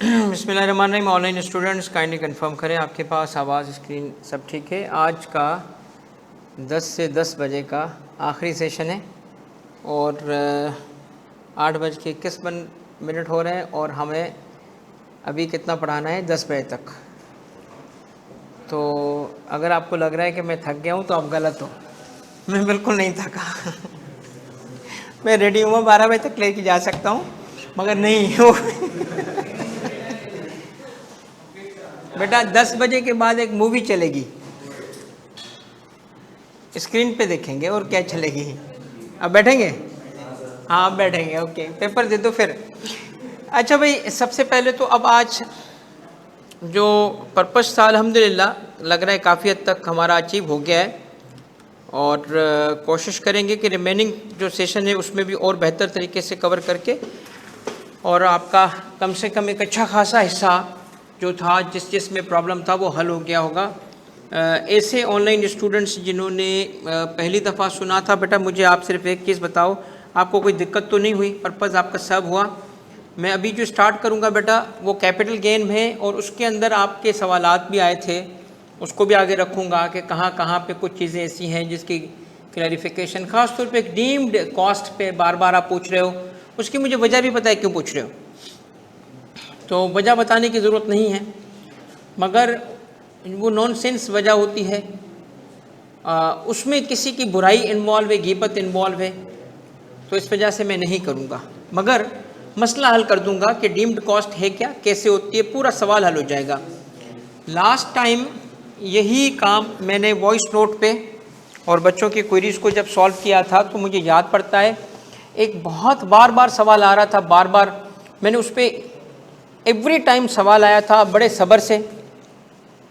बिस्मिल्लाहिर्रहमानिर्रहीम। Online students kindly confirm करें आपके पास आवाज़ स्क्रीन सब ठीक है। आज का 10 से 10 बजे का आखिरी सेशन है और 8:21 हो रहे हैं और हमें अभी कितना पढ़ाना है, 10 बजे तक। तो अगर आपको लग रहा है कि मैं थक गया हूँ तो आप गलत हो, मैं बिल्कुल नहीं थका। मैं रेडी हूँ, 12 बजे तक लेके जा सकता हूँ, मगर नहीं हो। बेटा 10 बजे के बाद एक मूवी चलेगी, स्क्रीन पे देखेंगे और क्या चलेगी। अब बैठेंगे? हाँ बैठेंगे, ओके। पेपर दे दो फिर। अच्छा भाई, सबसे पहले तो अब आज जो पर्पस था अल्हम्दुलिल्लाह लग रहा है काफ़ी हद तक हमारा अचीव हो गया है और कोशिश करेंगे कि रिमेनिंग जो सेशन है उसमें भी और बेहतर तरीके से कवर करके और आपका कम से कम एक अच्छा खासा हिस्सा जो था जिसमें प्रॉब्लम था वो हल हो गया होगा। ऐसे ऑनलाइन स्टूडेंट्स जिन्होंने पहली दफ़ा सुना था, बेटा मुझे आप सिर्फ एक चीज़ बताओ, आपको कोई दिक्कत तो नहीं हुई? पर्पज़ आपका सब हुआ? मैं अभी जो स्टार्ट करूंगा बेटा वो कैपिटल गेन में, और उसके अंदर आपके सवालात भी आए थे, उसको भी आगे रखूंगा कि कहाँ कहाँ पे कुछ चीज़ें ऐसी हैं जिसकी क्लैरिफिकेशन, ख़ास तौर पे एक डीम्ड कॉस्ट पे बार बार आप पूछ रहे हो, उसकी मुझे वजह भी पता है क्यों पूछ रहे हो, तो वजह बताने की ज़रूरत नहीं है, मगर वो नॉनसेंस वजह होती है, उसमें किसी की बुराई इन्वॉल्व है, गीबत इन्वॉल्व है, तो इस वजह से मैं नहीं करूँगा, मगर मसला हल कर दूंगा कि डीम्ड कॉस्ट है क्या, कैसे होती है, पूरा सवाल हल हो जाएगा। लास्ट टाइम यही काम मैंने वॉइस नोट पे और बच्चों की क्वेरीज़ को जब सॉल्व किया था तो मुझे याद पड़ता है एक बहुत बार बार सवाल आ रहा था, बार बार मैंने उस पर एवरी टाइम सवाल आया था, बड़े सब्र से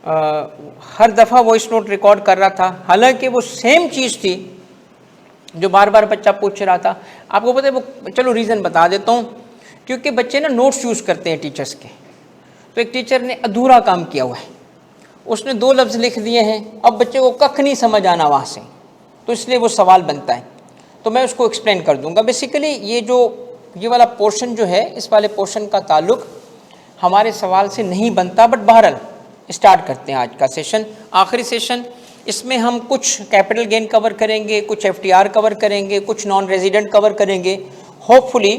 हर दफ़ा वॉइस नोट रिकॉर्ड कर रहा था, हालांकि वो सेम चीज़ थी जो बार बार बच्चा पूछ रहा था। आपको पता है वो, चलो रीज़न बता देता हूँ, क्योंकि बच्चे ना नोट्स यूज़ करते हैं टीचर्स के, तो एक टीचर ने अधूरा काम किया हुआ है, उसने 2 लफ्ज़ लिख दिए हैं, अब बच्चे को कख नहीं समझ आना वहाँ से, तो इसलिए वो सवाल बनता है, तो मैं उसको एक्सप्लेन कर दूंगा। बेसिकली ये वाला पोर्शन जो है, इस वाले पोर्शन का ताल्लुक हमारे सवाल से नहीं बनता, बट बहरहाल स्टार्ट करते हैं आज का सेशन, आखिरी सेशन। इसमें हम कुछ कैपिटल गेन कवर करेंगे, कुछ एफटीआर कवर करेंगे, कुछ नॉन रेजिडेंट कवर करेंगे। होपफुली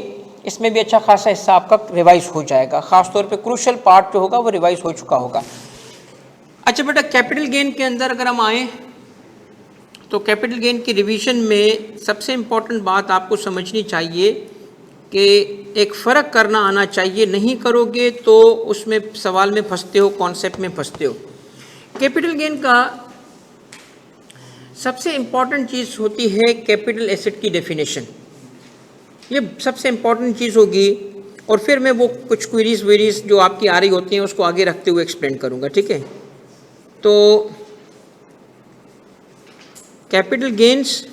इसमें भी अच्छा खासा हिस्सा आपका रिवाइज हो जाएगा, ख़ासतौर पे क्रूशल पार्ट जो होगा वो रिवाइज हो चुका होगा। अच्छा बेटा, कैपिटल गेन के अंदर अगर हम आएँ तो कैपिटल गेन की रिवीजन में सबसे इम्पॉर्टेंट बात आपको समझनी चाहिए कि एक फ़र्क करना आना चाहिए, नहीं करोगे तो उसमें सवाल में फंसते हो, कॉन्सेप्ट में फंसते हो। कैपिटल गेन का सबसे इम्पॉर्टेंट चीज़ होती है कैपिटल एसेट की डेफिनेशन, ये सबसे इम्पॉर्टेंट चीज़ होगी, और फिर मैं वो कुछ क्वेरीज वेरीज जो आपकी आ रही होती हैं उसको आगे रखते हुए एक्सप्लेन करूँगा, ठीक है। तो कैपिटल गेन्स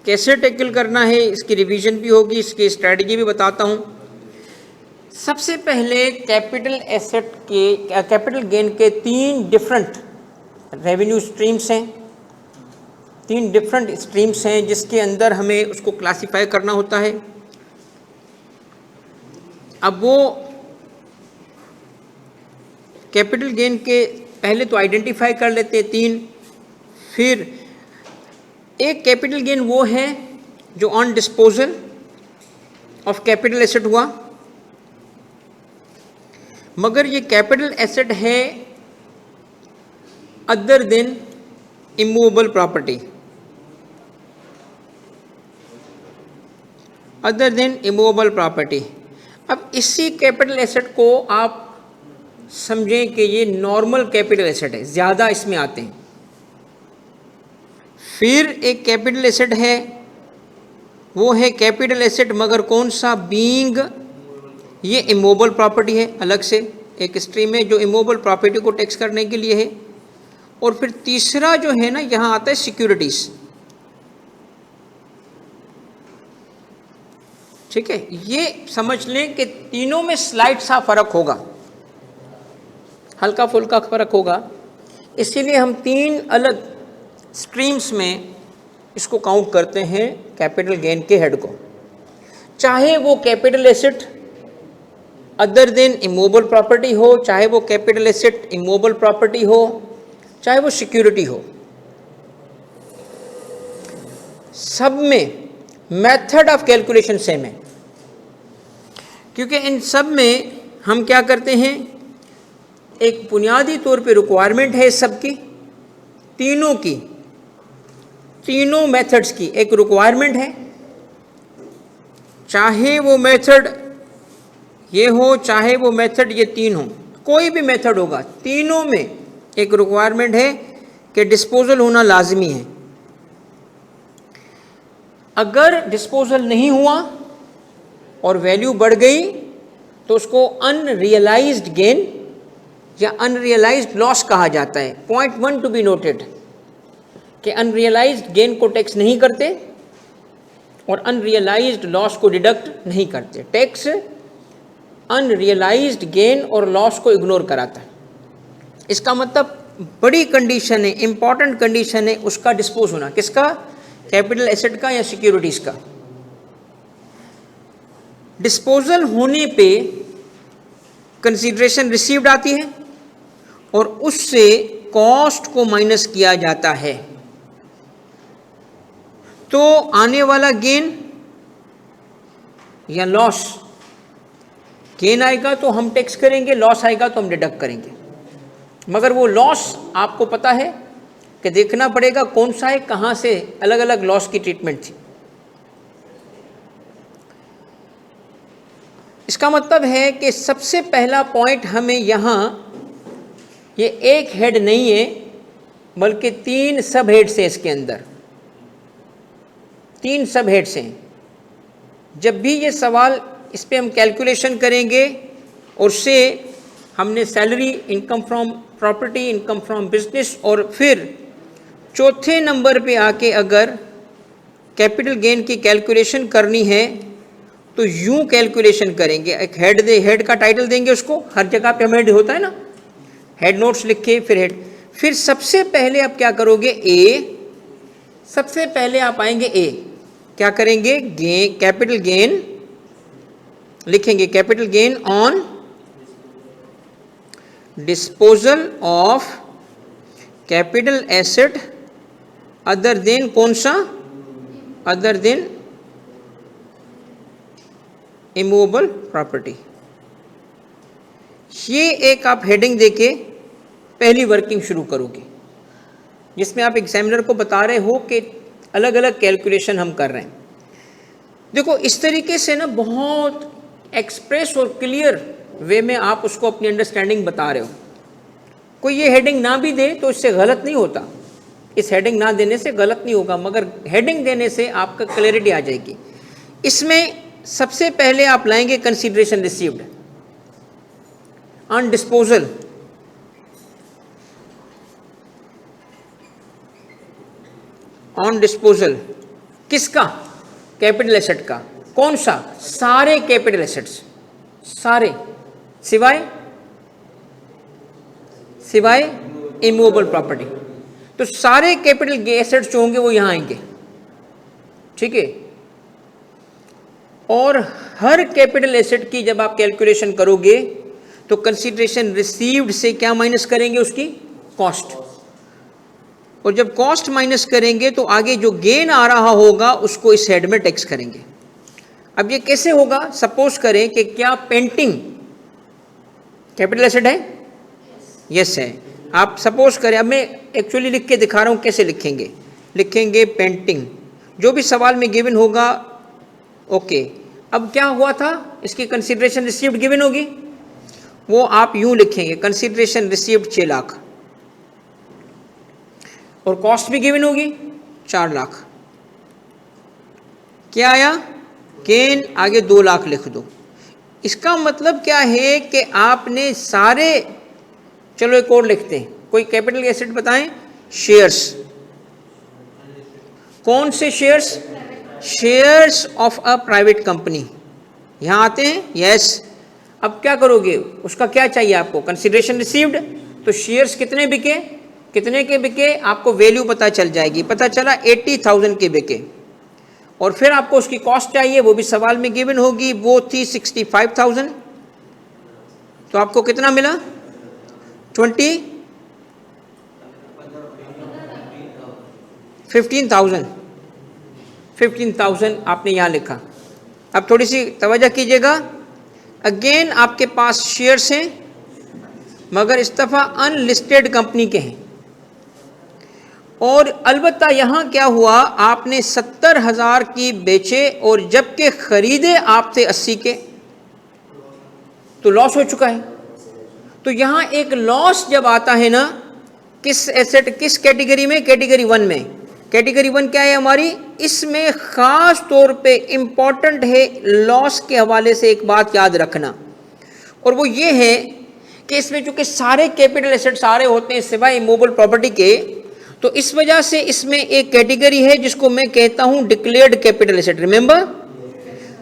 कैसे टैकल करना है, इसकी रिवीजन भी होगी, इसकी स्ट्रैटेजी भी बताता हूँ। सबसे पहले कैपिटल गेन के 3 डिफरेंट रेवेन्यू स्ट्रीम्स हैं, 3 डिफरेंट स्ट्रीम्स हैं जिसके अंदर हमें उसको क्लासिफाई करना होता है। अब वो कैपिटल गेन के पहले तो आइडेंटिफाई कर लेते हैं 3, फिर एक कैपिटल गेन वो है जो on disposal of capital asset हुआ, मगर ये कैपिटल एसेट है other than immovable property, other than immovable property. अब इसी कैपिटल एसेट को आप समझें कि ये नॉर्मल कैपिटल एसेट है, ज़्यादा इसमें आते हैं। फिर एक कैपिटल एसेट है, वो है कैपिटल एसेट मगर कौन सा, बीइंग, ये इमूवेबल प्रॉपर्टी है, अलग से एक स्ट्रीम है जो इमूवेबल प्रॉपर्टी को टैक्स करने के लिए है। और फिर तीसरा जो है ना, यहाँ आता है सिक्योरिटीज, ठीक है। ये समझ लें कि तीनों में स्लाइड सा फर्क होगा, हल्का फुल्का फर्क होगा, इसीलिए हम 3 अलग स्ट्रीम्स में इसको काउंट करते हैं कैपिटल गेन के हेड को, चाहे वो capital asset other than immovable property हो, चाहे वो कैपिटल एसेट इमूवेबल प्रॉपर्टी हो, चाहे वो सिक्योरिटी हो, सब में मेथड ऑफ कैलकुलेशन सेम है। क्योंकि इन सब में हम क्या करते हैं, एक बुनियादी तौर पे रिक्वायरमेंट है इस सब की, तीनों की, तीनों मेथड्स की एक रिक्वायरमेंट है। चाहे वो मेथड ये हो, चाहे वो मेथड ये तीन हो, कोई भी मेथड होगा, तीनों में एक रिक्वायरमेंट है कि डिस्पोजल होना लाजमी है। अगर डिस्पोजल नहीं हुआ और वैल्यू बढ़ गई तो उसको अनरियलाइज्ड गेन या अनरियलाइज्ड लॉस कहा जाता है। पॉइंट 1 टू बी नोटेड कि अनरियलाइज्ड गेन को टैक्स नहीं करते और अनरियलाइज्ड लॉस को डिडक्ट नहीं करते। टैक्स अनरियलाइज्ड गेन और लॉस को इग्नोर कराता है। इसका मतलब बड़ी कंडीशन है, इंपॉर्टेंट कंडीशन है उसका डिस्पोज होना। किसका? कैपिटल एसेट का या सिक्योरिटीज का। डिस्पोजल होने पे कंसीडरेशन रिसीव्ड आती है और उससे कॉस्ट को माइनस किया जाता है, तो आने वाला गेन या लॉस, गेन आएगा तो हम टैक्स करेंगे, लॉस आएगा तो हम डिडक्ट करेंगे। मगर वो लॉस आपको पता है कि देखना पड़ेगा कौन सा है, कहाँ से अलग अलग लॉस की ट्रीटमेंट थी। इसका मतलब है कि सबसे पहला पॉइंट हमें यहाँ, ये एक हेड नहीं है बल्कि 3 सब हेड्स हैं इसके अंदर, 3 सब हेड्स हैं। जब भी ये सवाल इस पे हम कैलकुलेशन करेंगे और उससे हमने salary, income from property, income from business और फिर चौथे नंबर पे आके अगर कैपिटल गेन की कैलकुलेशन करनी है तो यूं कैलकुलेशन करेंगे। एक हेड का टाइटल देंगे उसको, हर जगह पे हेड होता है ना, हेड नोट्स लिखे फिर हेड। फिर सबसे पहले आप क्या करोगे, ए, सबसे पहले आप आएंगे ए, क्या करेंगे, कैपिटल गेन लिखेंगे, capital gain on disposal of capital asset other than, कौन सा, अदर देन इमूवेबल प्रॉपर्टी। ये एक आप हेडिंग देके पहली वर्किंग शुरू करोगे जिसमें आप एग्जामिनर को बता रहे हो कि अलग अलग कैलकुलेशन हम कर रहे हैं। देखो इस तरीके से ना बहुत एक्सप्रेस और क्लियर वे में आप उसको अपनी अंडरस्टैंडिंग बता रहे हो। कोई ये हेडिंग ना भी दे तो इससे गलत नहीं होता, इस हेडिंग ना देने से गलत नहीं होगा, मगर हेडिंग देने से आपका क्लैरिटी आ जाएगी। इसमें सबसे पहले आप लाएंगे consideration received on disposal, on disposal किसका, कैपिटल एसेट का। कौन सा, सारे कैपिटल एसेट्स, सारे सिवाय इमूवेबल प्रॉपर्टी। तो सारे कैपिटल एसेट्स जो होंगे वो यहां आएंगे, ठीक है। और हर कैपिटल एसेट की जब आप कैलकुलेशन करोगे तो कंसीडरेशन रिसीव्ड से क्या माइनस करेंगे, उसकी कॉस्ट। और जब कॉस्ट माइनस करेंगे तो आगे जो गेन आ रहा होगा उसको इस हेड में टैक्स करेंगे। अब ये कैसे होगा, सपोज करें कि क्या पेंटिंग कैपिटल एसेट है, यस है। आप सपोज करें, अब मैं एक्चुअली लिख के दिखा रहा हूं कैसे लिखेंगे, लिखेंगे पेंटिंग, जो भी सवाल में गिवन होगा, ओके। अब क्या हुआ था, इसकी कंसीडरेशन रिसीव्ड गिवन होगी, वो आप यूं लिखेंगे, कंसीडरेशन रिसीव्ड 6 लाख और कॉस्ट भी गिवन होगी 4 लाख। क्या आया, गेन आगे 2 लाख लिख दो। इसका मतलब क्या है कि आपने सारे, चलो एक और लिखते हैं, कोई कैपिटल एसेट बताएं, शेयर्स। कौन से shares, shares of a private company, यहां आते हैं, यस। अब क्या करोगे, उसका क्या चाहिए आपको, कंसीडरेशन रिसीव्ड, तो शेयर्स कितने बिके, कितने के बिके, आपको वैल्यू पता चल जाएगी। पता चला 80,000 के बिके। और फिर आपको उसकी कॉस्ट चाहिए, वो भी सवाल में गिवन होगी, वो थी 65,000। तो आपको कितना मिला? 15,000 आपने यहाँ लिखा। अब थोड़ी सी तवज्जो कीजिएगा, अगेन आपके पास शेयर्स हैं मगर इस दफ़ा अनलिस्टेड कंपनी के हैं, और अलबत्ता यहाँ क्या हुआ, आपने 70,000 की बेचे और जबकि खरीदे आपसे 80 के, तो लॉस हो चुका है। तो यहाँ एक लॉस जब आता है ना, किस एसेट, किस कैटेगरी में? कैटेगरी 1 में। कैटेगरी 1 क्या है हमारी? इसमें ख़ास तौर पे इम्पॉर्टेंट है लॉस के हवाले से एक बात याद रखना, और वो ये है कि इसमें चूँकि सारे कैपिटल एसेट सारे होते हैं सिवाय इमूवेबल प्रॉपर्टी के, तो इस वजह से इसमें एक कैटेगरी है जिसको मैं कहता हूँ declared capital asset. Remember,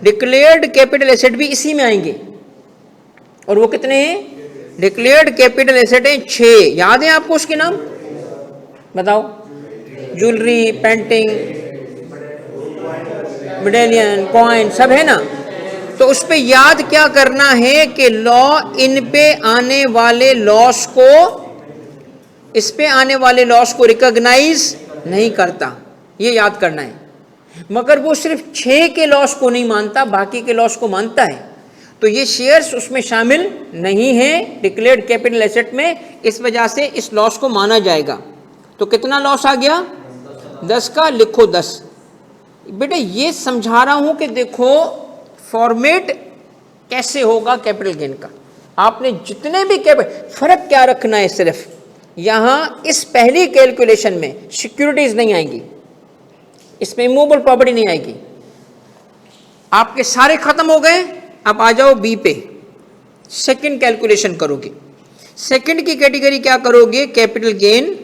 declared capital asset भी इसी में आएंगे, और वो कितने हैं? डिक्लेयर्ड कैपिटल एसेट हैं 6। याद है आपको उसके नाम? बताओ। ज्वेलरी, पेंटिंग, मेडेलियन, कॉइन, सब है ना। तो उस पे याद क्या करना है कि लॉ इन पे आने वाले लॉस को, इस पे आने वाले लॉस को रिकॉग्नाइज नहीं करता, ये याद करना है। मगर वो सिर्फ 6 के लॉस को नहीं मानता, बाकी के लॉस को मानता है। तो ये शेयर्स उसमें शामिल नहीं है डिक्लेयर्ड कैपिटल एसेट में, इस वजह से इस लॉस को माना जाएगा। तो कितना लॉस आ गया? 10 का, लिखो 10। बेटे ये समझा रहा हूं कि देखो फॉर्मेट कैसे होगा कैपिटल गेन का। आपने जितने भी फर्क क्या रखना है, सिर्फ यहां इस पहली कैलकुलेशन में सिक्योरिटीज नहीं आएंगी, इसमें इमूवेबल प्रॉपर्टी नहीं आएगी। आपके सारे खत्म हो गए, अब आ जाओ बी पे, सेकंड कैलकुलेशन करोगे। सेकंड की कैटेगरी क्या करोगे? Capital gain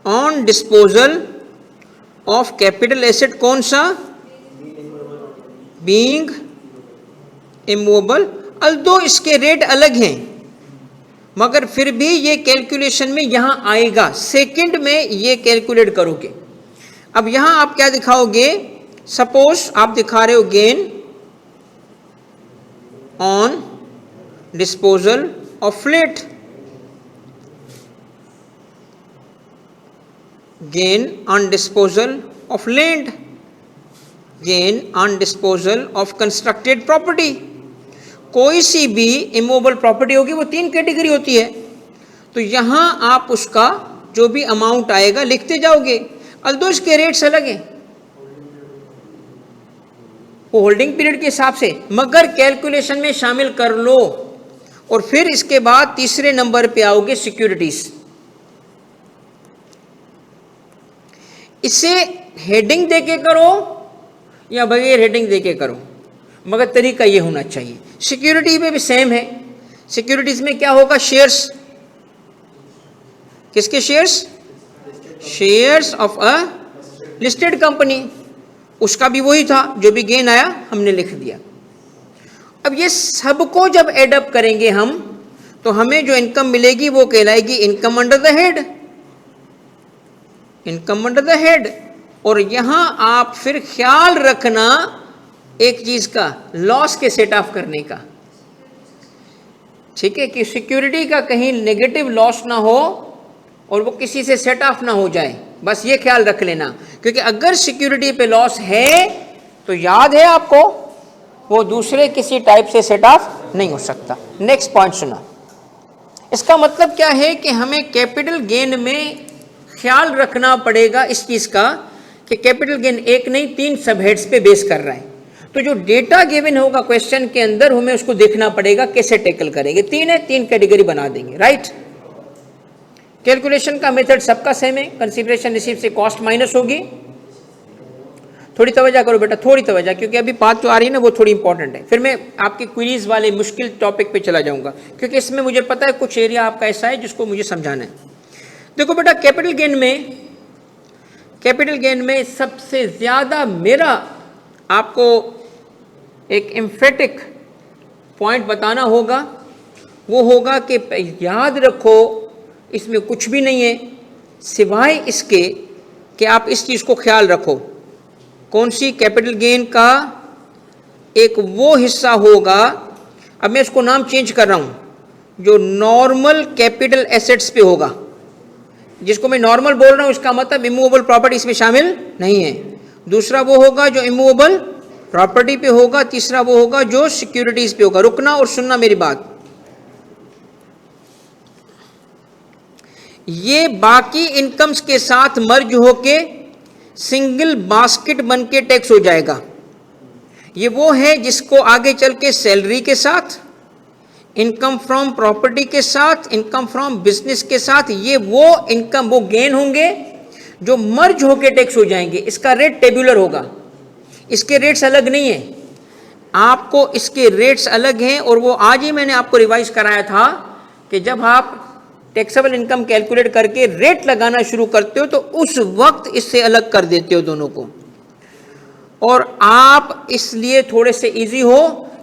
on disposal of capital asset. कौन सा? Being immovable. अल्दो इसके रेट अलग हैं मगर फिर भी ये कैलकुलेशन में यहां आएगा, सेकंड में ये कैलकुलेट करोगे। अब यहां आप क्या दिखाओगे? सपोज आप दिखा रहे हो gain on disposal of flat, gain on disposal of land, gain on disposal of constructed property. कोई सी भी इमूवेबल प्रॉपर्टी होगी वो 3 कैटेगरी होती है, तो यहां आप उसका जो भी अमाउंट आएगा लिखते जाओगे। अल्दो इसके रेट्स अलग हैं, वो होल्डिंग पीरियड के हिसाब से, मगर कैलकुलेशन में शामिल कर लो। और फिर इसके बाद तीसरे नंबर पे आओगे सिक्योरिटीज। इसे हेडिंग देके करो या बगैर हेडिंग देके करो, मगर तरीका ये होना चाहिए। सिक्योरिटी में भी सेम है। सिक्योरिटीज में क्या होगा? शेयर्स, किसके shares? Shares of a listed company. उसका भी वही था, जो भी गेन आया हमने लिख दिया। अब ये सबको जब एडअप करेंगे हम, तो हमें जो इनकम मिलेगी वो कहलाएगी income under the head, income under the head. और यहां आप फिर ख्याल रखना एक चीज का, लॉस के सेट ऑफ करने का, ठीक है, कि सिक्योरिटी का कहीं नेगेटिव लॉस ना हो और वो किसी से सेट ऑफ ना हो जाए, बस ये ख्याल रख लेना। क्योंकि अगर सिक्योरिटी पे लॉस है तो याद है आपको, वो दूसरे किसी टाइप से सेट ऑफ नहीं हो सकता। नेक्स्ट पॉइंट सुना। इसका मतलब क्या है कि हमें कैपिटल गेन में ख्याल रखना पड़ेगा इस चीज का कि कैपिटल गेन एक नहीं 3 सब हेड्स पे बेस कर रहा है। तो जो डेटा गिवन होगा क्वेश्चन के अंदर, हमें उसको देखना पड़ेगा कैसे टैकल करेंगे। 3 है, 3 कैटेगरी बना देंगे, राइट। कैलकुलेशन का मेथड सबका सेम है, कंसीडरेशन रिसीव से कॉस्ट माइनस होगी। थोड़ी तवज्जो करो बेटा, थोड़ी तवज्जो, क्योंकि अभी बात जो आ रही है ना वो थोड़ी इंपॉर्टेंट है। फिर मैं आपकी क्वीरीज वाले मुश्किल टॉपिक पे चला जाऊंगा, क्योंकि इसमें मुझे पता है कुछ एरिया आपका ऐसा है जिसको मुझे समझाना है। देखो बेटा, कैपिटल गेन में सबसे ज्यादा मेरा आपको एक एम्फेटिक पॉइंट बताना होगा, वो होगा कि याद रखो इसमें कुछ भी नहीं है सिवाय इसके कि आप इस चीज़ को ख्याल रखो। कौन सी? कैपिटल गेन का एक वो हिस्सा होगा, अब मैं इसको नाम चेंज कर रहा हूं, जो नॉर्मल कैपिटल एसेट्स पे होगा। जिसको मैं नॉर्मल बोल रहा हूं इसका मतलब इमूवेबल प्रॉपर्टी इसमें शामिल नहीं है। दूसरा वो होगा जो इमूवेबल प्रॉपर्टी पे होगा, तीसरा वो होगा जो सिक्योरिटीज पे होगा। रुकना और सुनना मेरी बात। ये बाकी इनकम्स के साथ मर्ज होके सिंगल बास्केट बन के टैक्स हो जाएगा। ये वो है जिसको आगे चल के सैलरी के साथ, इनकम फ्रॉम प्रॉपर्टी के साथ, इनकम फ्रॉम बिजनेस के साथ, ये वो इनकम, वो गेन होंगे जो मर्ज होके टैक्स हो जाएंगे। इसका रेट टेबुलर होगा, इसके रेट्स अलग नहीं है, आपको इसके रेट्स अलग हैं। और वो आज ही मैंने आपको रिवाइज कराया था कि जब आप टैक्सेबल इनकम कैलकुलेट करके रेट लगाना शुरू करते हो तो उस वक्त इससे अलग कर देते हो दोनों को। और आप इसलिए थोड़े से इजी हो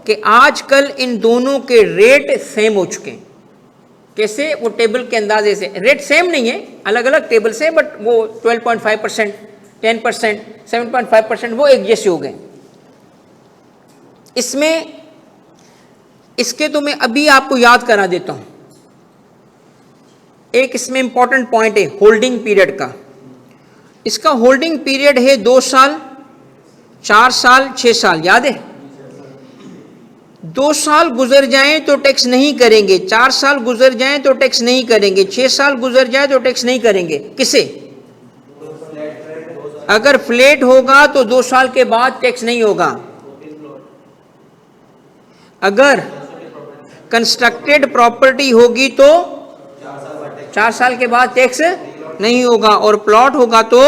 कि आजकल इन दोनों के रेट सेम हो चुके हैं। कैसे? वो टेबल के अंदाजे से रेट सेम नहीं है, अलग अलग टेबल से, बट वो 12.5%, 10%, 7.5% वो एक जैसे हो गए। इसमें इसके तो मैं अभी आपको याद करा देता हूं। एक इसमें इंपॉर्टेंट पॉइंट है होल्डिंग पीरियड का। इसका होल्डिंग पीरियड है 2 साल, 4 साल, 6 साल, याद है? 2 साल गुजर जाएं तो टैक्स नहीं करेंगे, 4 साल गुजर जाएं तो टैक्स नहीं करेंगे, 6 साल गुजर जाए तो टैक्स नहीं करेंगे। किसे? अगर फ्लैट होगा तो 2 साल के बाद टैक्स नहीं होगा। अगर कंस्ट्रक्टेड प्रॉपर्टी होगी तो 4 साल के बाद टैक्स नहीं होगा, और प्लॉट होगा तो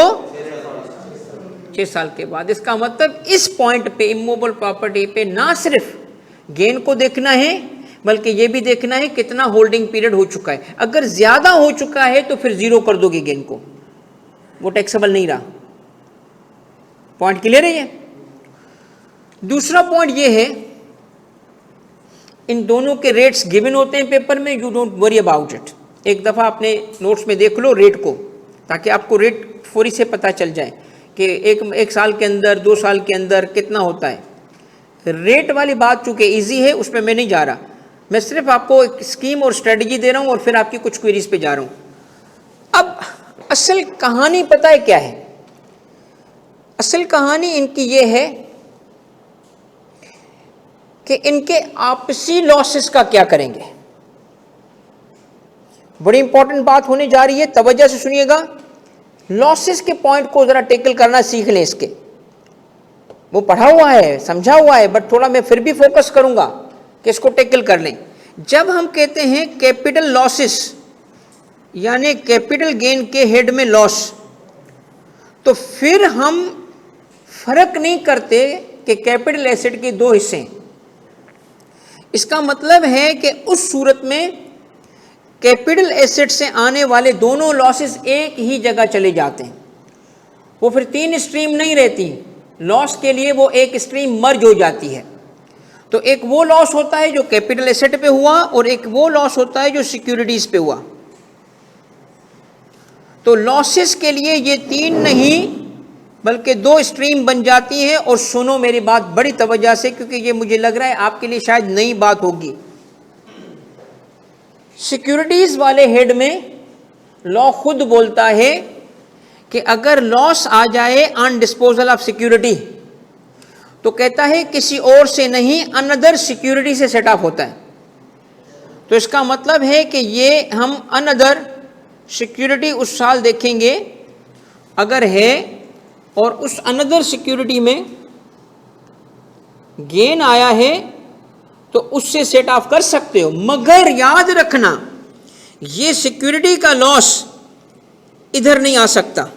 6 साल के बाद। इसका मतलब इस पॉइंट पे इमूवेबल प्रॉपर्टी पे ना सिर्फ गेन को देखना है बल्कि ये भी देखना है कितना होल्डिंग पीरियड हो चुका है। अगर ज्यादा हो चुका है तो फिर 0 कर दोगे गेन को, वो टैक्सेबल नहीं रहा। पॉइंट क्लियर है ये? दूसरा पॉइंट ये है, इन दोनों के रेट्स गिवन होते हैं पेपर में, you don't worry about it. एक दफा अपने नोट्स में देख लो रेट को, ताकि आपको रेट फौरी से पता चल जाए कि एक साल के अंदर, 2 साल के अंदर कितना होता है। रेट वाली बात चूंकि इजी है उस पर मैं नहीं जा रहा, मैं सिर्फ आपको एक स्कीम और स्ट्रेटजी दे रहा हूं और फिर आपकी कुछ क्वेरीज पे जा रहा हूं। अब असल कहानी पता है क्या है? असल कहानी इनकी ये है कि इनके आपसी लॉसेस का क्या करेंगे। बड़ी इंपॉर्टेंट बात होने जा रही है, तवज्जो से सुनिएगा। लॉसेस के पॉइंट को जरा टेकल करना सीख लें। इसके वो पढ़ा हुआ है, समझा हुआ है, बट थोड़ा मैं फिर भी फोकस करूंगा कि इसको टेकल कर लें। जब हम कहते हैं कैपिटल लॉसेस यानी कैपिटल गेन के हेड में लॉस, तो फिर हम फर्क नहीं करते कि कैपिटल एसेट के 2 हिस्से हैं। इसका मतलब है कि उस सूरत में कैपिटल एसेट से आने वाले दोनों लॉसेस एक ही जगह चले जाते हैं। वो फिर 3 स्ट्रीम नहीं रहती, लॉस के लिए वो एक स्ट्रीम मर्ज हो जाती है। तो एक वो लॉस होता है जो कैपिटल एसेट पे हुआ और एक वो लॉस होता है जो सिक्योरिटीज पे हुआ। तो लॉसेस के लिए ये 3 नहीं बल्कि 2 स्ट्रीम बन जाती है। और सुनो मेरी बात बड़ी तवज्जो से, क्योंकि ये मुझे लग रहा है आपके लिए शायद नई बात होगी। सिक्योरिटीज वाले हेड में लॉ खुद बोलता है कि अगर लॉस आ जाए ऑन डिस्पोजल ऑफ सिक्योरिटी, तो कहता है किसी और से नहीं, अनदर सिक्योरिटी से सेट ऑफ होता है। तो इसका मतलब है कि ये हम अनदर सिक्योरिटी उस साल देखेंगे अगर है, और उस अनदर सिक्योरिटी में गेन आया है तो उससे सेट ऑफ कर सकते हो। मगर याद रखना, ये सिक्योरिटी का लॉस इधर नहीं आ सकता,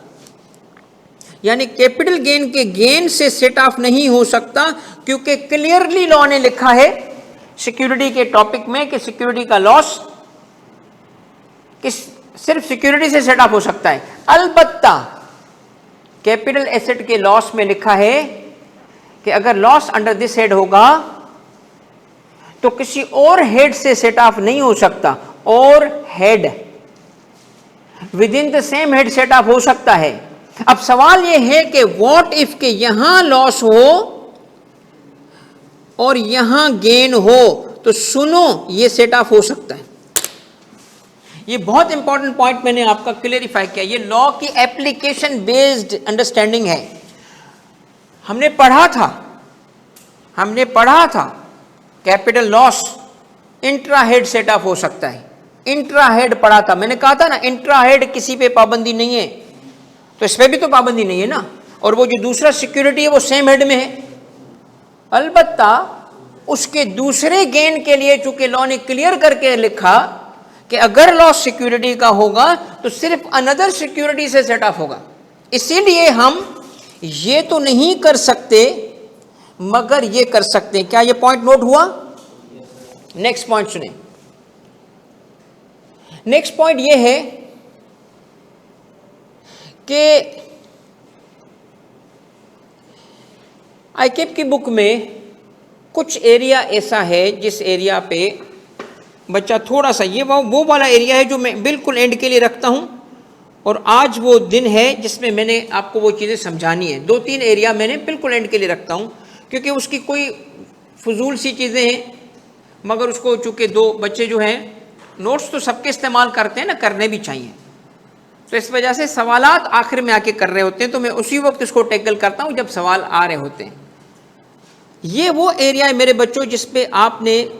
यानी कैपिटल गेन के गेन से सेट ऑफ नहीं हो सकता, क्योंकि क्लियरली लॉ ने लिखा है सिक्योरिटी के टॉपिक में कि सिक्योरिटी का लॉस सिर्फ सिक्योरिटी से सेट ऑफ हो सकता है। अलबत्ता कैपिटल एसेट के लॉस में लिखा है कि अगर लॉस अंडर दिस हेड होगा तो किसी और हेड से सेट ऑफ नहीं हो सकता, और head with in the same head set of हो सकता है। अब सवाल यह है कि व्हाट इफ के यहां लॉस हो और यहां गेन हो, तो सुनो ये सेट ऑफ हो सकता है। ये बहुत इंपॉर्टेंट पॉइंट मैंने आपका क्लियरिफाई किया। ये लॉ की एप्लीकेशन बेस्ड अंडरस्टैंडिंग है। हमने पढ़ा था कैपिटल लॉस इंट्राहेड सेट ऑफ हो सकता है। इंट्राहेड पढ़ा था, मैंने कहा था ना इंट्राहेड किसी पे पाबंदी नहीं है, तो इस पे भी तो पाबंदी नहीं है ना। और वो जो दूसरा सिक्योरिटी है वो सेम हेड में है, अलबत्ता उसके दूसरे गेन के लिए चूंकि लॉ ने क्लियर करके लिखा कि अगर लॉस सिक्योरिटी का होगा तो सिर्फ अनदर सिक्योरिटी से सेट ऑफ होगा, इसीलिए हम ये तो नहीं कर सकते मगर ये कर सकते हैं। क्या ये पॉइंट नोट हुआ? नेक्स्ट पॉइंट सुने। नेक्स्ट पॉइंट ये है कि आईकेप की बुक में कुछ एरिया ऐसा है जिस एरिया पे बच्चा थोड़ा सा ये वो वाला एरिया है जो मैं बिल्कुल एंड के लिए रखता हूं, और आज वो दिन है जिसमें मैंने आपको वो चीज़ें समझानी है। 2-3 एरिया मैंने बिल्कुल एंड के लिए रखता हूं क्योंकि उसकी कोई फजूल सी चीज़ें हैं, मगर उसको चूँकि 2 बच्चे जो हैं नोट्स तो सबके इस्तेमाल करते हैं ना, करने भी चाहिए, तो इस वजह से सवालात आखिर में आके कर रहे होते हैं, तो मैं उसी वक्त इसको टैकल करता हूँ जब सवाल आ रहे होते हैं। ये वो एरिया है मेरे बच्चों जिस पे आपने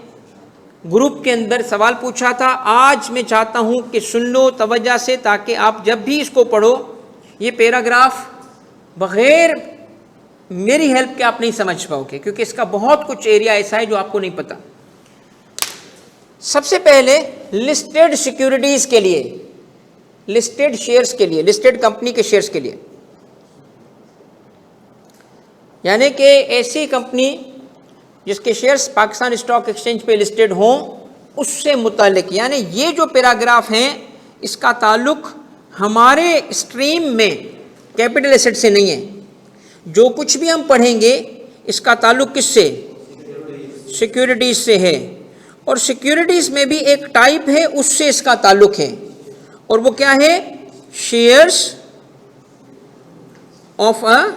ग्रुप के अंदर सवाल पूछा था। आज मैं चाहता हूं कि सुन लो तवज्जो से, ताकि आप जब भी इसको पढ़ो ये पैराग्राफ बगैर मेरी हेल्प के आप नहीं समझ पाओगे, क्योंकि इसका बहुत कुछ एरिया ऐसा है जो आपको नहीं पता। सबसे पहले लिस्टेड सिक्योरिटीज के लिए, लिस्टेड शेयर्स के लिए, लिस्टेड कंपनी के शेयर्स के लिए, यानी कि ऐसी कंपनी जिसके शेयर्स पाकिस्तान स्टॉक एक्सचेंज पे लिस्टेड हों उससे मुतालिक, यानी ये जो पैराग्राफ हैं इसका ताल्लुक हमारे स्ट्रीम में कैपिटल एसेट से नहीं है। जो कुछ भी हम पढ़ेंगे इसका ताल्लुक किससे? सिक्योरिटीज से है, और सिक्योरिटीज में भी एक टाइप है उससे इसका ताल्लुक है, और वो क्या है? Shares of a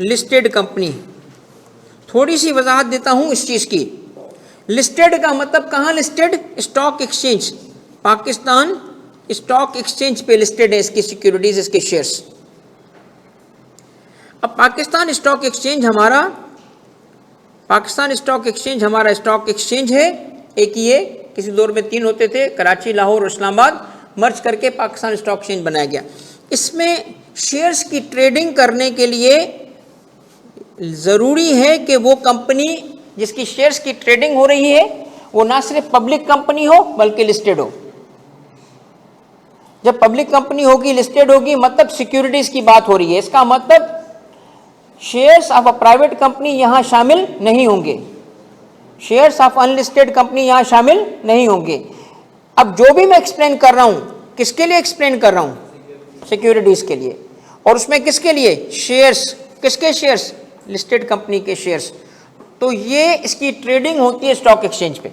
listed company. थोड़ी सी वजाहत देता हूं इस चीज की। लिस्टेड का मतलब कहां listed? Stock exchange, Pakistan stock exchange पे लिस्टेड है इसकी सिक्योरिटीज, इसके शेयर्स। अब पाकिस्तान स्टॉक एक्सचेंज हमारा स्टॉक एक्सचेंज है। एक ये किसी दौर में 3 होते थे, कराची, लाहौर और इस्लामाबाद, मर्ज करके पाकिस्तान स्टॉक एक्सचेंज बनाया गया। इसमें शेयर्स की ट्रेडिंग करने के लिए ज़रूरी है कि वो कंपनी जिसकी शेयर्स की ट्रेडिंग हो रही है वो ना सिर्फ पब्लिक कंपनी हो बल्कि लिस्टेड हो। जब पब्लिक कंपनी होगी, लिस्टेड होगी, मतलब सिक्योरिटीज की बात हो रही है, इसका मतलब shares of a private company यहां शामिल नहीं होंगे, शेयर्स ऑफ अनलिस्टेड कंपनी यहां शामिल नहीं होंगे। अब जो भी मैं एक्सप्लेन कर रहा हूं, किसके लिए एक्सप्लेन कर रहा हूं? सिक्योरिटीज के लिए। और उसमें किसके लिए? शेयर्स। किसके शेयर्स? लिस्टेड कंपनी के शेयर्स। तो ये इसकी ट्रेडिंग होती है स्टॉक एक्सचेंज पे।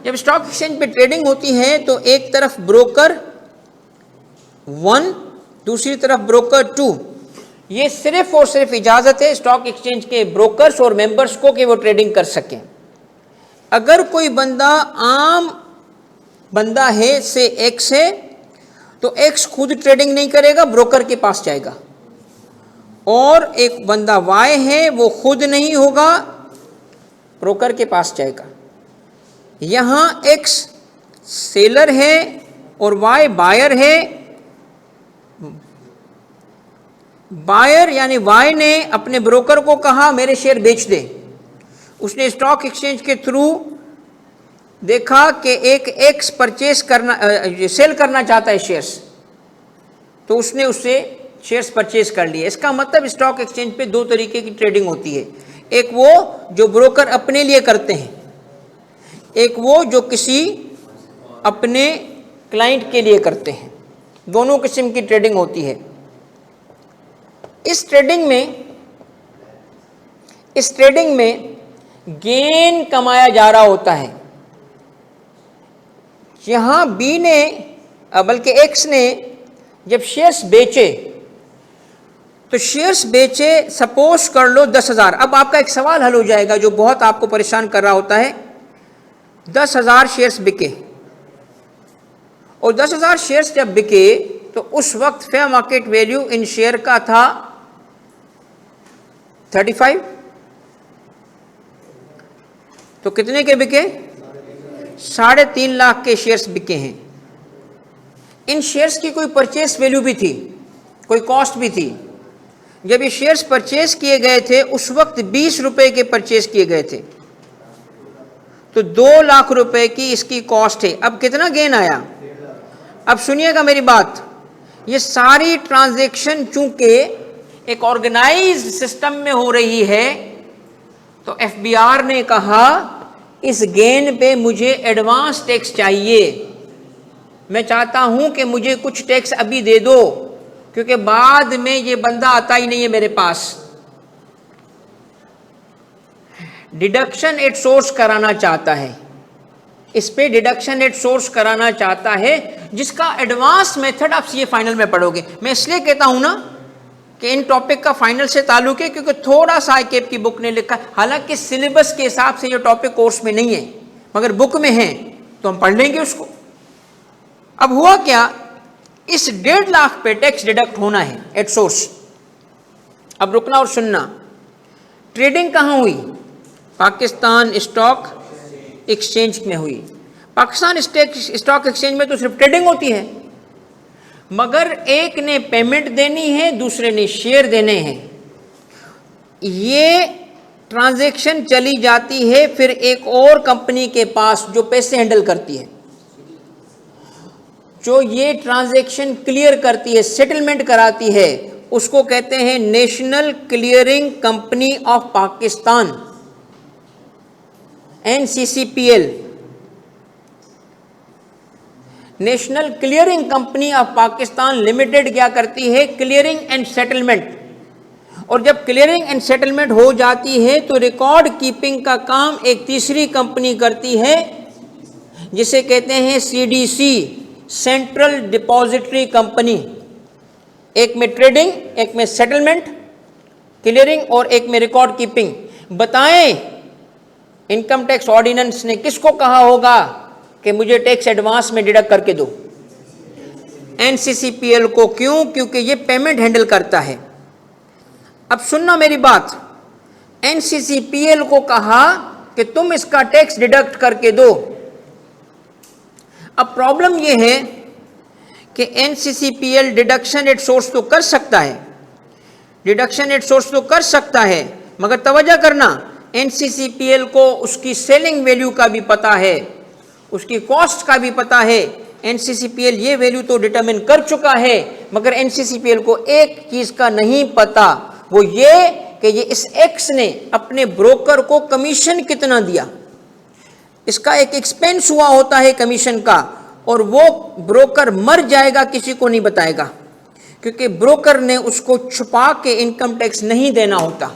जब स्टॉक एक्सचेंज पे ट्रेडिंग होती है तो एक तरफ ब्रोकर 1, दूसरी तरफ ब्रोकर 2, ये सिर्फ और सिर्फ इजाजत है स्टॉक एक्सचेंज के ब्रोकर्स और मेंबर्स को कि वो ट्रेडिंग कर सकें। अगर कोई बंदा आम बंदा है से एक्स है तो एक्स खुद ट्रेडिंग नहीं करेगा, ब्रोकर के पास जाएगा, और एक बंदा वाई है वो खुद नहीं होगा, ब्रोकर के पास जाएगा। यहां एक्स सेलर है और वाई बायर है। बायर यानी वाई ने अपने ब्रोकर को कहा मेरे शेयर बेच दे। उसने स्टॉक एक्सचेंज के थ्रू देखा कि एक एक्स सेल करना चाहता है शेयर्स, तो उसने उससे शेयर्स परचेज कर लिए। इसका मतलब स्टॉक एक्सचेंज पे 2 तरीके की ट्रेडिंग होती है, एक वो जो ब्रोकर अपने लिए करते हैं, एक वो जो किसी अपने क्लाइंट के लिए करते हैं। दोनों किस्म की ट्रेडिंग होती है। इस ट्रेडिंग में गेन कमाया जा रहा होता है। यहां बी ने बल्कि एक्स ने जब शेयर्स बेचे तो शेयर्स बेचे, सपोज कर लो 10,000। अब आपका एक सवाल हल हो जाएगा जो बहुत आपको परेशान कर रहा होता है। 10,000 शेयर्स बिके, और 10,000 शेयर्स जब बिके तो उस वक्त fair market value in share का था 35। तो कितने के बिके? 3.5 लाख के शेयर्स बिके हैं। इन शेयर्स की कोई परचेस वैल्यू भी थी, कोई कॉस्ट भी थी। जब ये शेयर्स परचेस किए गए थे उस वक्त 20 रुपए के परचेस किए गए थे, तो 2 लाख रुपए की इसकी कॉस्ट है। अब कितना गेन आया? अब सुनिएगा मेरी बात, ये सारी ट्रांजैक्शन चूंकि एक ऑर्गेनाइज्ड सिस्टम में हो रही है, तो एफबीआर ने कहा इस गेन पे मुझे एडवांस टैक्स चाहिए, मैं चाहता हूं कि मुझे कुछ टैक्स अभी दे दो, क्योंकि बाद में ये बंदा आता ही नहीं है मेरे पास। डिडक्शन एट सोर्स कराना चाहता है, इस पे डिडक्शन एट सोर्स कराना चाहता है, जिसका एडवांस मेथड आप सीए फाइनल में पढ़ोगे। मैं इसलिए कहता हूं ना कि इन टॉपिक का फाइनल से ताल्लुक है, क्योंकि थोड़ा सा आईकेप की बुक ने लिखा, हालांकि सिलेबस के हिसाब से ये टॉपिक कोर्स में नहीं है, मगर बुक में है तो हम पढ़ लेंगे उसको। अब हुआ क्या, इस 1.5 लाख पे टैक्स डिडक्ट होना है एट सोर्स। अब रुकना और सुनना, ट्रेडिंग कहां हुई? पाकिस्तान स्टॉक एक्सचेंज में हुई। पाकिस्तान स्टॉक एक्सचेंज में तो सिर्फ ट्रेडिंग होती है, मगर एक ने पेमेंट देनी है, दूसरे ने शेयर देने हैं। ये ट्रांजैक्शन चली जाती है फिर एक और कंपनी के पास जो पैसे हैंडल करती है, जो ये ट्रांजैक्शन क्लियर करती है, सेटलमेंट कराती है, उसको कहते हैं national clearing company of Pakistan, NCCPL। National clearing company of Pakistan limited क्या करती है? Clearing and settlement. और जब क्लियरिंग एंड सेटलमेंट हो जाती है तो रिकॉर्ड कीपिंग का काम एक तीसरी कंपनी करती है, जिसे कहते हैं CDC, सेंट्रल डिपॉजिटरी कंपनी। एक में ट्रेडिंग, एक में सेटलमेंट क्लियरिंग और एक में रिकॉर्ड कीपिंग। बताएं इनकम टैक्स ऑर्डिनेंस ने किसको कहा होगा कि मुझे टैक्स एडवांस में डिडक्ट करके दो? NCCPL को। क्यों? क्योंकि ये पेमेंट हैंडल करता है। अब सुनना मेरी बात, NCCPL को कहा कि तुम इसका टैक्स डिडक्ट करके दो। अब प्रॉब्लम यह है कि NCCPL डिडक्शन एट सोर्स तो कर सकता है, डिडक्शन एट सोर्स तो कर सकता है, मगर तवज्जो करना, NCCPL को उसकी सेलिंग वैल्यू का भी पता है, उसकी कॉस्ट का भी पता है। NCCPL ये वैल्यू तो डिटरमिन कर चुका है, मगर NCCPL को एक चीज का नहीं पता, वो ये कि ये इस एक्स ने अपने ब्रोकर को कमीशन कितना दिया। इसका एक एक्सपेंस हुआ होता है कमीशन का, और वो ब्रोकर मर जाएगा किसी को नहीं बताएगा, क्योंकि ब्रोकर ने उसको छुपा के इनकम टैक्स नहीं देना होता।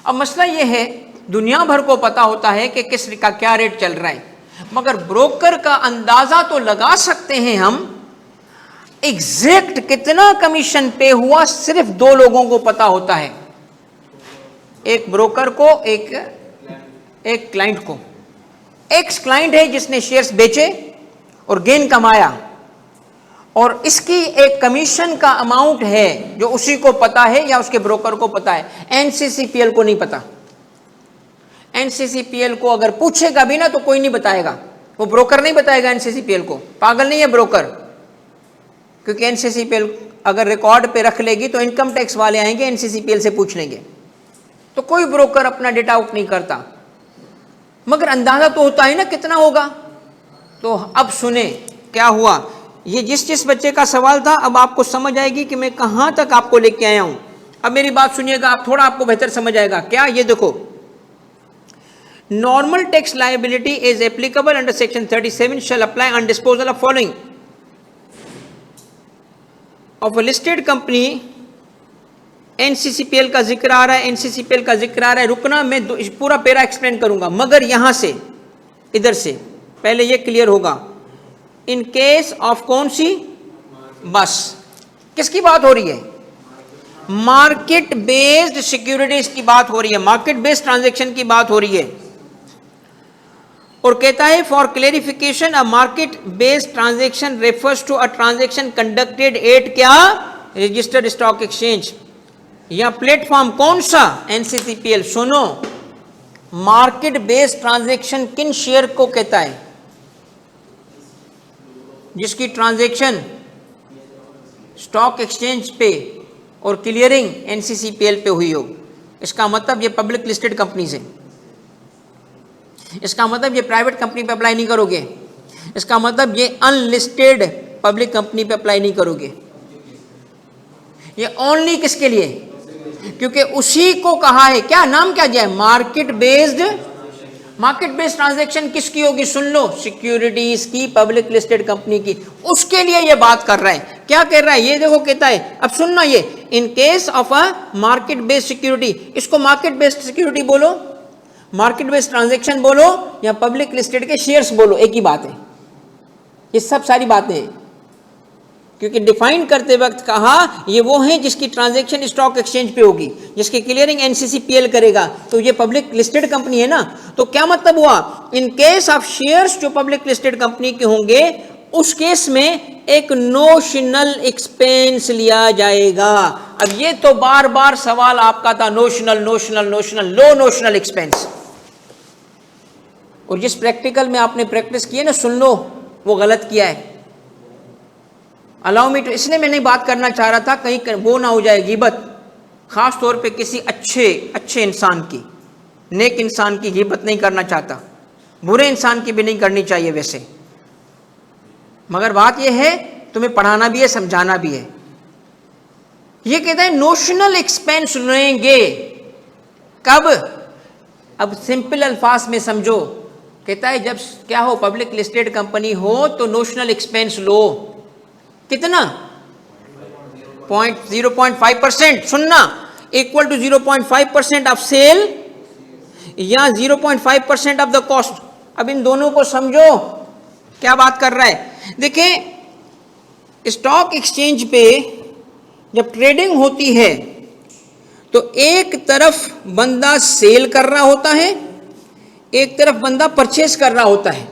अब मसला ये है, दुनिया भर को पता होता है कि किस का क्या रेट चल रहा है, मगर ब्रोकर का अंदाजा तो लगा सकते हैं हम, एग्जैक्ट कितना कमीशन पे हुआ सिर्फ 2 लोगों को पता होता है, एक ब्रोकर को, एक क्लाइंट को। एक्स क्लाइंट है जिसने शेयर्स बेचे और गेन कमाया, और इसकी एक कमीशन का अमाउंट है जो उसी को पता है या उसके ब्रोकर को पता है। NCCPL को नहीं पता। NCCPL को अगर पूछेगा भी ना तो कोई नहीं बताएगा, वो ब्रोकर नहीं बताएगा NCCPL को। पागल नहीं है ब्रोकर, क्योंकि NCCPL अगर रिकॉर्ड पे रख लेगी तो इनकम टैक्स वाले आएंगे NCCPL से पूछ लेंगे, तो कोई ब्रोकर अपना डेटा आउट नहीं करता, मगर अंदाजा तो होता है ना कितना होगा। तो अब सुने क्या हुआ, ये जिस बच्चे का सवाल था, अब आपको समझ आएगी कि मैं कहां तक आपको लेके आया हूं। अब मेरी बात सुनिएगा, आप थोड़ा आपको बेहतर समझ आएगा। क्या? ये देखो, normal tax liability is applicable under section 37 shall apply on disposal of following of a listed company. NCCPL का जिक्र आ रहा है, NCCPL का जिक्र आ रहा है। रुकना, मैं पूरा पैरा एक्सप्लेन करूंगा, मगर यहां से इधर से पहले ये क्लियर होगा। इन केस ऑफ कौन सी? बस किसकी बात हो रही है? मार्केट बेस्ड सिक्योरिटीज की बात हो रही है, मार्केट बेस्ड ट्रांजैक्शन की बात हो रही है। और कहता है for clarification a market based transaction refers to a transaction conducted at क्या, रजिस्टर्ड स्टॉक एक्सचेंज या प्लेटफॉर्म। कौन सा, एनसीसीपीएल। सुनो, मार्केट बेस्ड ट्रांजैक्शन किन शेयर को कहता है, जिसकी ट्रांजैक्शन स्टॉक एक्सचेंज पे और क्लियरिंग एनसीसीपीएल पे हुई हो। इसका मतलब ये पब्लिक लिस्टेड कंपनीज है, इसका मतलब ये प्राइवेट कंपनी पे अप्लाई नहीं करोगे, इसका मतलब ये अनलिस्टेड पब्लिक कंपनी पे अप्लाई नहीं करोगे। ये ओनली किसके लिए, क्योंकि उसी को कहा है, क्या नाम क्या दिया है, market based. Market based transaction किसकी होगी, सुन लो, सिक्योरिटीज की, पब्लिक लिस्टेड कंपनी की, उसके लिए ये बात कर रहा है। क्या कह रहा है, ये देखो कहता है, अब सुनना, ये इन case of a market based security, इसको मार्केट बेस्ड सिक्योरिटी बोलो, मार्केट बेस्ड ट्रांजैक्शन बोलो, या पब्लिक लिस्टेड के शेयर्स बोलो, एक ही बात है। ये सब सारी बातें हैं, क्योंकि डिफाइन करते वक्त कहा ये वो हैं जिसकी ट्रांजैक्शन स्टॉक एक्सचेंज पे होगी, जिसकी क्लियरिंग एनसीसीपीएल करेगा, तो ये पब्लिक लिस्टेड कंपनी है ना। तो क्या मतलब हुआ, इन केस ऑफ शेयर्स जो पब्लिक लिस्टेड कंपनी के होंगे, उस केस में एक नोशनल एक्सपेंस लिया जाएगा। अब ये तो बार बार सवाल आपका था, नोशनल नोशनल नोशनल, लो नोशनल एक्सपेंस। और जिस प्रैक्टिकल में आपने प्रैक्टिस की है ना, सुन लो, वो गलत किया है। अलाउ मी टू, इसलिए मैं नहीं बात करना चाह रहा था, कहीं वो ना हो जाए गिबत, खास तौर पे किसी अच्छे इंसान की, नेक इंसान की गिबत नहीं करना चाहता, बुरे इंसान की भी नहीं करनी चाहिए वैसे, मगर बात यह है तुम्हें पढ़ाना भी है, समझाना भी है। ये कहता है नोशनल एक्सपेंस लेंगे कब, अब सिंपल अल्फाज में समझो, कहता है जब क्या हो, पब्लिक लिस्टेड कंपनी हो तो नोशनल एक्सपेंस लो, कितना, 0.5%, सुनना, इक्वल टू 0.5% ऑफ सेल या 0.5% ऑफ द कॉस्ट। अब इन दोनों को समझो क्या बात कर रहा है। देखिए, स्टॉक एक्सचेंज पे जब ट्रेडिंग होती है तो एक तरफ बंदा सेल कर रहा होता है, एक तरफ बंदा परचेस कर रहा होता है।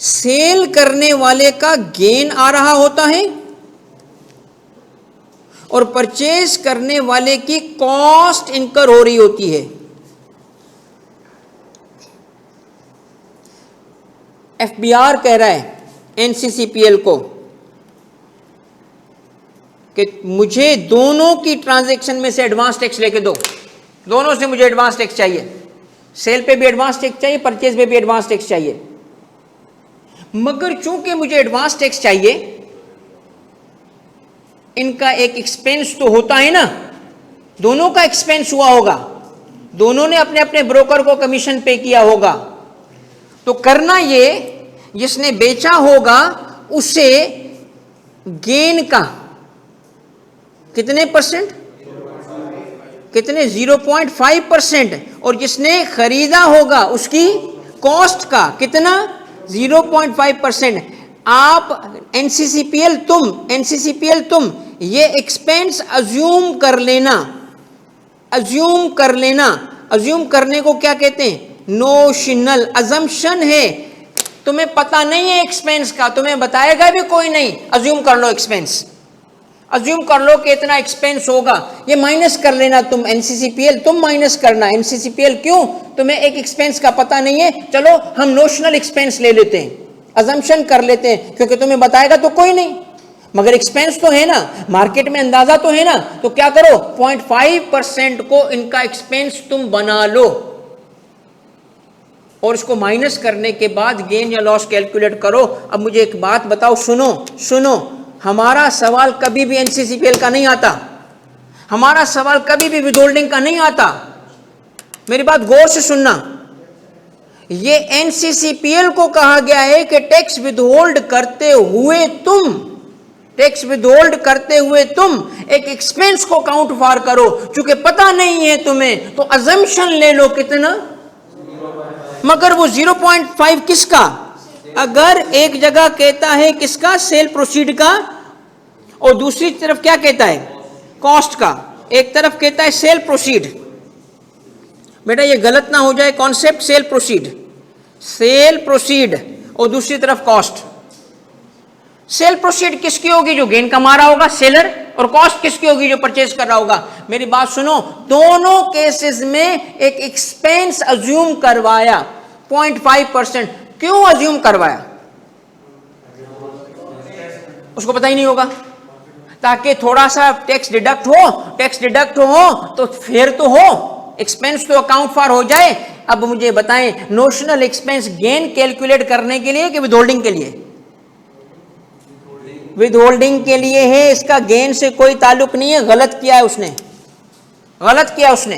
सेल करने वाले का गेन आ रहा होता है और परचेस करने वाले की कॉस्ट इनकर हो रही होती है। एफबीआर कह रहा है एनसीसीपीएल को कि मुझे दोनों की ट्रांजैक्शन में से एडवांस टैक्स लेके दो, दोनों से मुझे एडवांस टैक्स चाहिए, सेल पे भी एडवांस टैक्स चाहिए, परचेज पे भी एडवांस टैक्स चाहिए। मगर चूंकि मुझे एडवांस टैक्स चाहिए, इनका एक एक्सपेंस तो होता है ना, दोनों का एक्सपेंस हुआ होगा, दोनों ने अपने अपने ब्रोकर को कमीशन पे किया होगा। तो करना ये, जिसने बेचा होगा उसे गेन का कितने परसेंट, कितने, 0.5%, और जिसने खरीदा होगा उसकी कॉस्ट का कितना, 0.5%। आप एनसीसीपीएल तुम ये एक्सपेंस अज्यूम कर लेना, अज्यूम करने को क्या कहते हैं, नोशनल। अजम्पशन है, तुम्हें पता नहीं है एक्सपेंस का, तुम्हें बताएगा भी कोई नहीं, अज्यूम कर लो एक्सपेंस, अज्यूम कर लो कि इतना एक्सपेंस होगा, ये माइनस कर लेना तुम, एनसीसीपीएल तुम माइनस करना। एनसीसीपीएल क्यों, तुम्हें एक एक्सपेंस का पता नहीं है, चलो हम नोशनल एक्सपेंस ले लेते हैं, अजम्पशन कर लेते हैं, क्योंकि तुम्हें बताएगा तो कोई नहीं, मगर एक्सपेंस तो है ना, मार्केट में अंदाजा तो है ना। तो क्या करो, 0.5% को इनका एक्सपेंस तुम बना लो और इसको माइनस करने के बाद गेन या लॉस कैलकुलेट करो। अब मुझे एक बात बताओ, सुनो, हमारा सवाल कभी भी एनसीसीपीएल का नहीं आता, हमारा सवाल कभी भी विदहोल्डिंग का नहीं आता। मेरी बात गौर से सुनना, ये एनसीसीपीएल को कहा गया है कि टैक्स विदहोल्ड करते हुए तुम एक एक्सपेंस को काउंट फॉर करो, चूंकि पता नहीं है तुम्हें तो अजम्पशन ले लो कितना, मगर वो 0.5 किसका, अगर एक जगह कहता है किसका, सेल प्रोसीड का, और दूसरी तरफ क्या कहता है, कॉस्ट का, एक तरफ कहता है सेल प्रोसीड। बेटा ये गलत ना हो जाए concept, cell proceed, cell proceed, और दूसरी तरफ कॉस्ट। सेल प्रोसीड किसकी होगी? जो गेन कमा रहा होगा, सेलर, और कॉस्ट किसकी होगी? जो परचेज कर रहा होगा। मेरी बात सुनो, दोनों केसेस में एक एक्सपेंस अज्यूम करवाया 0.5%। क्यों अज्यूम करवाया? उसको पता ही नहीं होगा, ताकि थोड़ा सा टैक्स डिडक्ट हो, टैक्स डिडक्ट हो तो फिर तो हो, एक्सपेंस तो अकाउंट फॉर हो जाए। अब मुझे बताएं, नोशनल एक्सपेंस गेन कैलकुलेट करने के लिए कि विद होल्डिंग के लिए? विद होल्डिंग के लिए है, इसका गेन से कोई ताल्लुक नहीं है। गलत किया है उसने, गलत किया उसने।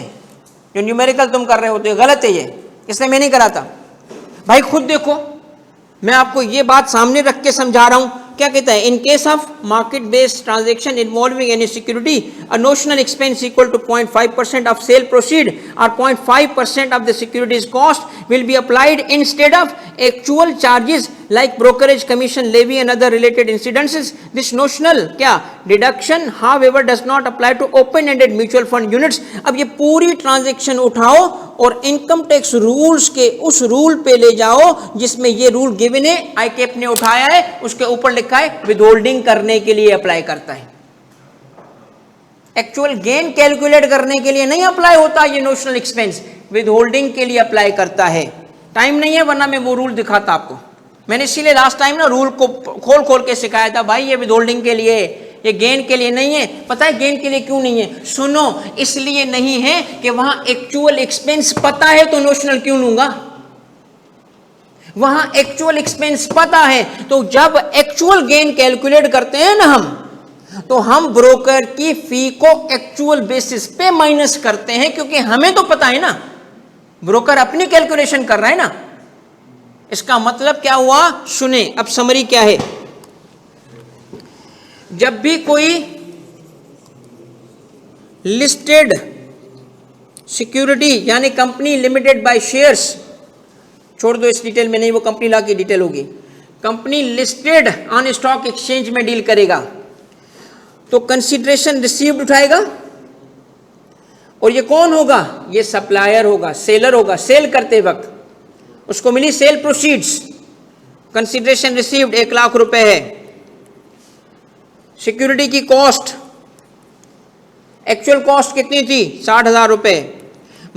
जो न्यूमेरिकल तुम कर रहे हो तो गलत है ये, इसलिए मैं नहीं कराता। भाई खुद देखो, मैं आपको ये बात सामने रख के समझा रहा हूं। क्या कहता है? In case of market based transaction involving any security, a notional expense equal to 0.5% of sale proceed और 0.5% of the securities cost will be applied instead of actual charges like brokerage commission levy and other related incidences. This notional क्या deduction however does not apply to open ended mutual fund units. अब ये पूरी transaction उठाओ और income tax rules के उस rule पे ले जाओ जिसमें ये रूल गिवन है, आईकेप ने उठाया है, उसके ऊपर लिखा है विदहोल्डिंग करने के लिए अप्लाई करता है। एक्चुअल गेन कैलकुलेट करने के लिए नहीं अप्लाई होता ये नोशनल एक्सपेंस, विदहोल्डिंग के लिए अप्लाई करता है। टाइम नहीं है वरना मैं वो रूल दिखाता आपको। मैंने इसीलिए लास्ट टाइम ना रूल को खोल खोल के सिखाया था, भाई ये विदहोल्डिंग के लिए, ये गेन के लिए नहीं है। पता है गेन के लिए क्यों नहीं है? सुनो, इसलिए नहीं है कि वहां एक्चुअल एक्सपेंस पता है तो नोशनल क्यों लूंगा? वहां एक्चुअल एक्सपेंस पता है तो जब एक्चुअल गेन कैलकुलेट करते हैं ना हम, तो हम ब्रोकर की फी को एक्चुअल बेसिस पे माइनस करते हैं, क्योंकि हमें तो पता है ना, ब्रोकर अपनी कैलकुलेशन कर रहा है ना। इसका मतलब क्या हुआ? सुने, अब समरी क्या है। जब भी कोई लिस्टेड सिक्योरिटी यानी कंपनी लिमिटेड बाय शेयर्स, छोड़ दो इस डिटेल में नहीं, वो कंपनी लॉ की डिटेल होगी, company listed on stock exchange में डील करेगा तो कंसीडरेशन रिसीव्ड उठाएगा। और ये कौन होगा? ये सप्लायर होगा, सेलर होगा। सेल करते वक्त उसको मिली sale proceeds, consideration received 1 lakh रुपए है। सिक्योरिटी की कॉस्ट, एक्चुअल कॉस्ट कितनी थी? 60,000 रुपए।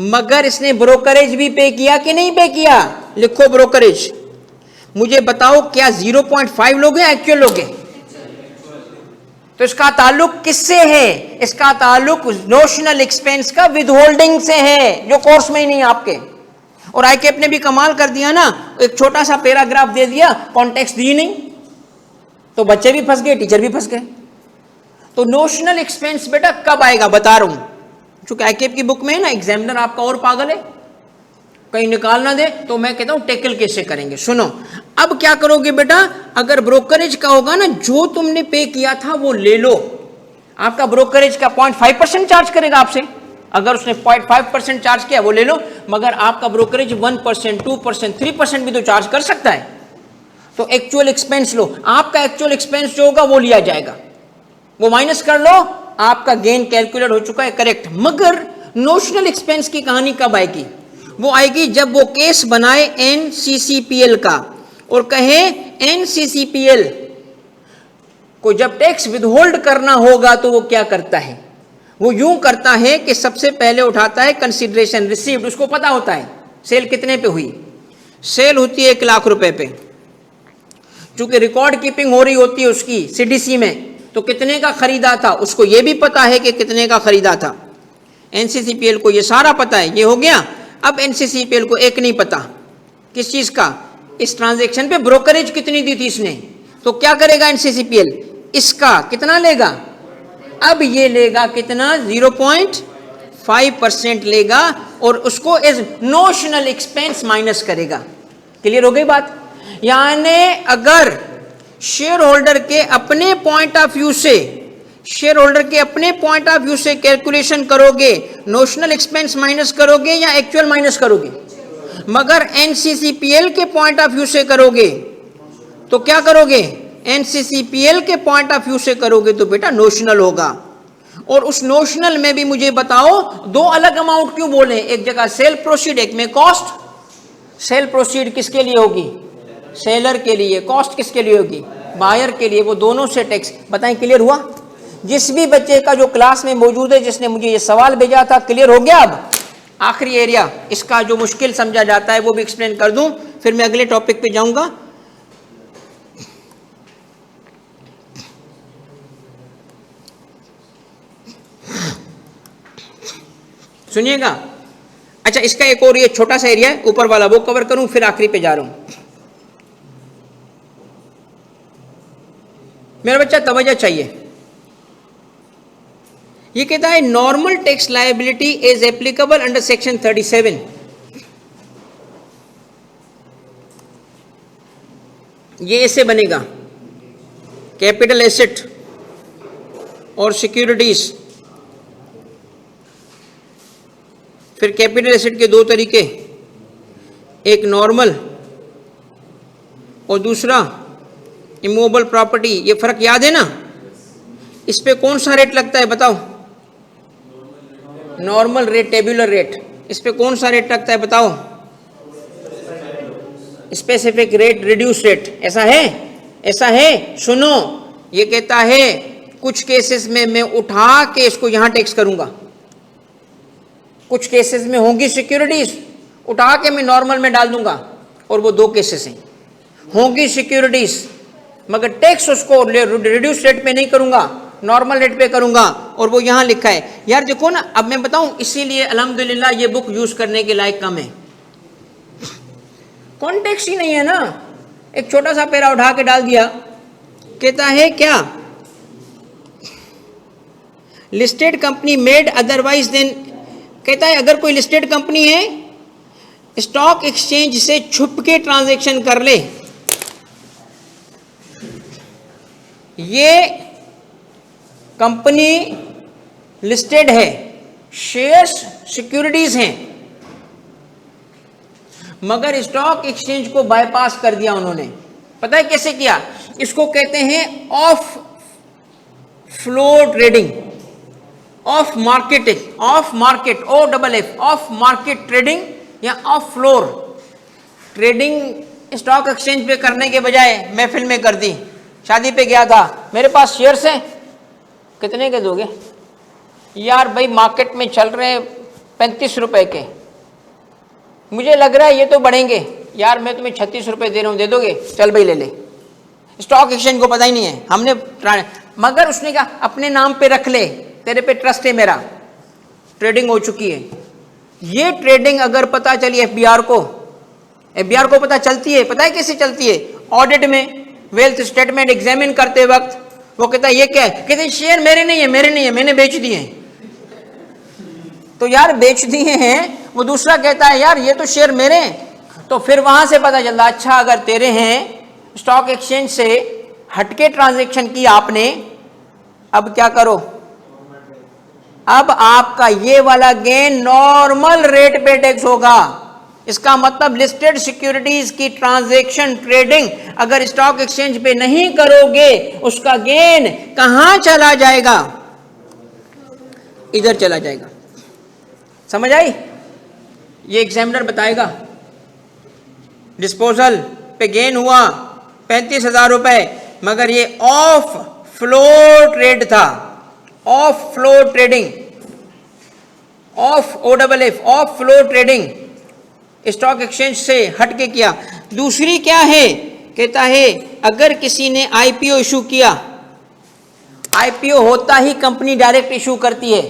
मगर इसने ब्रोकरेज भी पे किया कि नहीं पे किया? लिखो ब्रोकरेज। मुझे बताओ क्या 0.5 लोगे एक्चुअल लोगे? तो इसका ताल्लुक किससे है? इसका ताल्लुक नोशनल एक्सपेंस का विदहोल्डिंग से है, जो कोर्स में ही नहीं आपके। और आईकेप ने भी कमाल कर दिया ना, एक छोटा सा पैराग्राफ दे दिया, कॉन्टेक्स्ट दी नहीं, तो बच्चे भी फंस गए, टीचर भी फंस गए। तो नोशनल एक्सपेंस बेटा कब आएगा बता रहा हूं, चूंकि आईकेप की बुक में है ना, एग्जामिनर आपका और पागल है, कहीं निकाल ना दे, तो मैं कहता हूं टैकल कैसे करेंगे। सुनो, अब क्या करोगे बेटा, अगर ब्रोकरेज का होगा ना, जो तुमने पे किया था वो ले लो। आपका ब्रोकरेज का 0.5% चार्ज करेगा आपसे, अगर उसने 0.5% चार्ज किया वो ले लो, मगर आपका ब्रोकरेज 1%, 2%, 3% भी तो चार्ज कर सकता है। तो एक्चुअल एक्सपेंस लो, आपका एक्चुअल एक्सपेंस जो होगा वो लिया जाएगा, वो माइनस कर लो, आपका गेन कैलकुलेट हो चुका है, करेक्ट। मगर नोशनल एक्सपेंस की कहानी कब आएगी? वो आएगी जब वो केस बनाए एनसीसीपीएल का और कहे एनसीसीपीएल को जब टैक्स विदहोल्ड करना होगा तो वो क्या करता है? वो यूं करता है कि सबसे पहले उठाता है कंसीडरेशन रिसीव्ड। उसको पता होता है सेल कितने पे हुई, सेल होती है 1 लाख रुपए पे, चूंकि रिकॉर्ड कीपिंग हो रही होती है उसकी सीडीसी में, तो कितने का खरीदा था उसको ये भी पता है कि कितने का खरीदा था। एनसीसीपीएल को ये सारा पता है, ये हो गया। अब एनसीसीपीएल को एक नहीं पता, किस चीज का? इस ट्रांजैक्शन पे ब्रोकरेज कितनी दी थी इसने, तो क्या करेगा एनसीसीपीएल? इसका कितना लेगा? अब ये लेगा कितना? 0.5% लेगा और उसको एज नोशनल एक्सपेंस माइनस करेगा। क्लियर हो गई बात? यानी अगर शेयर होल्डर के अपने पॉइंट ऑफ व्यू से, शेयर होल्डर के अपने पॉइंट ऑफ व्यू से कैलकुलेशन करोगे, नोशनल एक्सपेंस माइनस करोगे या एक्चुअल माइनस करोगे? मगर एनसीसीपीएल के पॉइंट ऑफ व्यू से करोगे तो क्या करोगे? एनसीसीपीएल के पॉइंट ऑफ व्यू से करोगे तो बेटा नोशनल होगा। और उस नोशनल में भी मुझे बताओ दो अलग अमाउंट क्यों बोले, एक जगह सेल प्रोसीड, एक में कॉस्ट। सेल प्रोसीड किसके लिए होगी? सेलर के लिए। कॉस्ट किसके लिए होगी? बायर के लिए। वो दोनों से टैक्स। बताएं, क्लियर हुआ? जिस भी बच्चे का जो क्लास में मौजूद है जिसने मुझे ये सवाल भेजा था, क्लियर हो गया? अब आखिरी एरिया इसका जो मुश्किल समझा जाता है वो भी एक्सप्लेन कर दूं, फिर मैं अगले टॉपिक पे जाऊंगा। सुनिएगा। अच्छा, इसका एक और ये छोटा सा एरिया है ऊपर वाला, वो कवर करूं फिर आखिरी पे जा रहा हूं। मेरा बच्चा तवज्जो चाहिए। ये कहता है normal tax liability is applicable under section 37। ये ऐसे बनेगा, कैपिटल एसेट और सिक्योरिटीज। फिर कैपिटल एसेट के दो तरीके, एक नॉर्मल और दूसरा इमूवेबल प्रॉपर्टी। ये फर्क याद है ना? इस पे कौन सा रेट लगता है बताओ? Normal rate, tabular rate. इस पे कौन सा रेट लगता है बताओ? Specific rate, reduce rate. ऐसा है? ऐसा है? सुनो, ये कहता है कुछ केसेस में मैं उठा के इसको यहां टैक्स करूंगा, कुछ केसेस में होंगी सिक्योरिटीज, उठा के मैं नॉर्मल में डाल दूंगा, और वो दो केसेस हैं। होंगी सिक्योरिटीज मगर टैक्स उसको रिड्यूस रेट पे नहीं करूंगा, नॉर्मल रेट पे करूंगा, और वो यहां लिखा है। यार देखो ना, अब मैं बताऊं, इसीलिए अल्हम्दुलिल्लाह ये बुक यूज करने के लायक कम है। कॉन्टेक्स्ट ही नहीं है ना, एक छोटा सा पैरा उठा के डाल दिया। कहता है क्या? Listed company made otherwise then, कहता है अगर कोई लिस्टेड कंपनी है स्टॉक एक्सचेंज से छुप के ट्रांजैक्शन कर ले, ये कंपनी लिस्टेड है, शेयर्स सिक्योरिटीज हैं, मगर स्टॉक एक्सचेंज को बाईपास कर दिया उन्होंने। पता है कैसे किया? इसको कहते हैं off floor trading, off marketing, off market, OFF, off market trading या off floor trading stock exchange पे करने के बजाय महफिल में कर दी। शादी पे गया था, मेरे पास शेयर्स हैं, कितने के दोगे? यार भाई मार्केट में चल रहे हैं 35 रुपए के, मुझे लग रहा है ये तो बढ़ेंगे। यार मैं तुम्हें 36 रुपए दे रहा हूँ, दे दोगे? चल भाई ले ले। स्टॉक एक्सचेंज को पता ही नहीं है, हमने, मगर उसने कहा अपने नाम पे रख ले, तेरे पे ट्रस्ट है मेरा, ट्रेडिंग हो चुकी है। ये ट्रेडिंग अगर पता चली एफबीआर को पता चलती है, पता है कैसे चलती है? ऑडिट में वेल्थ स्टेटमेंट एग्जामिन करते वक्त वो कहता है ये क्या है? कहते हैं शेयर मेरे नहीं है, मैंने बेच दिए हैं। तो यार बेच दिए हैं, वो दूसरा कहता है यार ये तो शेयर मेरे हैं। तो फिर वहां से पता चलता अच्छा अगर तेरे हैं, स्टॉक एक्सचेंज से हटके ट्रांजैक्शन की आपने, अब क्या करो? अब आपका ये वाला गेन नॉर्मल रेट पे टैक्स होगा। इसका मतलब लिस्टेड सिक्योरिटीज की ट्रांजैक्शन ट्रेडिंग अगर स्टॉक एक्सचेंज पे नहीं करोगे, उसका गेन कहां चला जाएगा? इधर चला जाएगा। समझ आई? ये एग्जामिनर बताएगा। डिस्पोजल पे गेन हुआ 35,000 रुपए, मगर ये ऑफ फ्लोर ट्रेड था, of floor trading, of OFF, of floor trading, stock exchange से हटके किया। दूसरी क्या है? कहता है अगर किसी ने IPO इशू किया, IPO होता ही कंपनी डायरेक्ट इशू करती है,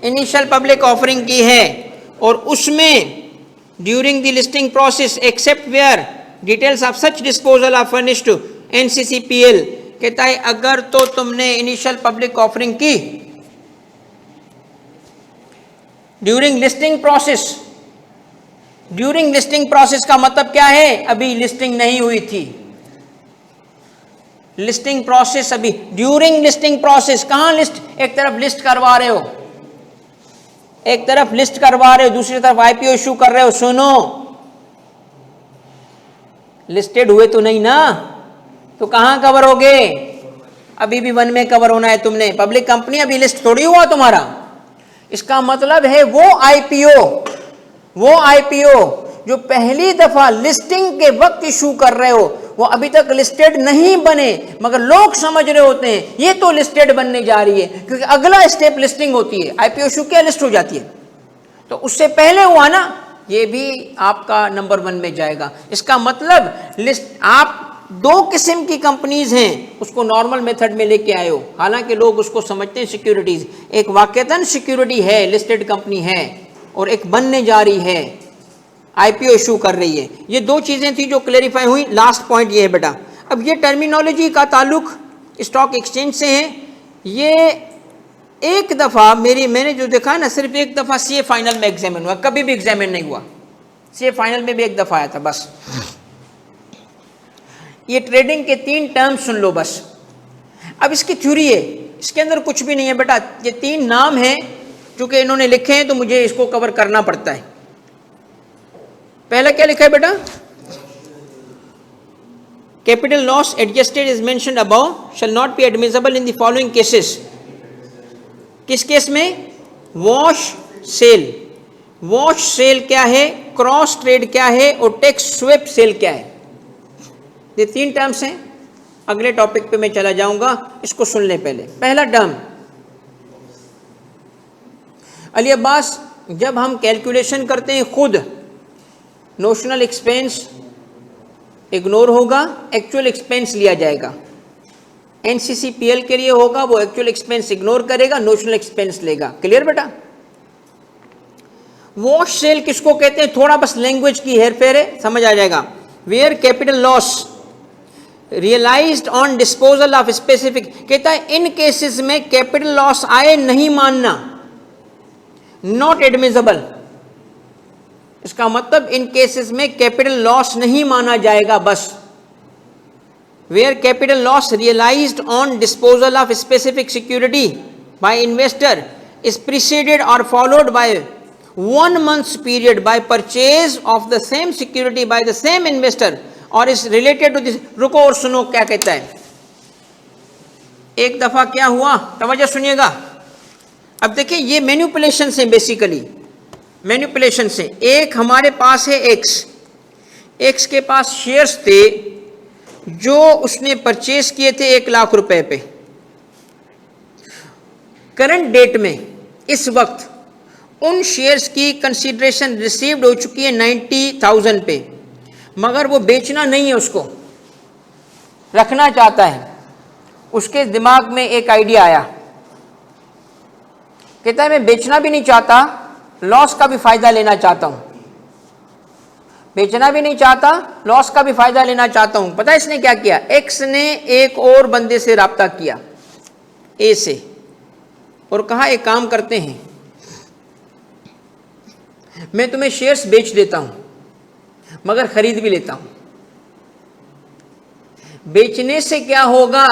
इनिशियल पब्लिक ऑफरिंग की है, और उसमें during the listing process except where details of such disposal are furnished to NCCPL। कहता है अगर तो तुमने इनिशियल पब्लिक ऑफरिंग की during listing process, during listing process का मतलब क्या है? अभी लिस्टिंग नहीं हुई थी, लिस्टिंग प्रोसेस अभी, ड्यूरिंग लिस्टिंग प्रोसेस। कहां लिस्ट? एक तरफ लिस्ट करवा रहे हो, एक तरफ लिस्ट करवा रहे हो, दूसरी तरफ IPO इशू कर रहे हो। सुनो, लिस्टेड हुए तो नहीं ना, तो कहां कवर होगे? अभी भी 1 में कवर होना है तुमने, पब्लिक कंपनी अभी लिस्ट थोड़ी हुआ तुम्हारा। इसका मतलब है वो आईपीओ जो पहली दफा लिस्टिंग के वक्त इशू कर रहे हो, वो अभी तक लिस्टेड नहीं बने, मगर लोग समझ रहे होते हैं ये तो लिस्टेड बनने जा रही है, क्योंकि अगला स्टेप लिस्टिंग होती है। आईपीओ इशू क्या, लिस्ट हो जाती है, तो उससे पहले हुआ ना, ये भी आपका नंबर 1 में जाएगा। इसका मतलब लिस्ट, आप 2 किस्म की कंपनीज हैं, उसको नॉर्मल मेथड में लेके आए हो, हालांकि लोग उसको समझते हैं सिक्योरिटीज। एक वाकईतन सिक्योरिटी है, लिस्टेड कंपनी है, और एक बनने जा रही है, आईपीओ इशू कर रही है। ये 2 चीजें थी जो क्लेरिफाई हुई। लास्ट पॉइंट ये है बेटा, अब ये टर्मिनोलॉजी का ताल्लुक स्टॉक एक्सचेंज से है। ये एक दफा मैंने जो देखा ना, सिर्फ एक दफा सीए फाइनल में एग्जामिन हुआ, कभी भी एग्जामिन नहीं हुआ। सीए फाइनल में भी एक दफा आया था बस। ये ट्रेडिंग के 3 टर्म्स सुन लो बस। अब इसकी थ्योरी है, इसके अंदर कुछ भी नहीं है बेटा, ये 3 नाम हैं जो कि इन्होंने लिखे हैं, तो मुझे इसको कवर करना पड़ता है। पहला क्या लिखा है बेटा, capital loss adjusted is mentioned above shall not be admissible in the following cases. किस केस में, वॉश सेल। वॉश सेल क्या है, क्रॉस ट्रेड क्या है, और टैक्स स्वेप सेल क्या है। ये 3 टर्म्स हैं। अगले टॉपिक पे मैं चला जाऊंगा, इसको सुन ले पहले। पहला टर्म, अली अब्बास, जब हम कैलकुलेशन करते हैं खुद, नोशनल एक्सपेंस इग्नोर होगा, एक्चुअल एक्सपेंस लिया जाएगा। एनसीसीपीएल के लिए होगा, वो एक्चुअल एक्सपेंस इग्नोर करेगा, नोशनल एक्सपेंस लेगा। क्लियर बेटा। वॉश सेल किसको कहते हैं, थोड़ा बस लैंग्वेज की हेरफेर है, समझ आ जाएगा। Where capital loss realized on disposal of specific, कहता है इन केसेस में कैपिटल लॉस आए नहीं मानना, नॉट एडमिसिबल। इसका मतलब इन केसेस में कैपिटल लॉस नहीं माना जाएगा बस। Where capital loss realized on disposal of specific security by investor is preceded और followed by 1 month period by purchase of the same security by the same investor और इज रिलेटेड टू दिस। रुको और सुनो क्या कहता है। एक दफा क्या हुआ, तवज्जो सुनिएगा। अब देखिए ये मैनिपुलेशन से, बेसिकली मैनिपुलेशन से। एक हमारे पास है एक्स के पास शेयर्स थे जो उसने परचेज किए थे 1 लाख रुपए पे। करंट डेट में इस वक्त उन शेयर्स की कंसीडरेशन रिसीव्ड हो चुकी है 90,000 पे, मगर वो बेचना नहीं है, उसको रखना चाहता है। उसके दिमाग में एक आइडिया आया, कहता है मैं बेचना भी नहीं चाहता, लॉस का भी फायदा लेना चाहता हूं। बेचना भी नहीं चाहता, लॉस का भी फायदा लेना चाहता हूं। पता है इसने क्या किया, एक्स ने एक और बंदे से राब्ता किया, ए से, और कहा एक काम करते हैं, मैं तुम्हें शेयर्स बेच देता हूं मगर खरीद भी लेता हूं। बेचने से क्या होगा,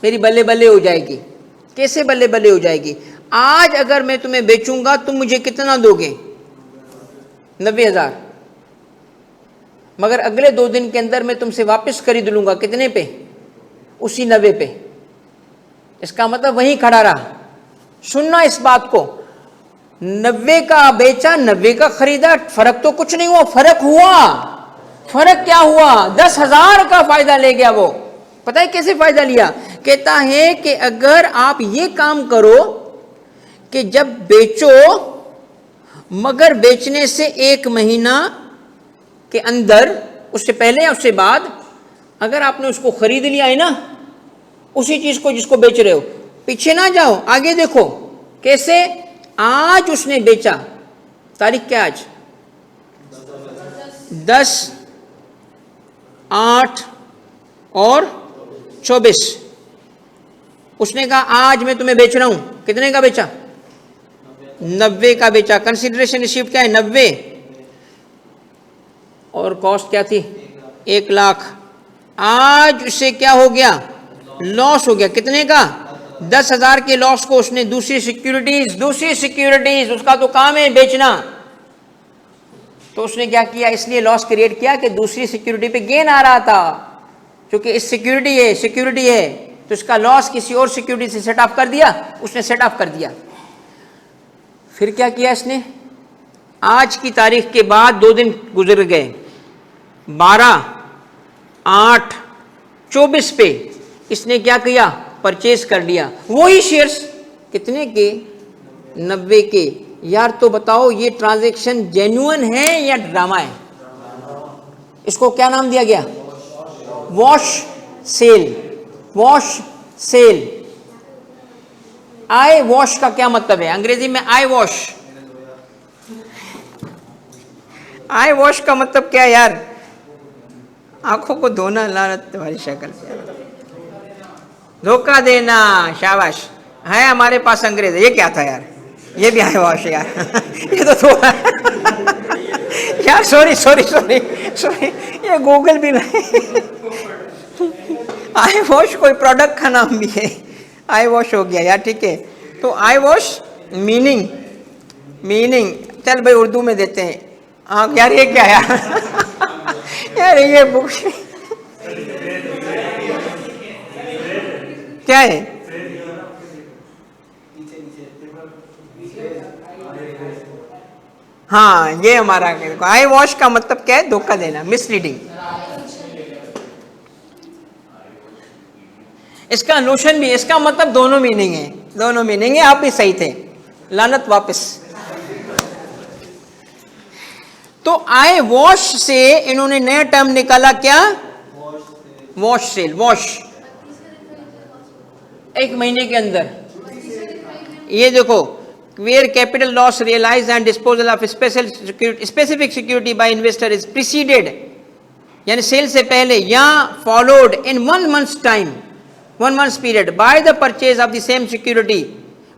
मेरी बल्ले बल्ले हो जाएगी। कैसे बल्ले बल्ले हो जाएगी, आज अगर मैं तुम्हें बेचूंगा तुम मुझे कितना दोगे, 90,000, मगर अगले 2 दिन के अंदर मैं तुमसे वापस खरीद लूंगा, कितने पे, उसी 90 पे। इसका मतलब वहीं खड़ा रहा। सुनना इस बात को, 90 का बेचा, 90 का खरीदा, फर्क तो कुछ नहीं हुआ, फर्क हुआ। फर्क क्या हुआ, 10,000 का फायदा ले गया वो। पता है कैसे फायदा लिया, कहता है कि अगर आप ये काम करो कि जब बेचो, मगर बेचने से 1 महीना के अंदर, उससे पहले या उससे बाद, अगर आपने उसको खरीद लिया है ना, उसी चीज को जिसको बेच रहे हो, पीछे ना जाओ, आगे देखो। कैसे, आज उसने बेचा, तारीख क्या आज, 10, 8 और 24। उसने कहा आज मैं तुम्हें बेच रहा हूं, कितने का बेचा, 90 का बेचा। कंसीडरेशन रिसीव्ड क्या है, 90, और कॉस्ट क्या थी, 1 लाख। आज उससे क्या हो गया, लॉस हो गया। कितने का, 10,000 के लॉस को उसने दूसरी सिक्योरिटीज, उसका तो काम है बेचना, तो उसने क्या किया, इसलिए लॉस क्रिएट किया कि दूसरी सिक्योरिटी पे गेन आ रहा था, क्योंकि इस सिक्योरिटी है, तो इसका लॉस किसी और सिक्योरिटी से सेट ऑफ कर दिया, उसने सेट ऑफ कर दिया। फिर क्या किया इसने, आज की तारीख के बाद 2 दिन गुजर गए, 12/8/24 पे इसने क्या किया, परचेज कर लिया वही शेयर्स, कितने के, 90 के। यार तो बताओ ये ट्रांजैक्शन जेन्युइन है या ड्रामा है? इसको क्या नाम दिया गया, वॉश सेल। वॉश सेल, आई वॉश का क्या मतलब है अंग्रेजी में? आई वॉश, आई वॉश का मतलब क्या यार? आंखों को धोना, लानत तुम्हारी शक्ल पे, धोखा देना। शाबाश, है हमारे पास अंग्रेज। ये क्या था यार, ये भी आई वॉश यार ये तो थोड़ा यार, सॉरी सॉरी सॉरी सॉरी, ये गूगल भी आई वॉश कोई प्रोडक्ट का नाम भी है, आई वॉश हो गया यार, ठीक है। तो आई वॉश मीनिंग, चल भाई उर्दू में देते हैं। हाँ यार ये क्या यार यार ये बुक क्या है? हाँ ये हमारा आई वॉश का मतलब क्या है, धोखा देना, मिसलीडिंग। इसका नोशन भी, इसका मतलब दोनों मीनिंग है, दोनों मीनिंग है। आप भी सही थे, लानत वापस। तो आई वॉश से इन्होंने नया टर्म निकाला, क्या, वॉश सेल। वॉश 1 महीने के अंदर, ये देखो, where capital loss realized and disposal of specific security by investor is preceded, यानी सेल से पहले, या followed in 1 month's time, 1 month's period by the purchase of the same security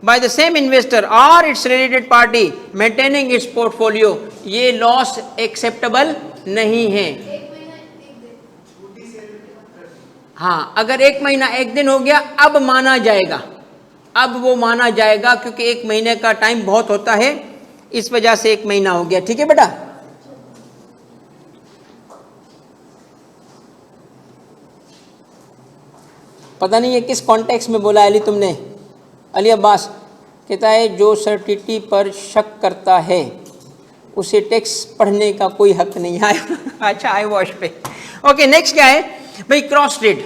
by the same investor or its related party maintaining its portfolio, ये loss acceptable नहीं है। हाँ, अगर 1 महीना 1 दिन हो गया अब माना जाएगा, अब वो माना जाएगा, क्योंकि 1 महीने का टाइम बहुत होता है, इस वजह से 1 महीना हो गया। ठीक है बेटा, पता नहीं ये किस कॉन्टेक्स्ट में बोला अली तुमने, अली अब्बास कहता है जो सर्टिटी पर शक करता है उसे टैक्स पढ़ने का कोई हक नहीं है। अच्छा, आई वॉश पे। ओके, नेक्स्ट क्या है भाई, क्रॉस ट्रेड।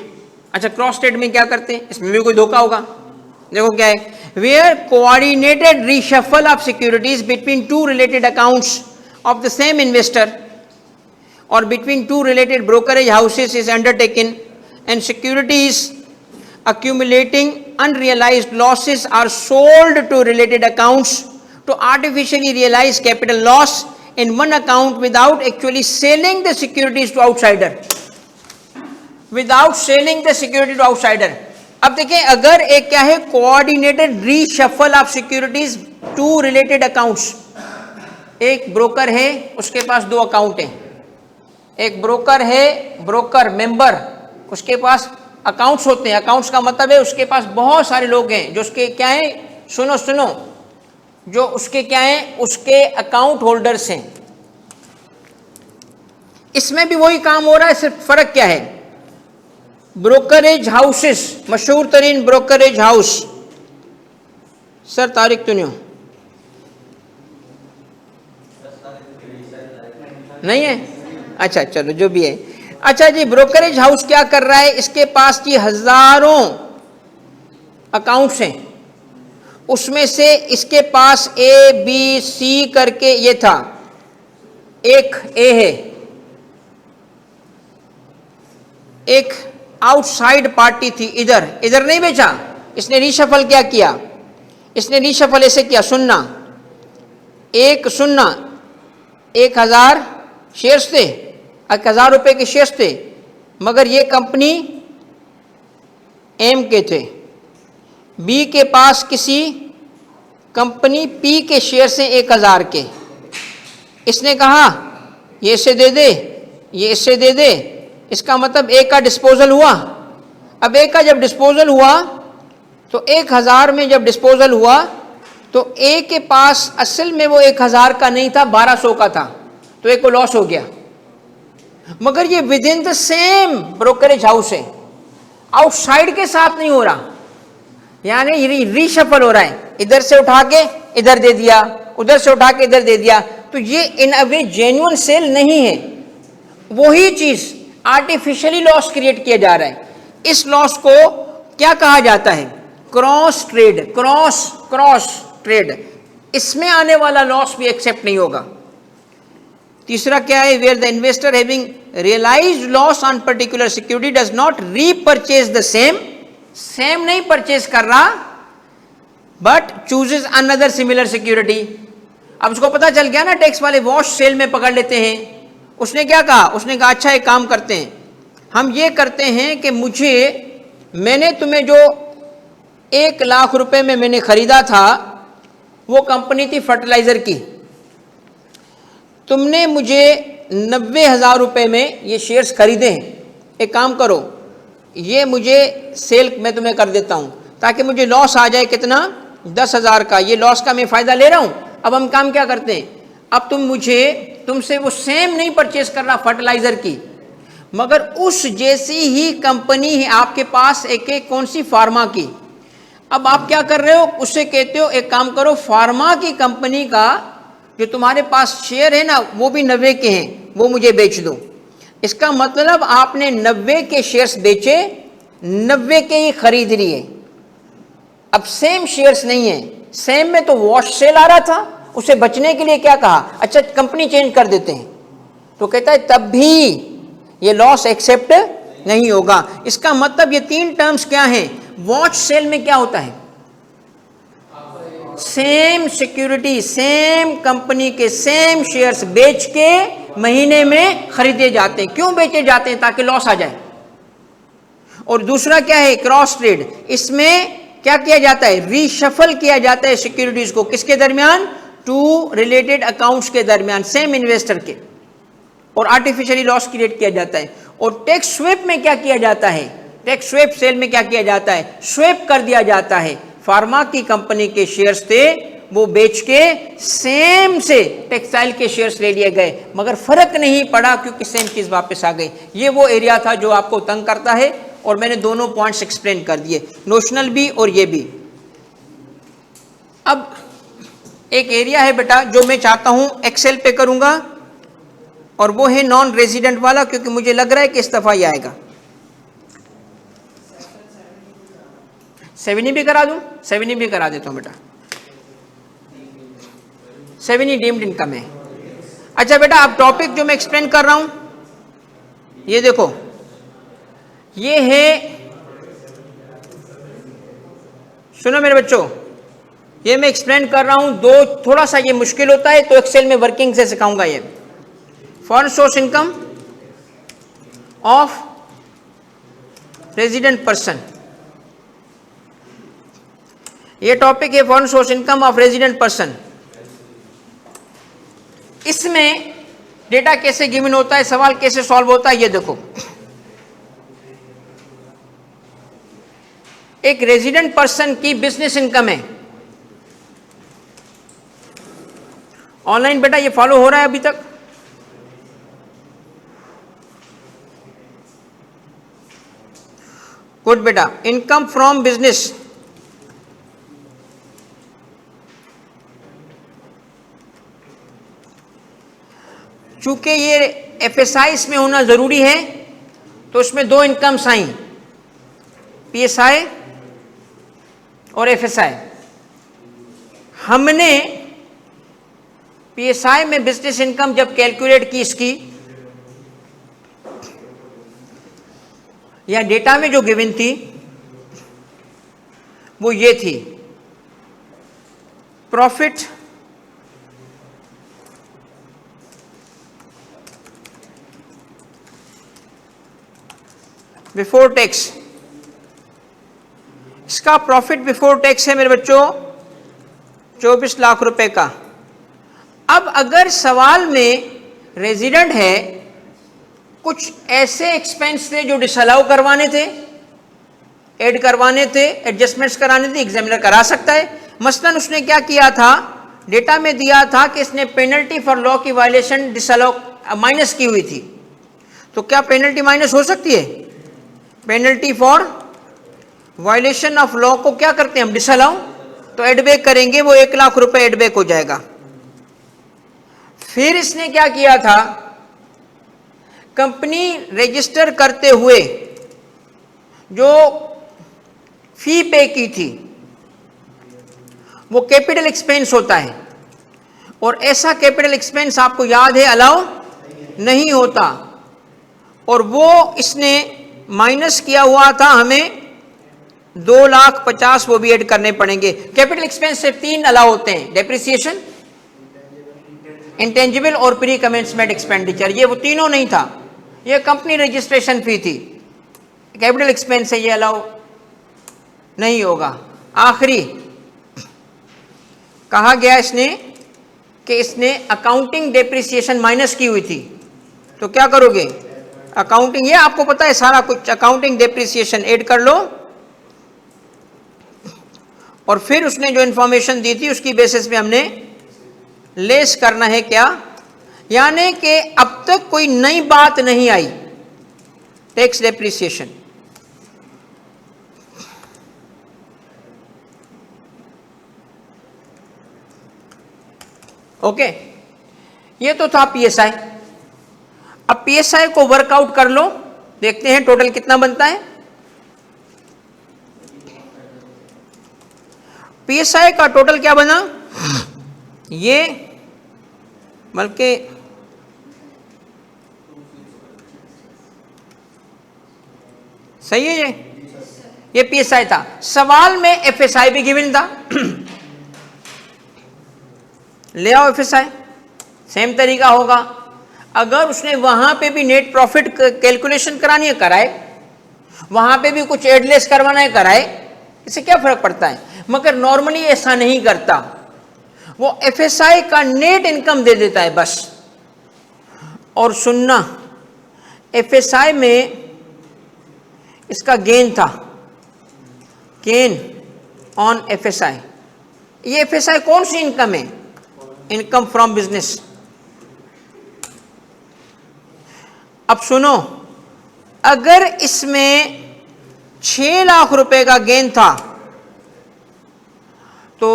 अच्छा, क्रॉस ट्रेड में क्या करते हैं, इसमें भी कोई धोखा होगा। देखो क्या है, where coordinated reshuffle of securities between 2 related accounts of the same investor और between 2 related brokerage houses is undertaken and securities accumulating unrealized losses are sold to related accounts to artificially realize capital loss in one account without actually selling the securities to outsider, without selling the security to outsider। अब देखें, अगर एक क्या है, coordinated reshuffle of securities to related accounts, एक broker है उसके पास 2 account हैं, एक ब्रोकर है, ब्रोकर मेंबर, उसके पास अकाउंट्स होते हैं। अकाउंट्स का मतलब है उसके पास बहुत सारे लोग हैं जो उसके क्या हैं, सुनो सुनो, जो उसके क्या हैं, उसके अकाउंट होल्डर्स हैं। इसमें भी वही काम हो रहा है, सिर्फ फर्क क्या है, ब्रोकरेज हाउसेस, मशहूर तरीन ब्रोकरेज हाउस, सर तारिक तो नहीं है, अच्छा चलो जो भी है। अच्छा जी, ब्रोकरेज हाउस क्या कर रहा है, इसके पास जी हजारों अकाउंट्स हैं, उसमें से इसके पास ABC करके ये था, एक ए है, एक आउटसाइड पार्टी थी, इधर नहीं बेचा, इसने रीशफल क्या किया, इसने रीशफल ऐसे किया, सुनना 1000 शेयर्स थे, 1000 रुपए के शेयर्स थे, मगर ये कंपनी एम के थे, बी के पास किसी कंपनी पी के शेयर से 1000 के, इसने कहा ये इससे दे दे, ये इससे दे दे, इसका मतलब ए का डिस्पोजल हुआ। अब ए का जब डिस्पोजल हुआ तो 1000 में जब डिस्पोजल हुआ तो ए के पास असल में वो 1000 का नहीं था, 1200 का था, तो ए को लॉस हो गया। मगर ये with in the same brokerage house है। आउटसाइड के साथ नहीं हो रहा, यानी रीशफल हो रहा है, इधर से उठा के इधर दे दिया, उधर से उठा के इधर दे दिया, तो ये इन अ वे जेन्युइन सेल नहीं है। वही चीज आर्टिफिशियली लॉस क्रिएट किया जा रहा है। इस लॉस को क्या कहा जाता है? Cross trade. क्रॉस ट्रेड, इसमें आने वाला लॉस भी एक्सेप्ट नहीं होगा। तीसरा क्या है? Where the investor having realised loss on particular security does not repurchase the same नहीं परचेज कर रहा, but chooses another similar security. अब उसको पता चल गया ना, टैक्स वाले वॉश सेल में पकड़ लेते हैं। उसने क्या कहा? उसने कहा अच्छा एक काम करते हैं, हम ये करते हैं कि मैंने तुम्हें जो 1 लाख रुपए में मैंने खरीदा था, वो कंपनी थी फर्टिलाइजर की, तुमने मुझे 90,000 रुपए में ये शेयर्स खरीदे हैं। एक काम करो, ये मुझे सेल मैं तुम्हें कर देता हूं, ताकि मुझे लॉस आ जाए कितना? 10,000 का। ये लॉस का मैं फायदा ले रहा हूं। अब हम काम क्या करते हैं, अब तुमसे वो सेम नहीं परचेज कर रहा फर्टिलाइजर की, मगर उस जैसी ही कंपनी है आपके पास एक कौन सी? फार्मा की। अब आप क्या कर रहे हो? उससे कहते हो एक काम करो, फार्मा की कंपनी का जो तुम्हारे पास शेयर है ना, वो भी 90 के हैं, वो मुझे बेच दो। इसका मतलब आपने 90 के शेयर्स बेचे, 90 के ही खरीद लिए। अब सेम शेयर्स नहीं है, सेम में तो वॉश सेल आ रहा था, उसे बचने के लिए क्या कहा? अच्छा कंपनी चेंज कर देते हैं। तो कहता है तब भी ये लॉस एक्सेप्ट नहीं होगा। इसका मतलब ये 3 टर्म्स क्या हैं? वॉच सेल में क्या होता है? सेम सिक्योरिटी, सेम कंपनी के सेम शेयर्स बेच के महीने में खरीदे जाते हैं। क्यों बेचे जाते हैं? ताकि लॉस आ जाए। और दूसरा क्या है? Cross trade. इसमें क्या किया जाता है? रीशफल किया जाता है सिक्योरिटीज को। किसके दरमियान? 2 रिलेटेड अकाउंट्स के दरमियान, सेम इन्वेस्टर के, और आर्टिफिशियली लॉस क्रिएट किया जाता है। और टैक्स स्वेप में क्या किया जाता है? टैक्स स्वेप सेल में क्या किया जाता है? स्वेप कर दिया जाता है। फार्मा की कंपनी के शेयर्स थे, वो बेच के सेम से टेक्सटाइल के शेयर्स ले लिए गए, मगर फर्क नहीं पड़ा क्योंकि सेम चीज वापस आ गई। ये वो एरिया था जो आपको तंग करता है, और मैंने दोनों पॉइंट्स एक्सप्लेन कर दिए, नोशनल भी और ये भी। अब एक एरिया है बेटा जो मैं चाहता हूं एक्सेल पे करूंगा, और वो है नॉन रेजिडेंट वाला, क्योंकि मुझे लग रहा है कि इस दफा ये आएगा। 7E भी करा दूं? 7E भी करा देता हूं बेटा। 7E डीम्ड इनकम है। अच्छा बेटा, अब टॉपिक जो मैं एक्सप्लेन कर रहा हूं, ये देखो, ये है, सुनो मेरे बच्चों, ये मैं एक्सप्लेन कर रहा हूं, थोड़ा सा ये मुश्किल होता है, तो एक्सेल में वर्किंग से सिखाऊंगा। ये foreign source income of resident person, ये टॉपिक है foreign source income of resident person. इसमें डेटा कैसे गिवन होता है, सवाल कैसे सॉल्व होता है, ये देखो। एक रेजिडेंट पर्सन की बिजनेस इनकम है। ऑनलाइन बेटा ये फॉलो हो रहा है अभी तक? गुड बेटा। इनकम फ्रॉम बिजनेस, चूंकि ये एफएसआई में होना जरूरी है, तो इसमें 2 इनकम्स आई, पीएसआई और एफएसआई। हमने पीएसआई में बिजनेस इनकम जब कैलकुलेट की इसकी, या डेटा में जो गिवन थी, वो ये थी, प्रॉफिट बिफोर टैक्स। इसका प्रॉफिट बिफोर टैक्स है मेरे बच्चों 24 लाख रुपए का। अब अगर सवाल में रेजिडेंट है, कुछ ऐसे एक्सपेंस थे जो डिसअलाउ करवाने थे, ऐड करवाने थे, एडजस्टमेंट्स कराने थे, एग्जामिनर करा सकता है। मसलन उसने क्या किया था, डेटा में दिया था कि इसने पेनल्टी फॉर लॉ की वायलेशन डिसअलाउ माइनस की हुई थी, तो क्या पेनल्टी माइनस हो सकती है? Penalty for violation of law को क्या करते हैं हम, डिसअलाउ, तो एडबैक करेंगे, वो 1 लाख रुपए एडबैक हो जाएगा। फिर इसने क्या किया था, कंपनी रजिस्टर करते हुए जो फी पे की थी वो कैपिटल एक्सपेंस होता है, और ऐसा कैपिटल एक्सपेंस आपको याद है अलाउ नहीं होता, और वो इसने माइनस किया हुआ था, हमें 2,50,000 वो भी ऐड करने पड़ेंगे। कैपिटल एक्सपेंस से 3 अलाउ होते हैं, डेप्रिसिएशन, इंटेंजिबल और प्री कमेंसमेंट एक्सपेंडिचर। ये वो तीनों नहीं था, ये कंपनी रजिस्ट्रेशन फी थी, कैपिटल एक्सपेंस से ये अलाउ नहीं होगा। आखिरी कहा गया इसने कि इसने अकाउंटिंग डेप्रिसिएशन माइनस की हुई थी, तो क्या करोगे, अकाउंटिंग, ये आपको पता है सारा कुछ, अकाउंटिंग डेप्रिसिएशन ऐड कर लो, और फिर उसने जो इंफॉर्मेशन दी थी उसकी बेसिस पे हमने लेस करना है क्या, यानी कि अब तक कोई नई बात नहीं आई टैक्स डेप्रिसिएशन। ओके, ये तो था पीएसआई। अब पीएसआई को वर्कआउट कर लो, देखते हैं टोटल कितना बनता है। पीएसआई का टोटल क्या बना, ये बल्कि सही है, ये पीएसआई था। सवाल में एफएसआई भी गिवन था, ले आओ एफएसआई, सेम तरीका होगा। अगर उसने वहां पे भी नेट प्रॉफिट कैलकुलेशन करानी है कराए, वहां पे भी कुछ एडलेस करवाना है कराए, इससे क्या फर्क पड़ता है। मगर नॉर्मली ऐसा नहीं करता, वो एफएसआई का नेट इनकम दे देता है बस। और सुनना, एफएसआई में इसका गेन था, गेन ऑन एफएसआई। ये एफएसआई कौन सी इनकम है, इनकम फ्रॉम बिजनेस। अब सुनो, अगर इसमें 6 लाख रुपए का गेन था तो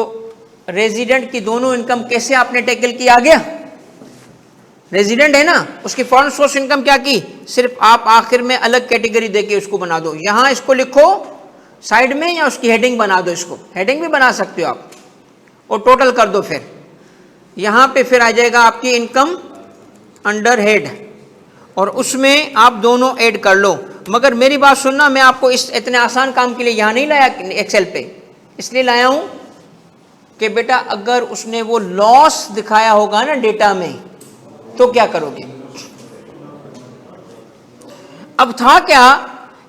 रेजिडेंट की दोनों इनकम कैसे आपने टैकल किया, आ गया, रेजिडेंट है ना, उसकी फॉरेन सोर्स इनकम क्या की, सिर्फ आप आखिर में अलग कैटेगरी देके उसको बना दो, यहां इसको लिखो साइड में, या उसकी हेडिंग बना दो, इसको हेडिंग भी बना सकते हो आप, और टोटल कर दो। फिर यहां पे फिर आ जाएगा आपकी इनकम अंडर हेड, और उसमें आप दोनों ऐड कर लो। मगर मेरी बात सुनना, मैं आपको इस इतने आसान काम के लिए यहां नहीं लाया एक्सेल पे, इसलिए लाया हूं कि बेटा अगर उसने वो लॉस दिखाया होगा ना डेटा में, तो क्या करोगे। अब था क्या,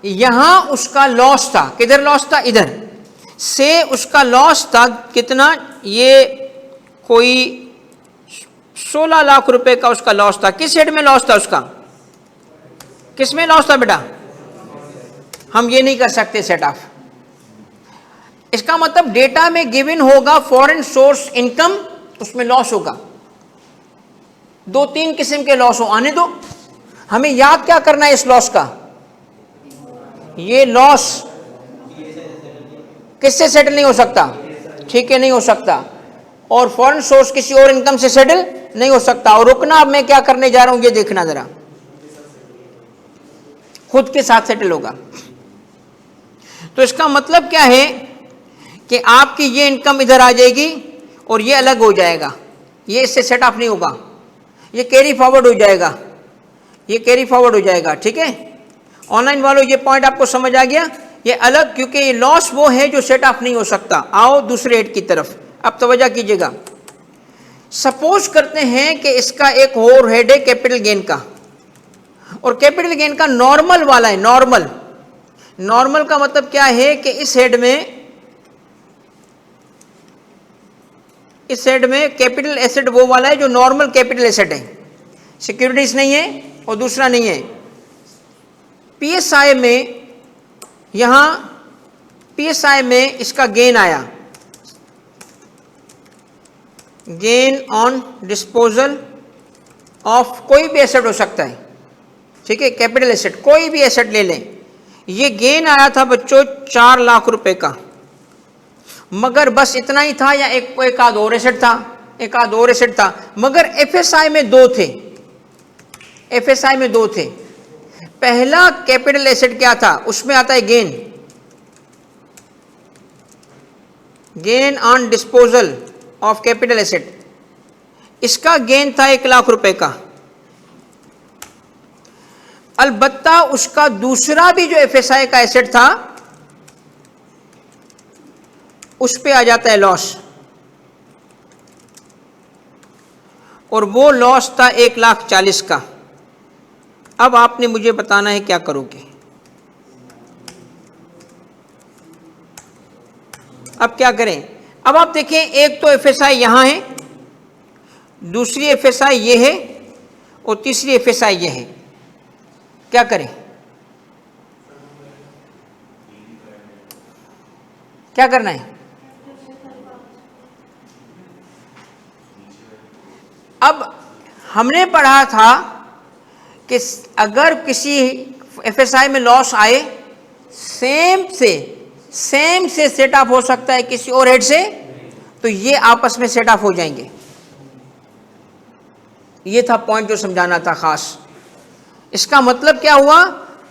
यहां उसका लॉस था, किधर लॉस था, इधर से उसका लॉस था कितना, ये कोई 16 लाख रुपए का उसका लॉस था। किस हेड में लॉस था उसका, किस में लॉस था बेटा, हम ये नहीं कर सकते सेट ऑफ। इसका मतलब डेटा में गिवन होगा फॉरेन सोर्स इनकम, उसमें लॉस होगा। 2-3 किस्म के लॉस हो, आने दो, हमें याद क्या करना है इस लॉस का, ये लॉस किससे सेटल नहीं हो सकता, ठीक है, नहीं हो सकता, और फॉरेन सोर्स किसी और इनकम से सेटल नहीं हो सकता। और रुकना, अब मैं क्या करने जा रहा हूं ये देखना जरा, खुद के साथ सेटल होगा। तो इसका मतलब क्या है कि आपकी ये इनकम इधर आ जाएगी और ये अलग हो जाएगा, ये इससे सेट ऑफ नहीं होगा, ये कैरी फॉरवर्ड हो जाएगा, ये कैरी फॉरवर्ड हो जाएगा। ठीक है ऑनलाइन वालों, ये पॉइंट आपको समझ आ गया, ये अलग, क्योंकि ये लॉस वो है जो सेट ऑफ नहीं हो सकता। आओ दूसरे हेड की तरफ, अब तवज्जो कीजिएगा। सपोज करते हैं कि इसका एक और हेड है कैपिटल गेन का, और कैपिटल गेन का नॉर्मल वाला है, नॉर्मल। नॉर्मल का मतलब क्या है कि इस हेड में कैपिटल एसेट वो वाला है जो नॉर्मल कैपिटल एसेट है, सिक्योरिटीज नहीं है और दूसरा नहीं है। पीएसआई में, यहां पीएसआई में इसका गेन आया, गेन ऑन डिस्पोजल ऑफ कोई भी एसेट हो सकता है, ठीक है, कैपिटल एसेट कोई भी एसेट ले लें, ये गेन आया था बच्चों 4 लाख रुपए का, मगर बस इतना ही था या एक आध और एसेट था, एक आध और एसेट था, मगर एफएसआई में 2 थे, एफएसआई में 2 थे। पहला कैपिटल एसेट क्या था, उसमें आता है gain, gain on disposal of capital asset, इसका गेन था 1 लाख रुपए का। अलबत्ता उसका दूसरा भी जो एफएसआई का एसेट था उस पे आ जाता है लॉस, और वो लॉस था 1,40,000 का। अब आपने मुझे बताना है क्या करोगे। अब क्या करें, अब आप देखें, एक तो एफएसआई यहां है, दूसरी एफएसआई ये है, और तीसरी एफएसआई ये है। क्या करें, क्या करना है? अब हमने पढ़ा था कि अगर किसी एफएसआई में लॉस आए, सेम से सेट ऑफ हो सकता है किसी और हेड से, तो ये आपस में सेट ऑफ हो जाएंगे। ये था पॉइंट जो समझाना था खास। इसका मतलब क्या हुआ,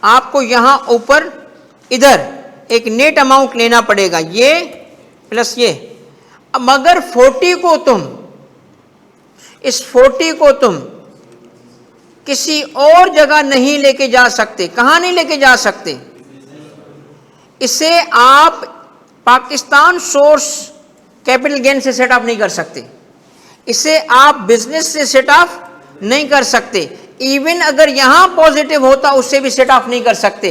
आपको यहां ऊपर इधर एक नेट अमाउंट लेना पड़ेगा, ये प्लस ये। अब मगर 40 को तुम, इस 40 को तुम किसी और जगह नहीं लेके जा सकते। कहां नहीं लेके जा सकते? इसे आप पाकिस्तान सोर्स कैपिटल गेन से सेट ऑफ नहीं कर सकते, इसे आप बिजनेस से सेट ऑफ नहीं कर सकते, इवन अगर यहां पॉजिटिव होता उससे भी सेट ऑफ नहीं कर सकते।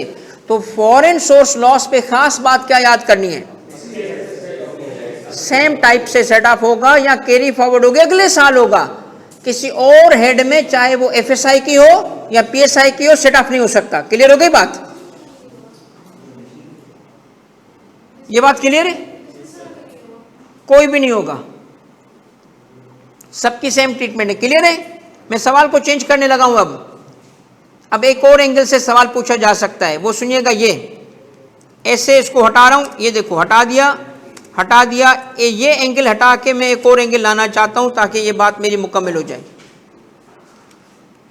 तो फॉरेन सोर्स लॉस पे खास बात क्या याद करनी है, सेम टाइप से सेट ऑफ होगा या कैरी फॉरवर्ड होगा, अगले साल होगा, किसी और हेड में, चाहे वो एफएसआई की हो या पीएसआई की हो, सेट ऑफ नहीं हो सकता। क्लियर हो गई बात? ये बात क्लियर है? कोई भी नहीं होगा, सबकी सेम ट्रीटमेंट है। क्लियर है? मैं सवाल को चेंज करने लगा हूं। अब एक और एंगल से सवाल पूछा जा सकता है, वो सुनिएगा। ये ऐसे इसको हटा रहा हूं, ये देखो हटा दिया, ये एंगल हटा के मैं एक और एंगल लाना चाहता हूं ताकि ये बात मेरी मुकम्मल हो जाए।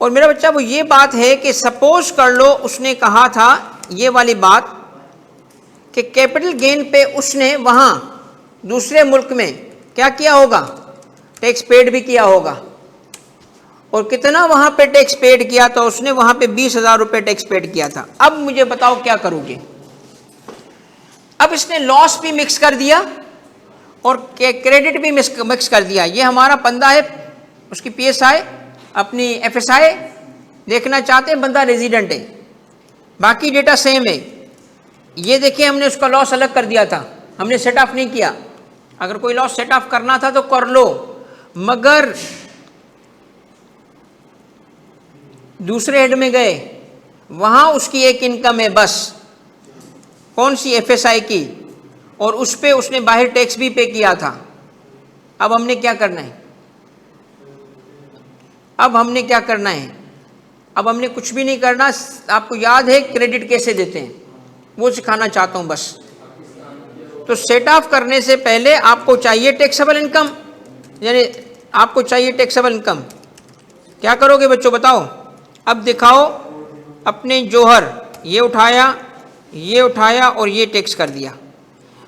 और मेरा बच्चा वो ये बात है कि सपोज कर लो उसने कहा था ये वाली बात कि कैपिटल गेन पे उसने वहां दूसरे मुल्क में क्या किया होगा, टैक्स पेड भी किया होगा। और कितना वहां पे टैक्स पेड किया था उसने? वहां पे 20,000 रुपए टैक्स पेड किया था। अब मुझे बताओ क्या करोगे? अब इसने लॉस भी मिक्स कर दिया और क्रेडिट भी मिक्स कर दिया। ये हमारा बंदा है, उसकी पीएसआई अपनी एफएसआई देखना चाहते हैं, बंदा रेजिडेंट है, बाकी डेटा सेम है। ये देखिए हमने उसका लॉस अलग कर दिया था, हमने सेट ऑफ नहीं किया। अगर कोई लॉस सेट ऑफ करना था तो कर लो, मगर दूसरे हेड में गए, वहां उसकी एक इनकम है बस, कौन सी? एफएसआई की, और उस पे उसने बाहर टैक्स भी पे किया था। अब हमने क्या करना है? अब हमने कुछ भी नहीं करना। आपको याद है क्रेडिट कैसे देते हैं, वो सिखाना चाहता हूं बस। तो सेट ऑफ करने से पहले आपको चाहिए टैक्सेबल इनकम, यानी आपको चाहिए टैक्सेबल इनकम। क्या करोगे बच्चों बताओ? अब दिखाओ अपने जोहर, ये उठाया और ये टैक्स कर दिया।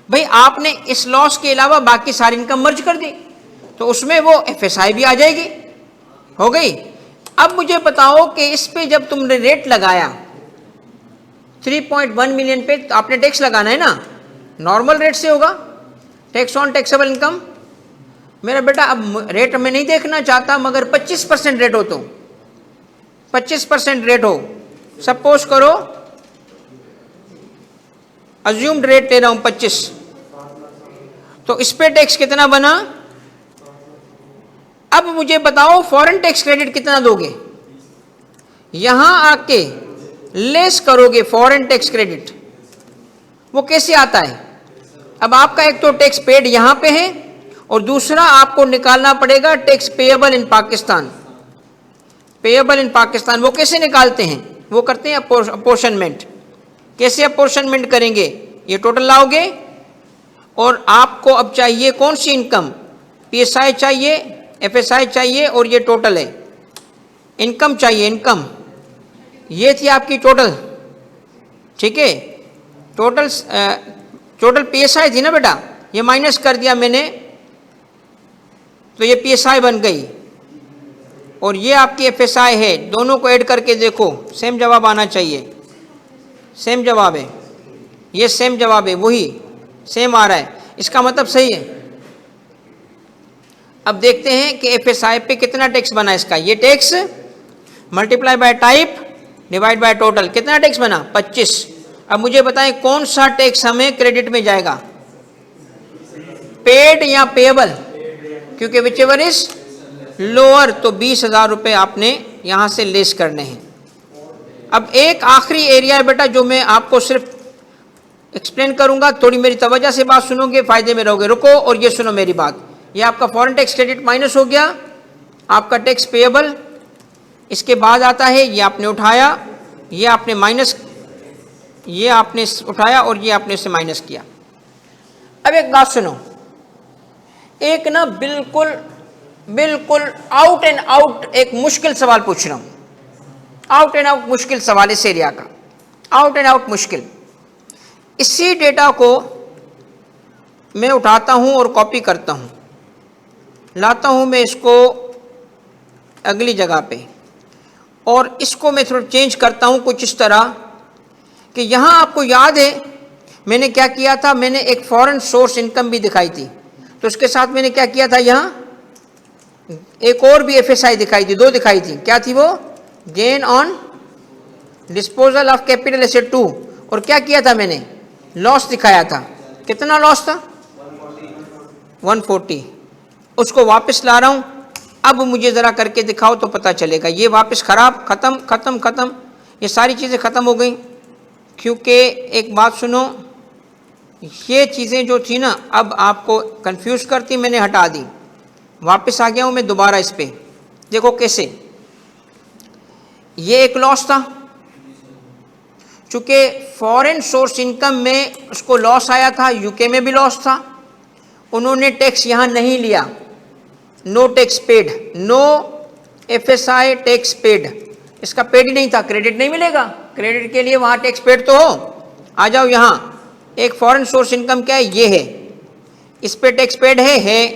भाई आपने इस लॉस के अलावा बाकी सारी इनकम मर्ज कर दी, तो उसमें वो एफएसआई भी आ जाएगी। हो गई? अब मुझे बताओ कि इस पे जब तुमने रेट लगाया 3.1 मिलियन पे, तो आपने टैक्स लगाना है ना, नॉर्मल रेट से होगा, टैक्स ऑन टैक्सेबल इनकम। मेरा बेटा अब रेट में नहीं देखना चाहता, मगर 25% रेट हो तो 25% रेट हो, सपोज करो अज्यूम्ड रेट ले रहा हूं 25, तो इस पे टैक्स कितना बना? अब मुझे बताओ फॉरेन टैक्स क्रेडिट कितना दोगे? यहां आके लेस करोगे फॉरेन टैक्स क्रेडिट, वो कैसे आता है? अब आपका एक तो टैक्स पेड यहां पे है, और दूसरा आपको निकालना पड़ेगा टैक्स पेएबल इन पाकिस्तान। पेएबल इन पाकिस्तान वो कैसे निकालते हैं? वो करते हैं अपोर्शनमेंट। कैसे अपोर्शनमेंट करेंगे, ये टोटल लाओगे और आपको अब चाहिए कौन सी इनकम, पीएसआई चाहिए, एफएसआई चाहिए और ये टोटल है, इनकम चाहिए, इनकम। ये थी आपकी टोटल, ठीक है, टोटल पीएसआई थी ना बेटा, ये माइनस कर दिया मैंने तो ये पीएसआई बन गई और ये आपकी एफएसआई है। दोनों को ऐड करके देखो, सेम जवाब आना चाहिए, सेम जवाब है, ये सेम जवाब है, वही सेम आ रहा है, इसका मतलब सही है। अब देखते हैं कि एफएसआई पे कितना टैक्स बना इसका, ये tax multiply by type divide by total, कितना टैक्स बना 25। अब मुझे बताएं कौन सा टैक्स हमें क्रेडिट में जाएगा, पेड या पेएबल, क्योंकि विच एवर इज लोअर, तो 20,000 रुपये आपने यहां से लेस करने हैं। अब एक आखिरी एरिया है बेटा जो मैं आपको सिर्फ एक्सप्लेन करूंगा, थोड़ी मेरी तवज्जो से बात सुनोगे, फायदे में रहोगे। रुको और ये सुनो मेरी बात, ये आपका फॉरेन टैक्स क्रेडिट माइनस हो गया, आपका टैक्स पेएबल, इसके बाद आता है ये आपने उठाया, ये आपने माइनस, ये आपने उठाया और ये आपने से माइनस किया। अब एक बात सुनो, एक ना बिल्कुल बिल्कुल आउट एंड आउट एक मुश्किल सवाल पूछ रहा हूं, आउट एंड आउट मुश्किल सवाल इस एरिया का, आउट एंड आउट मुश्किल। इसी डेटा को मैं उठाता हूं और कॉपी करता हूं, लाता हूं मैं इसको अगली जगह पे और इसको मैं थोड़ा चेंज करता हूं कुछ इस तरह कि यहां आपको याद है मैंने क्या किया था, मैंने एक फॉरेन सोर्स इनकम भी दिखाई थी, तो उसके साथ मैंने क्या किया था, यहां एक और भी एफएसआई दिखाई थी, दो दिखाई थी, क्या थी वो, gain on disposal of capital asset 2, और क्या किया था मैंने, लॉस दिखाया था, कितना लॉस था 140, उसको वापस ला रहा हूं। अब मुझे जरा करके दिखाओ तो पता चलेगा, ये वापस खराब, खत्म खत्म खत्म, ये सारी चीजें खत्म हो गई। क्योंकि एक बात सुनो, ये चीजें जो थी ना अब आपको कंफ्यूज करती, मैंने हटा दी, वापस आ गया हूं मैं दोबारा इस पे। देखो कैसे, ये एक लॉस था, चूंकि फॉरेन सोर्स इनकम में उसको लॉस आया था, यूके में भी लॉस था, उन्होंने टैक्स यहां नहीं लिया, no tax paid, no FSI tax paid, इसका पेड ही नहीं था, क्रेडिट नहीं मिलेगा, क्रेडिट के लिए वहां टैक्स पेड तो हो। आ जाओ यहां, एक फॉरेन सोर्स इनकम क्या है, ये है, इस पे टैक्स पेड है,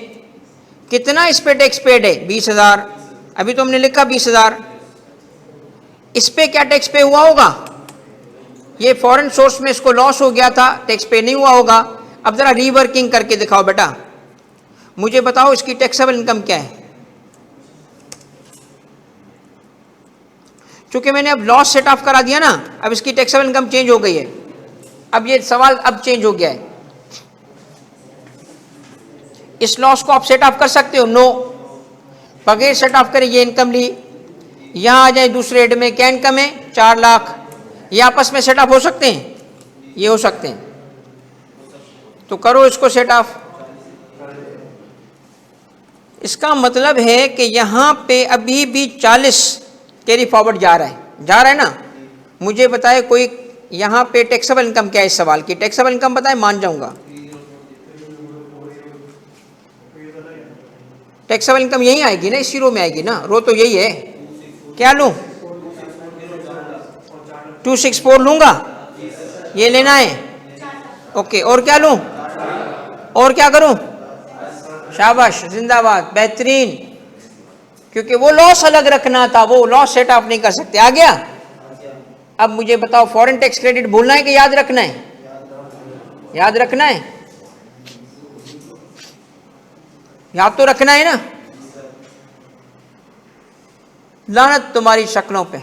कितना इस पे टैक्स पेड है 20,000, अभी तो हमने लिखा 20,000, इस पे क्या टैक्स पे हुआ होगा, ये फॉरेन सोर्स में इसको लॉस हो गया था, टैक्स पे नहीं हुआ होगा। अब जरा रीवर्किंग करके दिखाओ बेटा, मुझे बताओ इसकी टैक्सेबल इनकम क्या है, क्योंकि मैंने अब लॉस सेट ऑफ करा दिया ना, अब इसकी टैक्सेबल इनकम चेंज हो गई है, अब ये सवाल अब चेंज हो गया है, इस लॉस को आप सेट ऑफ कर सकते हो, नो, बगैर सेट ऑफ करें ये इनकम ली, यहां आ जाए दूसरे हेड में, क्या इनकम है 4 लाख, ये आपस में सेट ऑफ हो सकते हैं, ये हो सकते हैं, तो करो इसको सेट ऑफ। इसका मतलब है कि यहां पे अभी भी 40 कैरी फॉरवर्ड जा रहा है ना। मुझे बताए कोई यहां पे टैक्सेबल इनकम क्या है, इस सवाल की टैक्सेबल इनकम बताए, मान जाऊंगा। टैक्सेबल इनकम यही आएगी ना, इसी रो में आएगी ना, रो तो यही है, क्या लूं 264 लूंगा, ये लेना है, ओके, और क्या लूं, और क्या करूं, शाबाश जिंदाबाद बेहतरीन, क्योंकि वो लॉस अलग रखना था, वो लॉस सेट ऑफ नहीं कर सकते, आ गया। अब मुझे बताओ फॉरेन टैक्स क्रेडिट भूलना है कि याद रखना है, याद रखना है, याद तो रखना है ना, लानत तुम्हारी शक्लों पे,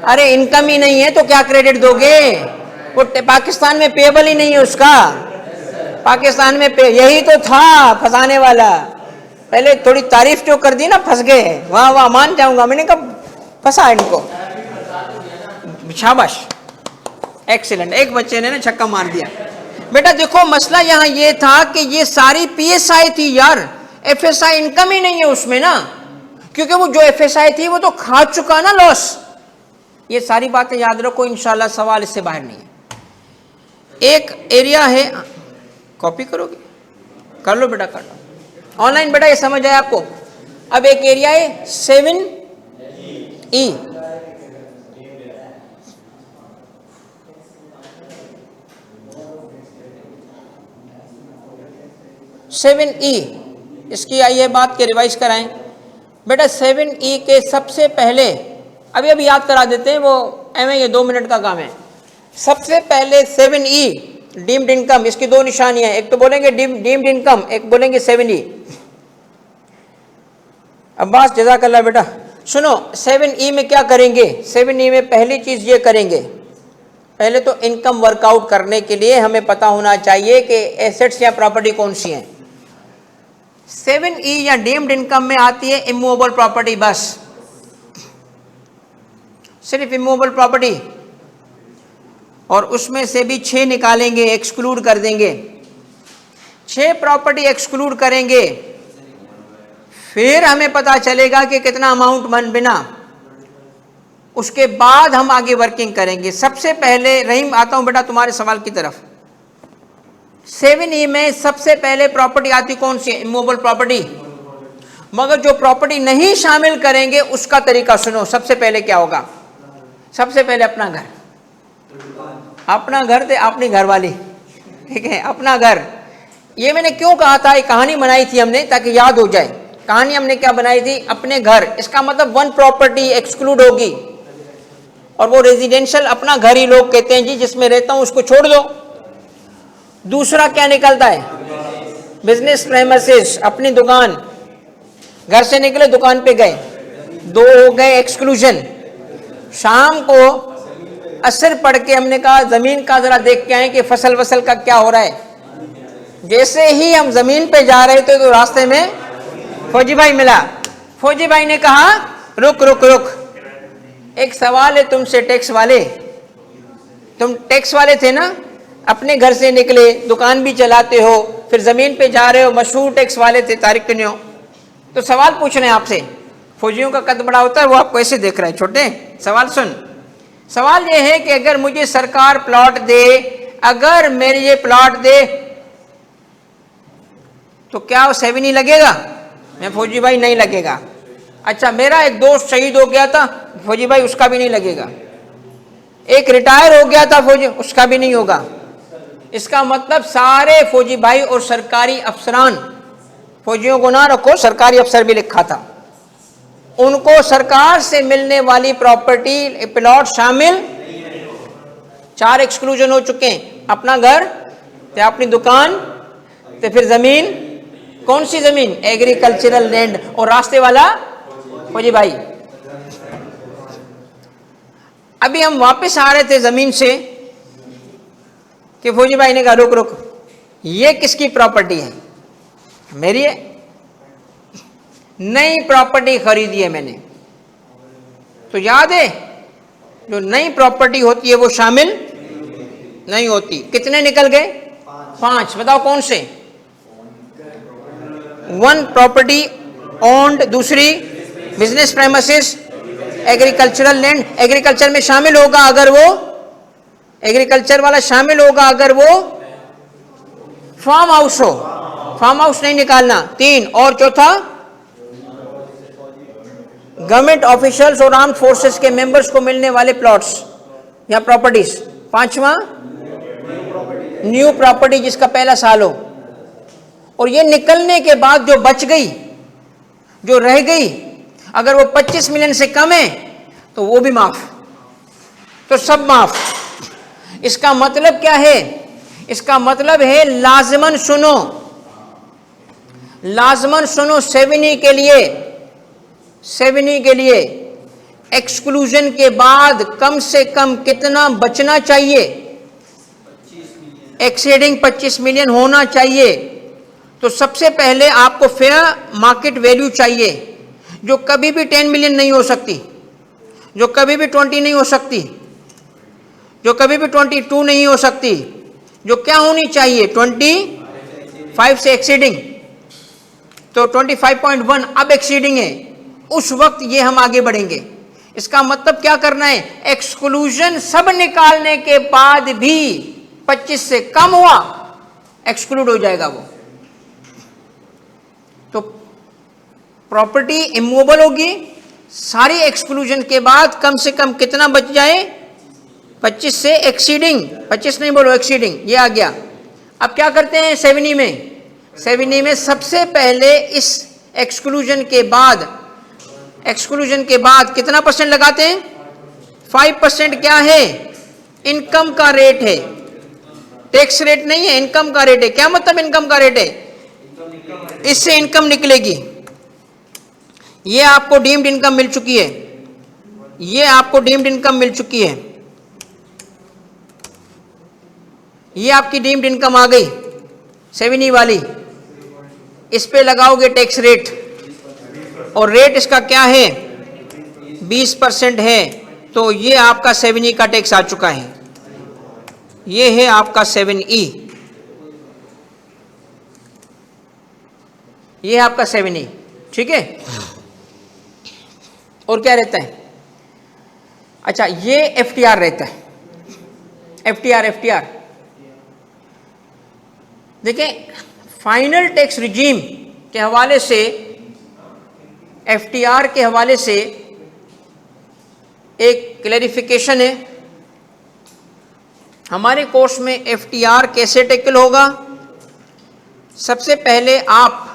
अरे इनकम ही नहीं है तो क्या क्रेडिट दोगे, वो पाकिस्तान में पेएबल ही नहीं है उसका, पाकिस्तान में यही तो था फंसाने वाला, पहले थोड़ी तारीफ जो कर दी ना फंस गए, वाह वाह मान जाऊंगा, मैंने कहा फंसा इनको, शाबाश एक्सीलेंट, एक बच्चे ने ना छक्का मार दिया। बेटा देखो मसला यहाँ ये था कि ये सारी पीएसआई थी यार, एफएसआई इनकम ही नहीं है उसमें ना, क्योंकि वो जो एफएसआई थी वो तो खा चुका ना लॉस, ये सारी बातें याद रखो, इंशाल्लाह सवाल इससे बाहर नहीं है। एक एरिया है, कॉपी करोगे, कर लो बेटा, कर लो ऑनलाइन बेटा, ये समझ आया आपको। अब एक एरिया है 7E, 7E, इसकी आइए बात के रिवाइज कराएं बेटा। 7E के सबसे पहले अभी अभी याद करा देते हैं, वो ये 2 मिनट का काम है। सबसे पहले 7E डीम्ड इनकम, इसकी 2 निशानियां, एक तो बोलेंगे डीम्ड इनकम, एक बोलेंगे 7E। अब्बास जज़ाकल्लाह बेटा, सुनो 7E में क्या करेंगे। 7E में पहली चीज ये करेंगे, पहले तो इनकम वर्कआउट करने के लिए हमें पता होना चाहिए कि एसेट्स या प्रॉपर्टी कौन सी हैं। 7E या डीम्ड इनकम में आती है इमूवेबल प्रॉपर्टी, बस सिर्फ इमूवेबल प्रॉपर्टी, और उसमें से भी 6 निकालेंगे, एक्सक्लूड कर देंगे। 6 प्रॉपर्टी एक्सक्लूड करेंगे, फिर हमें पता चलेगा कि कितना अमाउंट मन बिना, उसके बाद हम आगे वर्किंग करेंगे। सबसे पहले रहीम आता हूं बेटा तुम्हारे सवाल की तरफ। 7E में सबसे पहले प्रॉपर्टी आती कौन सी? Immovable property. मगर जो प्रॉपर्टी नहीं शामिल करेंगे उसका तरीका सुनो। सबसे पहले क्या होगा? सबसे पहले अपना घर, अपना घर थे अपनी घरवाली, ठीक है, अपना घर। ये मैंने क्यों कहा था, ये कहानी बनाई थी हमने ताकि याद हो जाए। कहानी हमने क्या बनाई थी? अपने घर, इसका मतलब 1 प्रॉपर्टी एक्सक्लूड होगी, और वो रेजिडेंशियल अपना घर ही लोग कहते हैं जी, जिसमें रहता हूं उसको छोड़ दो। दूसरा क्या निकलता है? बिजनेस प्रेमिसेस, अपनी दुकान। घर से निकले दुकान पे गए, 2 हो गए एक्सक्लूजन। शाम को असर पढ़ के हमने कहा जमीन का जरा देख के आए कि फसल वसल का क्या हो रहा है। जैसे ही हम जमीन पे जा रहे थे तो रास्ते में फौजी भाई मिला। फौजी भाई ने कहा रुक रुक रुक, एक सवाल है तुमसे टैक्स वाले। तुम टैक्स वाले थे ना, अपने घर से निकले, दुकान भी चलाते हो, फिर जमीन पे जा रहे हो, मशहूर टैक्स वाले थे तारिक कन्यो। तो सवाल पूछ रहे हैं आपसे। फौजियों का कद बड़ा होता है, वो आपको ऐसे देख रहा है। छोटे सवाल सुन, सवाल ये है कि अगर मुझे सरकार प्लॉट दे, अगर मेरे ये प्लॉट दे तो क्या वो 7E लगेगा? मैं फौजी भाई नहीं लगेगा। अच्छा, मेरा एक दोस्त शहीद हो गया था, फौजी भाई उसका भी नहीं लगेगा। एक रिटायर हो गया था फौजी, उसका भी नहीं होगा। इसका मतलब सारे फौजी भाई और सरकारी अफसरान, फौजियों को ना रखो, सरकारी अफसर भी लिखा था, उनको सरकार से मिलने वाली प्रॉपर्टी प्लॉट शामिल। 4 एक्सक्लूजन हो चुके हैं। अपना घर, या अपनी दुकान, तो फिर जमीन। कौन सी जमीन? Agricultural land. और रास्ते वाला फौजी भाई। अभी हम वापस आ रहे थे जमीन से कि फौजी भाई ने कहा रुक रुक, ये किसकी प्रॉपर्टी है? मेरी है। नई प्रॉपर्टी खरीदी है मैंने। तो याद है, जो नई प्रॉपर्टी होती है वो शामिल नहीं होती। कितने निकल गए? 5। बताओ कौन से? 1 प्रॉपर्टी ओन्ड, दूसरी business premises, agricultural land. Agriculture में शामिल होगा अगर वो, एग्रीकल्चर वाला शामिल होगा अगर वो फार्म हाउस हो। फार्म हाउस नहीं निकालना। 3। और चौथा गवर्नमेंट ऑफिशियल्स और आर्म्ड फोर्सेस के मेंबर्स को मिलने वाले प्लॉट्स या प्रॉपर्टीज। 5वां न्यू प्रॉपर्टी जिसका पहला साल हो। और ये निकलने के बाद जो बच गई, जो रह गई, अगर वो 25 मिलियन से कम है तो वो भी माफ, तो सब माफ। इसका मतलब क्या है? इसका मतलब है लाजमन सुनो, लाजमन सुनो। 7E के लिए, 7E के लिए एक्सक्लूजन के बाद कम से कम कितना बचना चाहिए? एक्सीडिंग 25 मिलियन होना चाहिए। तो सबसे पहले आपको फेयर मार्केट वैल्यू चाहिए, जो कभी भी 10 मिलियन नहीं हो सकती, जो कभी भी 20 नहीं हो सकती, जो कभी भी 22 नहीं हो सकती। जो क्या होनी चाहिए? 25 से एक्सीडिंग। तो 25.1 अब एक्सीडिंग है। उस वक्त ये हम आगे बढ़ेंगे। इसका मतलब क्या करना है, एक्सक्लूजन सब निकालने के बाद भी 25 से कम हुआ, एक्सक्लूड हो जाएगा वो। तो प्रॉपर्टी इमूवेबल होगी, सारी एक्सक्लूजन के बाद कम से कम कितना बच जाए, 25 से एक्सीडिंग, 25 नहीं बोलो एक्सीडिंग, ये आ गया। अब क्या करते हैं 7E में, 7E में सबसे पहले इस एक्सक्लूजन के बाद कितना परसेंट लगाते हैं, 5% क्या है, इनकम का रेट है, टैक्स रेट नहीं है, इनकम का रेट है। क्या मतलब इनकम का रेट है, इससे इनकम निकलेगी। ये आपको डीम्ड इनकम मिल चुकी है, ये आपको डीम्ड इनकम मिल चुकी है, ये आपकी डीम्ड इनकम आ गई 7E वाली। इस पे लगाओगे टैक्स रेट, और रेट इसका क्या है, 20% है। तो ये आपका 7E का टैक्स आ चुका है, ये है आपका 7E, ये है आपका 7E, ठीक है। और क्या रहता है, अच्छा ये FTR रहता है, FTR देखिए फाइनल टैक्स रिजीम के हवाले से, FTR के हवाले से एक क्लैरिफिकेशन है। हमारे कोर्स में FTR कैसे टैकल होगा, सबसे पहले आप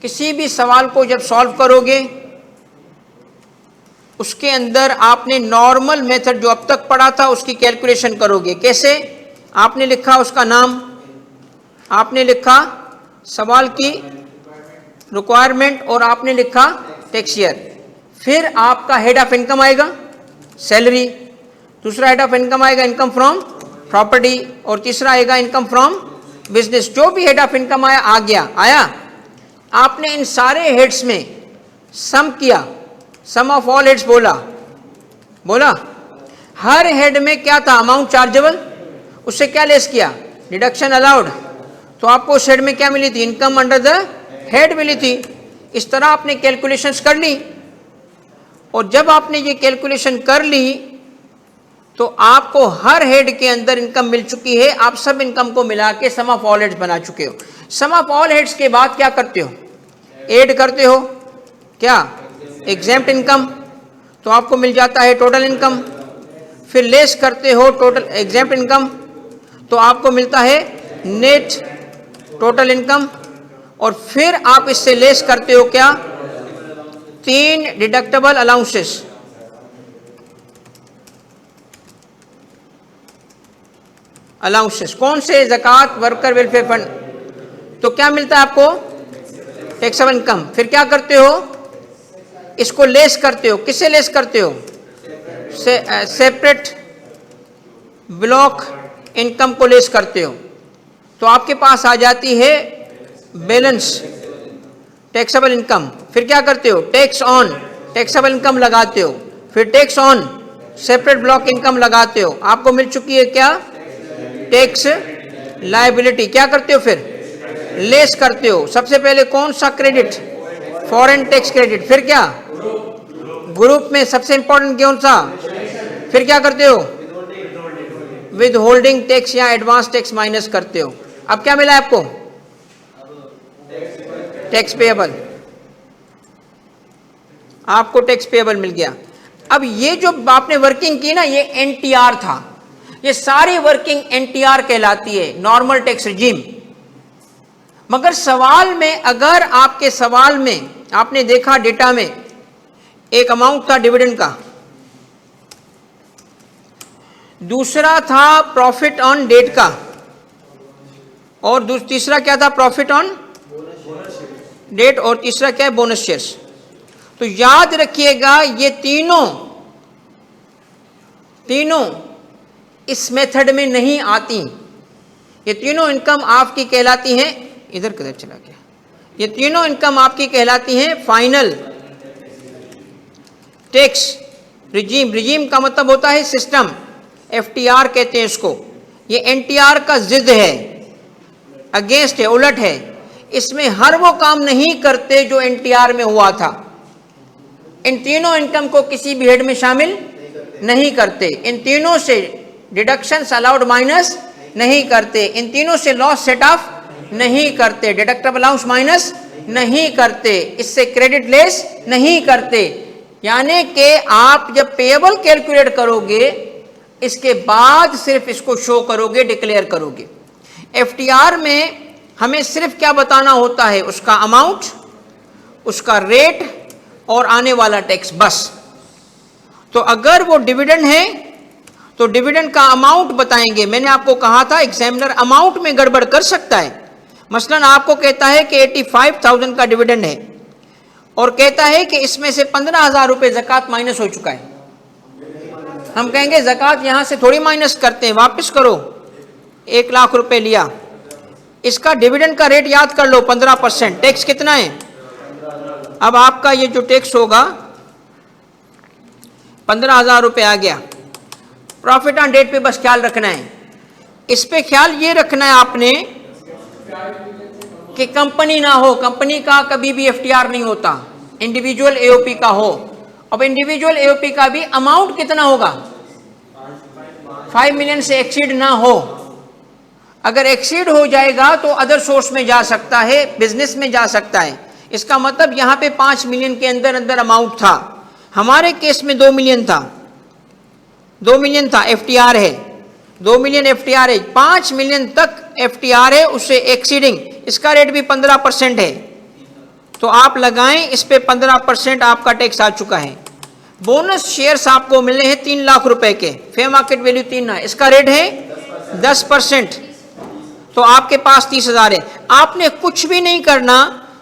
किसी भी सवाल को जब सॉल्व करोगे उसके अंदर आपने नॉर्मल मेथड जो अब तक पढ़ा था उसकी कैलकुलेशन करोगे। कैसे, आपने लिखा उसका नाम, आपने लिखा सवाल की रिक्वायरमेंट और आपने लिखा टैक्स ईयर। फिर आपका हेड ऑफ इनकम आएगा सैलरी, दूसरा हेड ऑफ इनकम आएगा इनकम फ्रॉम प्रॉपर्टी, और तीसरा आएगा इनकम फ्रॉम बिजनेस। जो भी हेड ऑफ इनकम आया आ गया, आया। आपने इन सारे हेड्स में सम किया, सम ऑफ ऑल हेड्स बोला। हर हेड में क्या था, अमाउंट चार्जेबल, उससे क्या लेस किया, डिडक्शन अलाउड। तो आपको उस हेड में क्या मिली थी, इनकम अंडर द हेड मिली थी। इस तरह आपने कैलकुलेशंस कर ली, और जब आपने ये कैलकुलेशन कर ली तो आपको हर हेड के अंदर इनकम मिल चुकी है। आप सब इनकम को मिला के सम ऑफ ऑल हेड्स बना चुके हो। सम ऑफ ऑल हेड्स के बाद क्या करते हो, ऐड करते हो, क्या, एग्जेम्प्ट इनकम, तो आपको मिल जाता है टोटल इनकम। फिर लेस करते हो टोटल एग्जेम्प्ट इनकम, तो आपको मिलता है नेट टोटल इनकम। और फिर आप इससे लेस करते हो क्या, 3 डिडक्टेबल अलाउंसेस। कौन से, ज़कात, वर्कर वेलफेयर फंड। तो क्या मिलता है आपको, टैक्सेबल इनकम। फिर क्या करते हो, इसको लेस करते हो, किससे लेस करते हो, सेपरेट ब्लॉक इनकम को लेस करते हो। तो आपके पास आ जाती है बैलेंस टैक्सेबल इनकम। फिर क्या करते हो, टैक्स ऑन टैक्सेबल इनकम लगाते हो, फिर tax on separate block income लगाते हो। आपको मिल चुकी है क्या, टैक्स लायबिलिटी। क्या करते हो, फिर लेस करते हो। सबसे पहले कौन सा क्रेडिट, फॉरेन टैक्स क्रेडिट। फिर क्या, ग्रुप में सबसे इंपॉर्टेंट कौन सा। फिर क्या करते हो, विद होल्डिंग टैक्स या एडवांस टैक्स माइनस करते हो। अब क्या मिला आपको, टैक्स पेएबल, आपको टैक्स पेएबल मिल गया। अब ये जो आपने वर्किंग की ना, ये NTR था, ये सारी वर्किंग NTR कहलाती है, नॉर्मल टैक्स रिजीम। मगर सवाल में, अगर आपके सवाल में आपने देखा डेटा में एक अमाउंट था डिविडेंड का, दूसरा था प्रॉफिट ऑन डेट का, और तीसरा क्या था, प्रॉफिट ऑन डेट, और तीसरा क्या है, बोनस शेयर्स। तो याद रखिएगा ये तीनों इस मेथड में नहीं आती। ये तीनों इनकम आपकी कहलाती हैं, इधर किधर चला गया, ये तीनों इनकम आपकी कहलाती हैं फाइनल टैक्स रिजीम। रिजीम का मतलब होता है सिस्टम, FTR कहते हैं इसको। ये NTR का जिद है, अगेंस्ट है, उलट है। इसमें हर वो काम नहीं करते जो NTR में हुआ था। इन तीनों इनकम को किसी भी हेड में शामिल नहीं करते। इन तीनों से डिडक्शंस अलाउड माइनस नहीं करते। इन तीनों से लॉस सेट ऑफ नहीं करते। डिडक्टेबल अलाउंस माइनस नहीं करते। इससे क्रेडिट लेस नहीं करते। यानी कि आप जब पेएबल कैलकुलेट करोगे इसके बाद सिर्फ इसको शो करोगे, डिक्लेयर करोगे। एफटीआर में हमें सिर्फ क्या बताना होता है, उसका अमाउंट, उसका रेट और आने वाला टैक्स, बस। तो अगर वो डिविडेंड है तो डिविडेंड का अमाउंट बताएंगे। मैंने आपको कहा था एग्जामिनर अमाउंट में गड़बड़ कर सकता है। मसलन आपको कहता है कि 85,000 का डिविडेंड है और कहता है कि इसमें से 15,000 रुपये ज़कात माइनस हो चुका है। हम कहेंगे ज़कात यहां से थोड़ी माइनस करते हैं, वापस करो। 1 लाख रुपए लिया, इसका डिविडेंड का रेट याद कर लो 15%। टैक्स कितना है? अब आपका ये जो टैक्स होगा 15,000 रुपये आ गया। प्रॉफिट ऑन डेट पे बस ख्याल रखना है। इस पे ख्याल ये रखना है आपने कि कंपनी ना हो, कंपनी का कभी भी एफटीआर नहीं होता, इंडिविजुअल एओपी का हो। अब इंडिविजुअल एओपी का भी अमाउंट कितना होगा, 5 मिलियन से एक्सीड ना हो। अगर एक्सीड हो जाएगा तो अदर सोर्स में जा सकता है, बिजनेस में जा सकता है। इसका मतलब यहां पे 5 मिलियन के अंदर अंदर अमाउंट था। हमारे केस में 2 मिलियन था, 2 मिलियन था, एफटीआर है, 2 मिलियन एफटीआर है, 5 मिलियन तक एफटीआर है, उससे एक्सीडिंग, इसका रेट भी 15% है। तो आप लगाएं, इस पे 15% आपका टैक्स आ चुका है। बोनस शेयर्स आपको मिले हैं 3 लाख रुपए के, फेयर मार्केट वैल्यू 3 है, इसका रेट है 10%। तो आपके पास 30,000 है। आपने कुछ भी नहीं करना,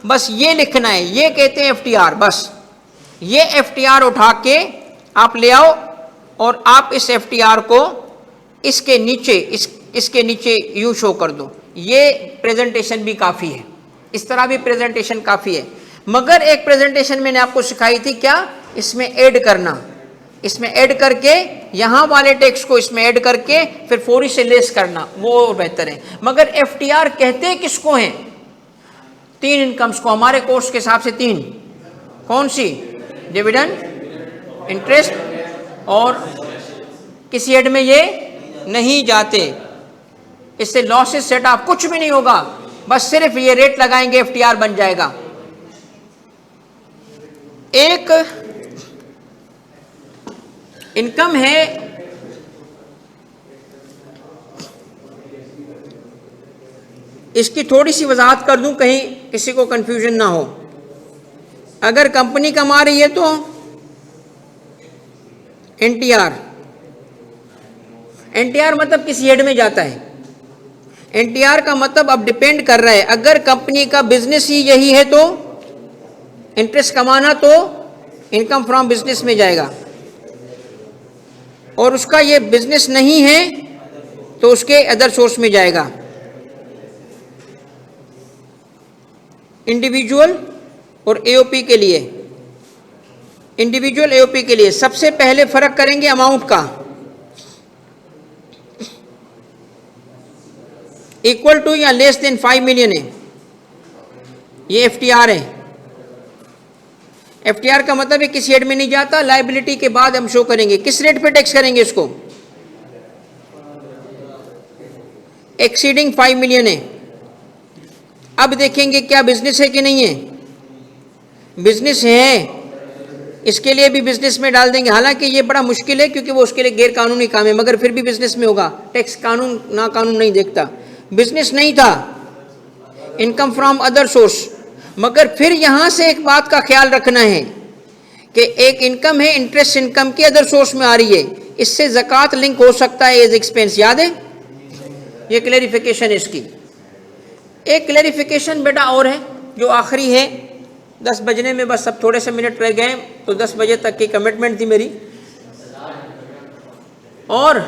बस ये लिखना है, ये कहते हैं एफटीआर। बस ये एफटीआर उठा के आप ले आओ और आप इस एफटीआर को इसके नीचे इसके नीचे यूं शो कर दो। ये प्रेजेंटेशन भी काफ़ी है, इस तरह भी प्रेजेंटेशन काफ़ी है। मगर एक प्रेजेंटेशन मैंने आपको सिखाई थी, क्या, इसमें ऐड करना, इसमें ऐड करके यहाँ वाले टैक्स को इसमें ऐड करके फिर फौरी से लेस करना, वो बेहतर है। मगर एफटीआर कहते किसको हैं? 3 इनकम्स को, हमारे कोर्स के हिसाब से 3। कौन सी? डिविडेंड, इंटरेस्ट और किसी हेड में ये नहीं जाते। इससे लॉसेस सेट ऑफ कुछ भी नहीं होगा, बस सिर्फ ये रेट लगाएंगे, एफटीआर बन जाएगा। एक इनकम है इसकी थोड़ी सी वजाहत कर दूं, कहीं किसी को कंफ्यूजन ना हो। अगर कंपनी कमा रही है तो एनटीआर, एनटीआर मतलब किसी हेड में जाता है। एनटीआर का मतलब अब डिपेंड कर रहा है, अगर कंपनी का बिजनेस ही यही है तो इंटरेस्ट कमाना तो इनकम फ्रॉम बिजनेस में जाएगा, और उसका ये बिजनेस नहीं है तो उसके अदर सोर्स में जाएगा। इंडिविजुअल और एओपी के लिए, इंडिविजुअल एओपी के लिए सबसे पहले फर्क करेंगे अमाउंट का। इक्वल टू या लेस देन 5 मिलियन है, ये एफटीआर है। एफटीआर का मतलब है किसी हेड में नहीं जाता, लायबिलिटी के बाद हम शो करेंगे। किस रेट पे टैक्स करेंगे इसको? एक्सीडिंग 5 मिलियन है। अब देखेंगे क्या बिजनेस है कि नहीं है। बिजनेस है, इसके लिए भी बिजनेस में डाल देंगे। हालांकि ये बड़ा मुश्किल है क्योंकि वो उसके लिए गैर कानूनी काम है, मगर फिर भी बिजनेस में होगा। टैक्स कानून ना कानून नहीं देखता। बिजनेस नहीं था, इनकम फ्रॉम अदर सोर्स, मगर फिर यहां से एक बात का ख्याल रखना है कि एक इनकम है, इंटरेस्ट इनकम की अदर सोर्स में आ रही है, इससे ज़कात लिंक हो सकता है एज एक्सपेंस। याद है, ये क्लैरिफिकेशन है इसकी। एक क्लैरिफिकेशन बेटा और है जो आखिरी है, 10 बजने में बस अब थोड़े से मिनट रह गए, तो 10 बजे तक की कमिटमेंट थी मेरी। और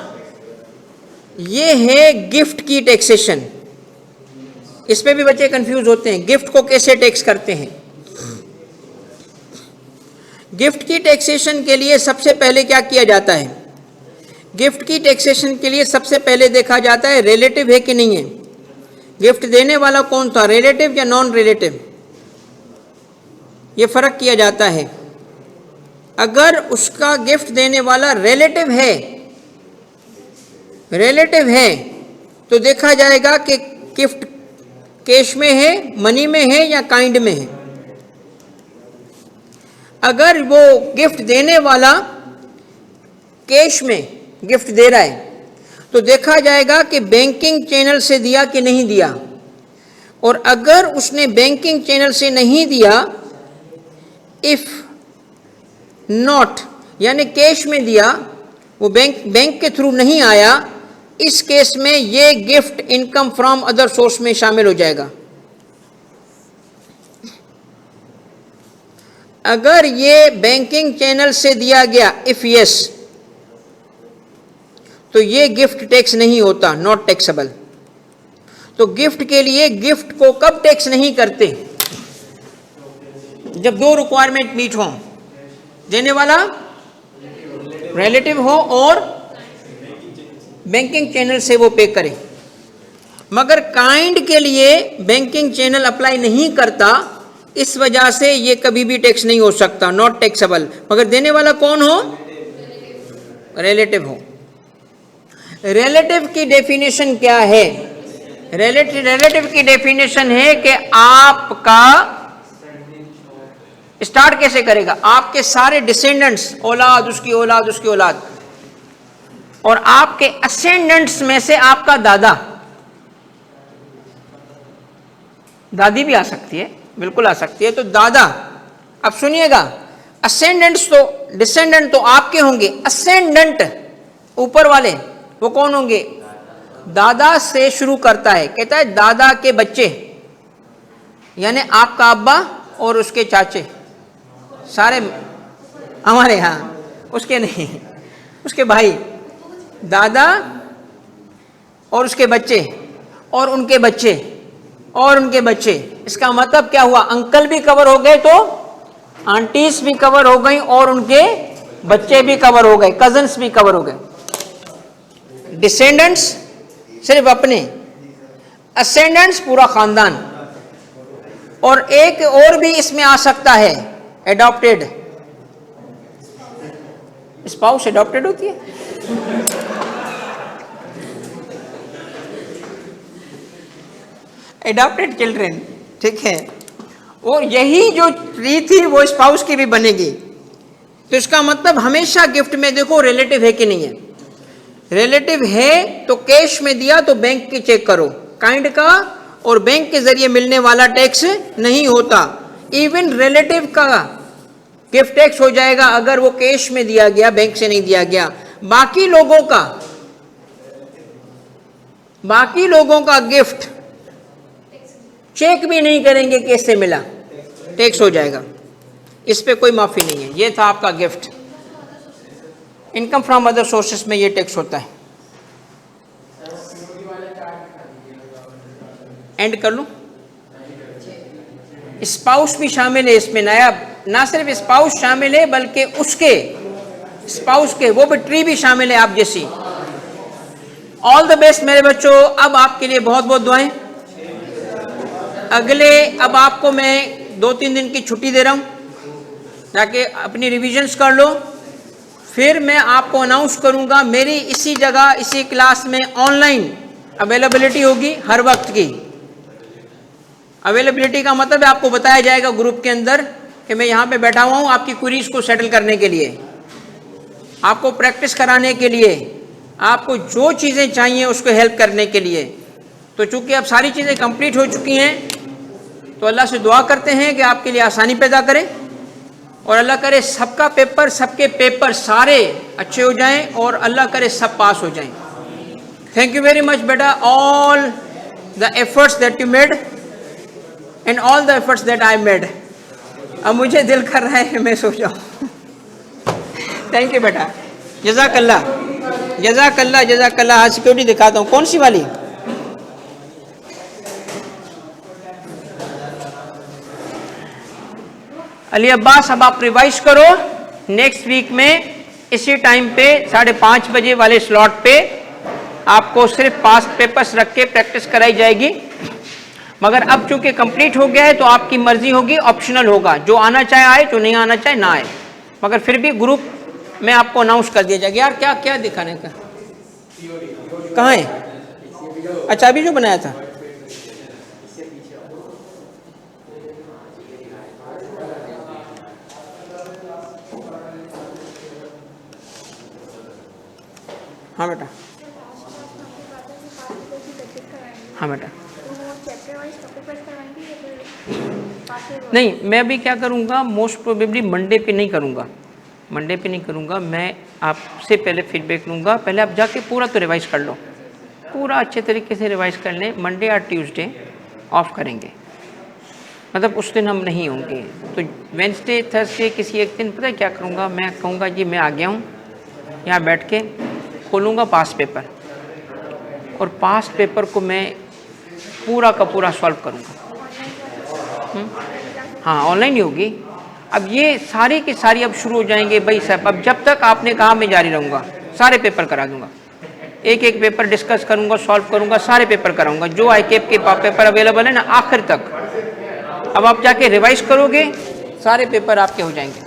ये है गिफ्ट की टैक्सेशन। इस पे भी बच्चे कंफ्यूज होते हैं, गिफ्ट को कैसे टैक्स करते हैं। गिफ्ट की टैक्सेशन के लिए सबसे पहले क्या किया जाता है? गिफ्ट की टैक्सेशन के लिए सबसे पहले देखा जाता है रिलेटिव है कि नहीं है। गिफ्ट देने वाला कौन था, रिलेटिव या नॉन रिलेटिव, ये फर्क किया जाता है। अगर उसका गिफ्ट देने वाला रिलेटिव है तो देखा जाएगा कि गिफ्ट कैश में है, मनी में है या काइंड में है। अगर वो गिफ्ट देने वाला कैश में गिफ्ट दे रहा है तो देखा जाएगा कि बैंकिंग चैनल से दिया कि नहीं दिया, और अगर उसने बैंकिंग चैनल से नहीं दिया, इफ नॉट यानी कैश में दिया, वो बैंक के थ्रू नहीं आया, इस केस में ये gift income from other source में शामिल हो जाएगा। अगर ये बैंकिंग चैनल से दिया गया, इफ यस, तो ये गिफ्ट टैक्स नहीं होता, नॉट टैक्सेबल। तो गिफ्ट के लिए गिफ्ट को कब टैक्स नहीं करते? जब दो रिक्वायरमेंट मीट हो, देने वाला रिलेटिव हो और बैंकिंग चैनल से वो पे करे। मगर काइंड के लिए बैंकिंग चैनल अप्लाई नहीं करता, इस वजह से ये कभी भी टैक्स नहीं हो सकता, नॉट टैक्सेबल। मगर देने वाला कौन हो? रिलेटिव हो। रिलेटिव की डेफिनेशन क्या है? रिलेटिव की डेफिनेशन है कि आपका स्टार्ट कैसे करेगा? आपके सारे डिसेंडेंट्स, औलाद, उसकी औलाद, उसकी औलाद, और आपके असेंडेंट्स में से आपका दादा, दादी भी आ सकती है, बिल्कुल आ सकती है। तो दादा, अब सुनिएगा, असेंडेंट्स तो, डिसेंडेंट तो आपके होंगे, असेंडेंट ऊपर वाले वो कौन होंगे? दादा से शुरू करता है, कहता है दादा के बच्चे, यानी आपका अब्बा और उसके चाचे, सारे हमारे यहाँ, उसके नहीं, उसके भाई, दादा और उसके बच्चे और उनके बच्चे और उनके बच्चे। इसका मतलब क्या हुआ? अंकल भी कवर हो गए तो आंटीज भी कवर हो गई और उनके बच्चे भी कवर हो गए, कजन्स भी कवर हो गए। डिसेंडेंट्स सिर्फ अपने, असेंडेंट्स पूरा खानदान, और एक और भी इसमें आ सकता है, एडॉप्टेड। स्पाउस एडॉप्टेड होती है? एडॉप्टेड चिल्ड्रन, ठीक है। और यही जो ट्री थी वो स्पाउस की भी बनेगी। तो इसका मतलब हमेशा गिफ्ट में देखो रिलेटिव है कि नहीं है। रिलेटिव है तो कैश में दिया तो बैंक की चेक करो, काइंड का और बैंक के जरिए मिलने वाला टैक्स नहीं होता। इवन रिलेटिव का गिफ्ट टैक्स हो जाएगा अगर वो कैश में दिया गया, बैंक से नहीं दिया गया। बाकी लोगों का गिफ्ट चेक भी नहीं करेंगे कैसे मिला, टैक्स हो जाएगा, इस पे कोई माफी नहीं है। ये था आपका gift. Income from other sources में ये टैक्स होता है। एंड कर लूं? स्पाउस भी शामिल है इसमें, ना सिर्फ स्पाउस शामिल है बल्कि उसके स्पाउस के वो भी ट्री भी शामिल है आप जैसी। ऑल द बेस्ट मेरे बच्चों। अब आपके लिए बहुत बहुत दुआएं। अब आपको मैं 2-3 दिन की छुट्टी दे रहा हूं ताकि अपनी रिविजन्स कर लो। फिर मैं आपको अनाउंस करूंगा, मेरी इसी जगह इसी क्लास में ऑनलाइन अवेलेबिलिटी होगी हर वक्त की। अवेलेबिलिटी का मतलब है आपको बताया जाएगा ग्रुप के अंदर कि मैं यहाँ पे बैठा हुआ हूँ आपकी क्वेरीज को सेटल करने के लिए, आपको प्रैक्टिस कराने के लिए, आपको जो चीज़ें चाहिए उसको हेल्प करने के लिए। तो चूंकि अब सारी चीज़ें कंप्लीट हो चुकी हैं तो अल्लाह से दुआ करते हैं कि आपके लिए आसानी पैदा करें और अल्लाह करे सबके पेपर सारे अच्छे हो जाएं और अल्लाह करे सब पास हो जाएं। थैंक यू वेरी मच बेटा, all the efforts that you made and all the efforts that I made. अब मुझे दिल कर रहा है कि मैं सो जाऊँ। थैंक यू बेटा, जज़ाकल्लाह जज़ाकल्लाह जज़ाकल्लाह। आज सिक्योरिटी दिखाता हूँ, कौन सी वाली? अली अब्बास, अब आप रिवाइज करो। नेक्स्ट वीक में इसी टाइम पे 5:30 बजे वाले स्लॉट पे आपको सिर्फ पास पेपर्स रख के प्रैक्टिस कराई जाएगी। मगर अब चूंकि कंप्लीट हो गया है तो आपकी मर्जी होगी, ऑप्शनल होगा, जो आना चाहे आए, जो नहीं आना चाहे ना आए। मगर फिर भी ग्रुप में आपको अनाउंस कर दिया जाएगा। यार क्या क्या दिखाने का, कहाँ है? अच्छा अभी जो बनाया था, हाँ बेटा, हाँ बेटा। नहीं, मैं अभी क्या करूँगा, मोस्ट प्रोबेबली मंडे पे नहीं करूँगा, मंडे पे नहीं करूँगा। मैं आपसे पहले फीडबैक लूँगा। पहले आप जाके पूरा तो रिवाइज़ कर लो, पूरा अच्छे तरीके से रिवाइज़ कर लें। मंडे या ट्यूसडे ऑफ करेंगे, मतलब उस दिन हम नहीं होंगे। तो वेंसडे थर्सडे किसी एक दिन पता है क्या करूँगा, मैं कहूँगा जी मैं आ गया हूँ, यहाँ बैठ के खोलूँगा पास्ट पेपर, और पास्ट पेपर को मैं पूरा का पूरा सॉल्व करूँगा। हाँ ऑनलाइन ही होगी। अब ये सारी की सारी अब शुरू हो जाएंगे भाई साहब। अब जब तक आपने कहा मैं जारी रहूँगा, सारे पेपर करा दूँगा, एक एक पेपर डिस्कस करूँगा, सॉल्व करूँगा, सारे पेपर कराऊँगा जो ICAP के पेपर अवेलेबल है ना आखिर तक। अब आप जाके रिवाइज करोगे, सारे पेपर आपके हो जाएंगे।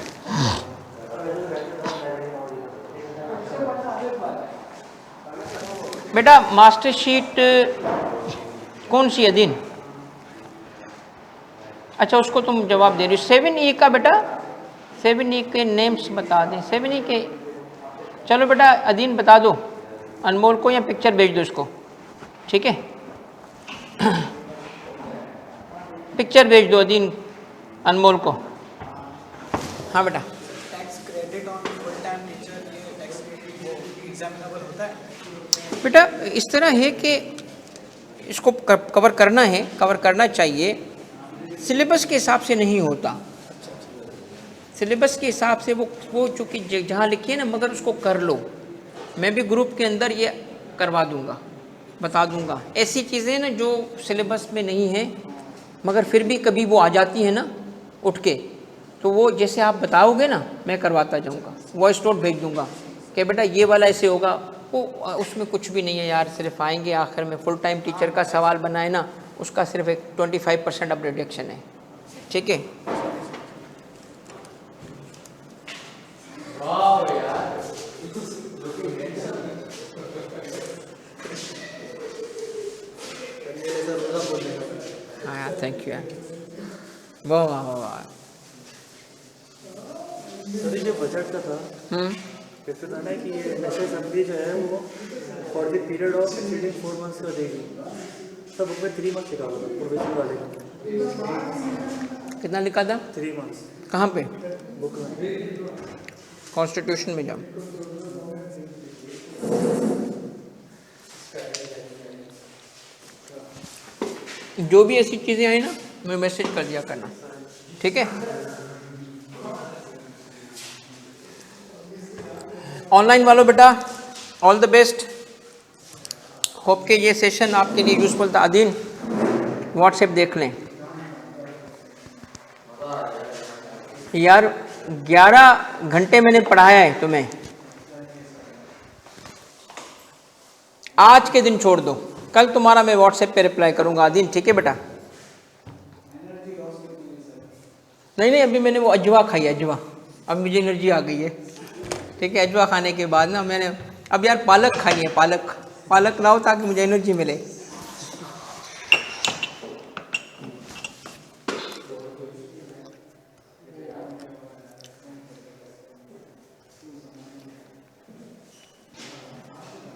बेटा मास्टर शीट कौन सी है दिन? अच्छा उसको तुम जवाब दे रही हो। 7E का बेटा, 7E के नेम्स बता दें। 7E के, चलो बेटा अदीन बता दो अनमोल को, या पिक्चर भेज दो इसको, ठीक है? पिक्चर भेज दो अदीन अनमोल को। हाँ बेटा, tax credit on full time teacher, ये टैक्स वो एग्जामिनेबल होता है? बेटा इस तरह है कि इसको कवर करना है, कवर करना चाहिए। सिलेबस के हिसाब से नहीं होता, सिलेबस के हिसाब से वो चूँकि जहाँ लिखी है ना, मगर उसको कर लो। मैं भी ग्रुप के अंदर ये करवा दूंगा, बता दूंगा। ऐसी चीज़ें ना जो सिलेबस में नहीं है मगर फिर भी कभी वो आ जाती है ना उठ के, तो वो जैसे आप बताओगे ना मैं करवाता जाऊंगा। वॉइस नोट भेज दूंगा कि बेटा ये वाला ऐसे होगा, वो उसमें कुछ भी नहीं है यार। सिर्फ आएंगे आखिर में फुल टाइम टीचर का सवाल बनाए ना, उसका सिर्फ एक 25% अब रिडक्शन है, ठीक है? हाँ यार थैंक यू यार, वाह वाह वाह वाह। सर जो बजट का था, कहते था ना कि ये ऐसे सब्जी जो है वो for the period of exceeding 4 months का देगी। सब बुक में 3 मंथ्स लिखा हुआ था प्रोविजन वाले का। कितना लिखा था? 3 मंथ्स कहाँ पे? बुक में। कॉन्स्टिट्यूशन में जाओ। जो भी ऐसी चीज़ें आई ना मैं मैसेज कर दिया करना, ठीक है? ऑनलाइन वालों बेटा ऑल द बेस्ट, होप के ये सेशन आपके लिए यूजफुल था। अदीन व्हाट्सएप देख लें यार, 11 घंटे मैंने पढ़ाया है तुम्हें, आज के दिन छोड़ दो, कल तुम्हारा मैं व्हाट्सएप पे रिप्लाई करूंगा अदीन, ठीक है बेटा? नहीं नहीं अभी मैंने वो अजवा खाई है, अजवा, अब मुझे एनर्जी आ गई है, ठीक है? अजवा खाने के बाद ना मैंने अब यार पालक खाई है, पालक, पालक लाओ ताकि मुझे एनर्जी मिले।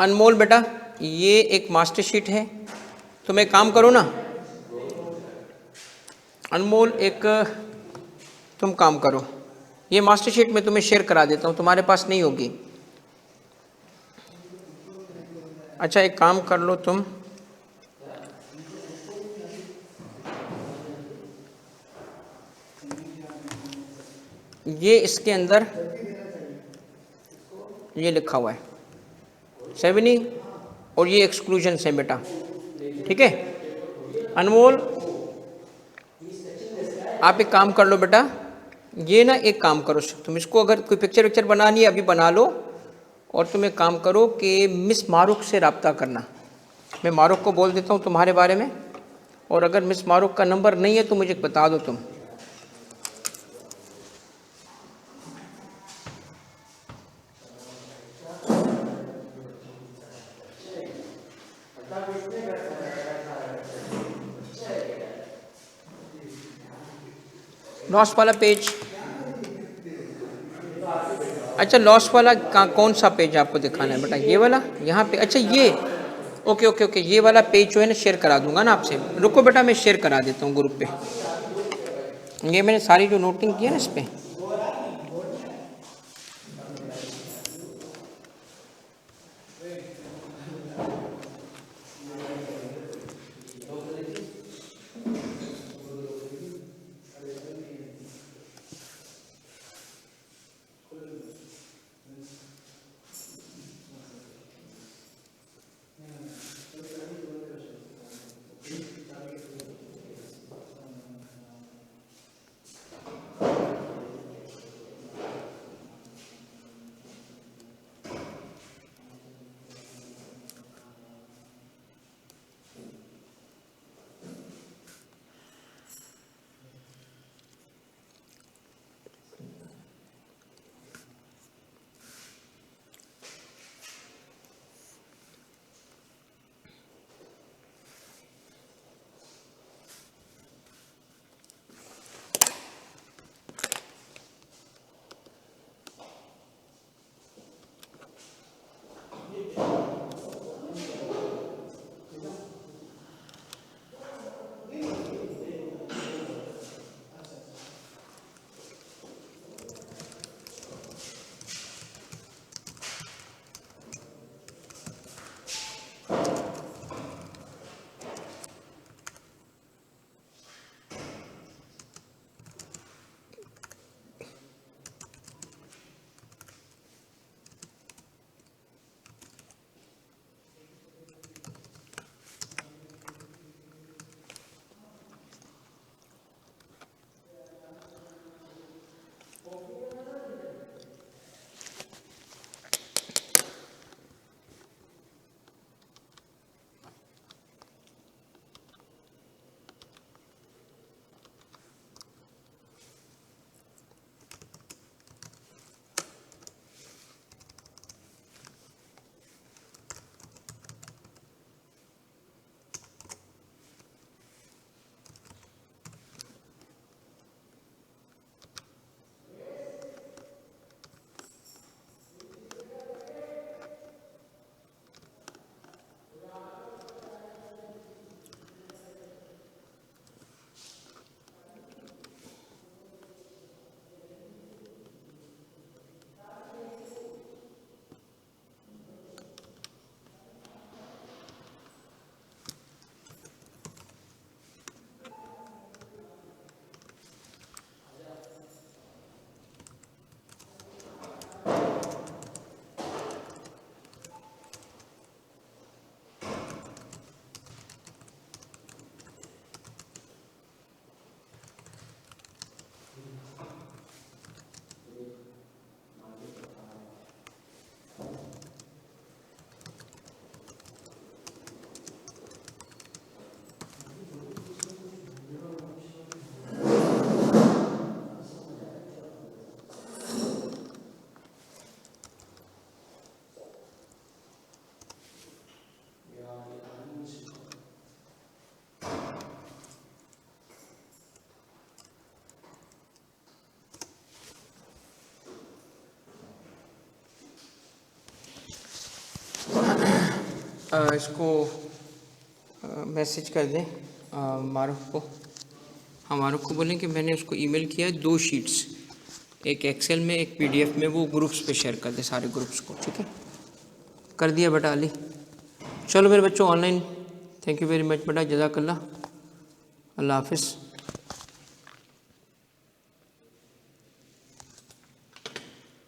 अनमोल बेटा ये एक मास्टर शीट है, तुम एक काम करो ना अनमोल, एक तुम काम करो, ये मास्टर शीट मैं तुम्हें शेयर करा देता हूँ, तुम्हारे पास नहीं होगी। अच्छा एक काम कर लो तुम, ये इसके अंदर ये लिखा हुआ है 7E और ये एक्सक्लूजन है बेटा, ठीक है? अनमोल आप एक काम कर लो बेटा, ये ना एक काम करो तुम, इसको अगर कोई पिक्चर विक्चर बनानी है अभी बना लो, और तुम एक काम करो कि मिस मारूक से रब्ता करना। मैं मारूक को बोल देता हूँ तुम्हारे बारे में, और अगर मिस मारूक का नंबर नहीं है तो मुझे बता दो तुम। लॉस्ट वाला पेज, अच्छा लॉस्ट वाला कौन सा पेज आपको दिखाना है बेटा, ये वाला यहाँ पे, अच्छा ये ओके ओके ओके, ये वाला पेज जो है ना शेयर करा दूंगा ना आपसे, रुको बेटा मैं शेयर करा देता हूँ ग्रुप पे, ये मैंने सारी जो नोटिंग की है ना इस पर। इसको मैसेज कर दें मारूफ को, हाँ मारूफ को बोलें कि मैंने उसको ईमेल किया है 2 शीट्स, एक एक्सेल में एक पीडीएफ में, वो ग्रुप्स पे शेयर कर दे सारे ग्रुप्स को, ठीक है। कर दिया बेटा अली। चलो मेरे बच्चों online, thank you very much बेटा, जज़ाकल्लाह, अल्लाह हाफिज़।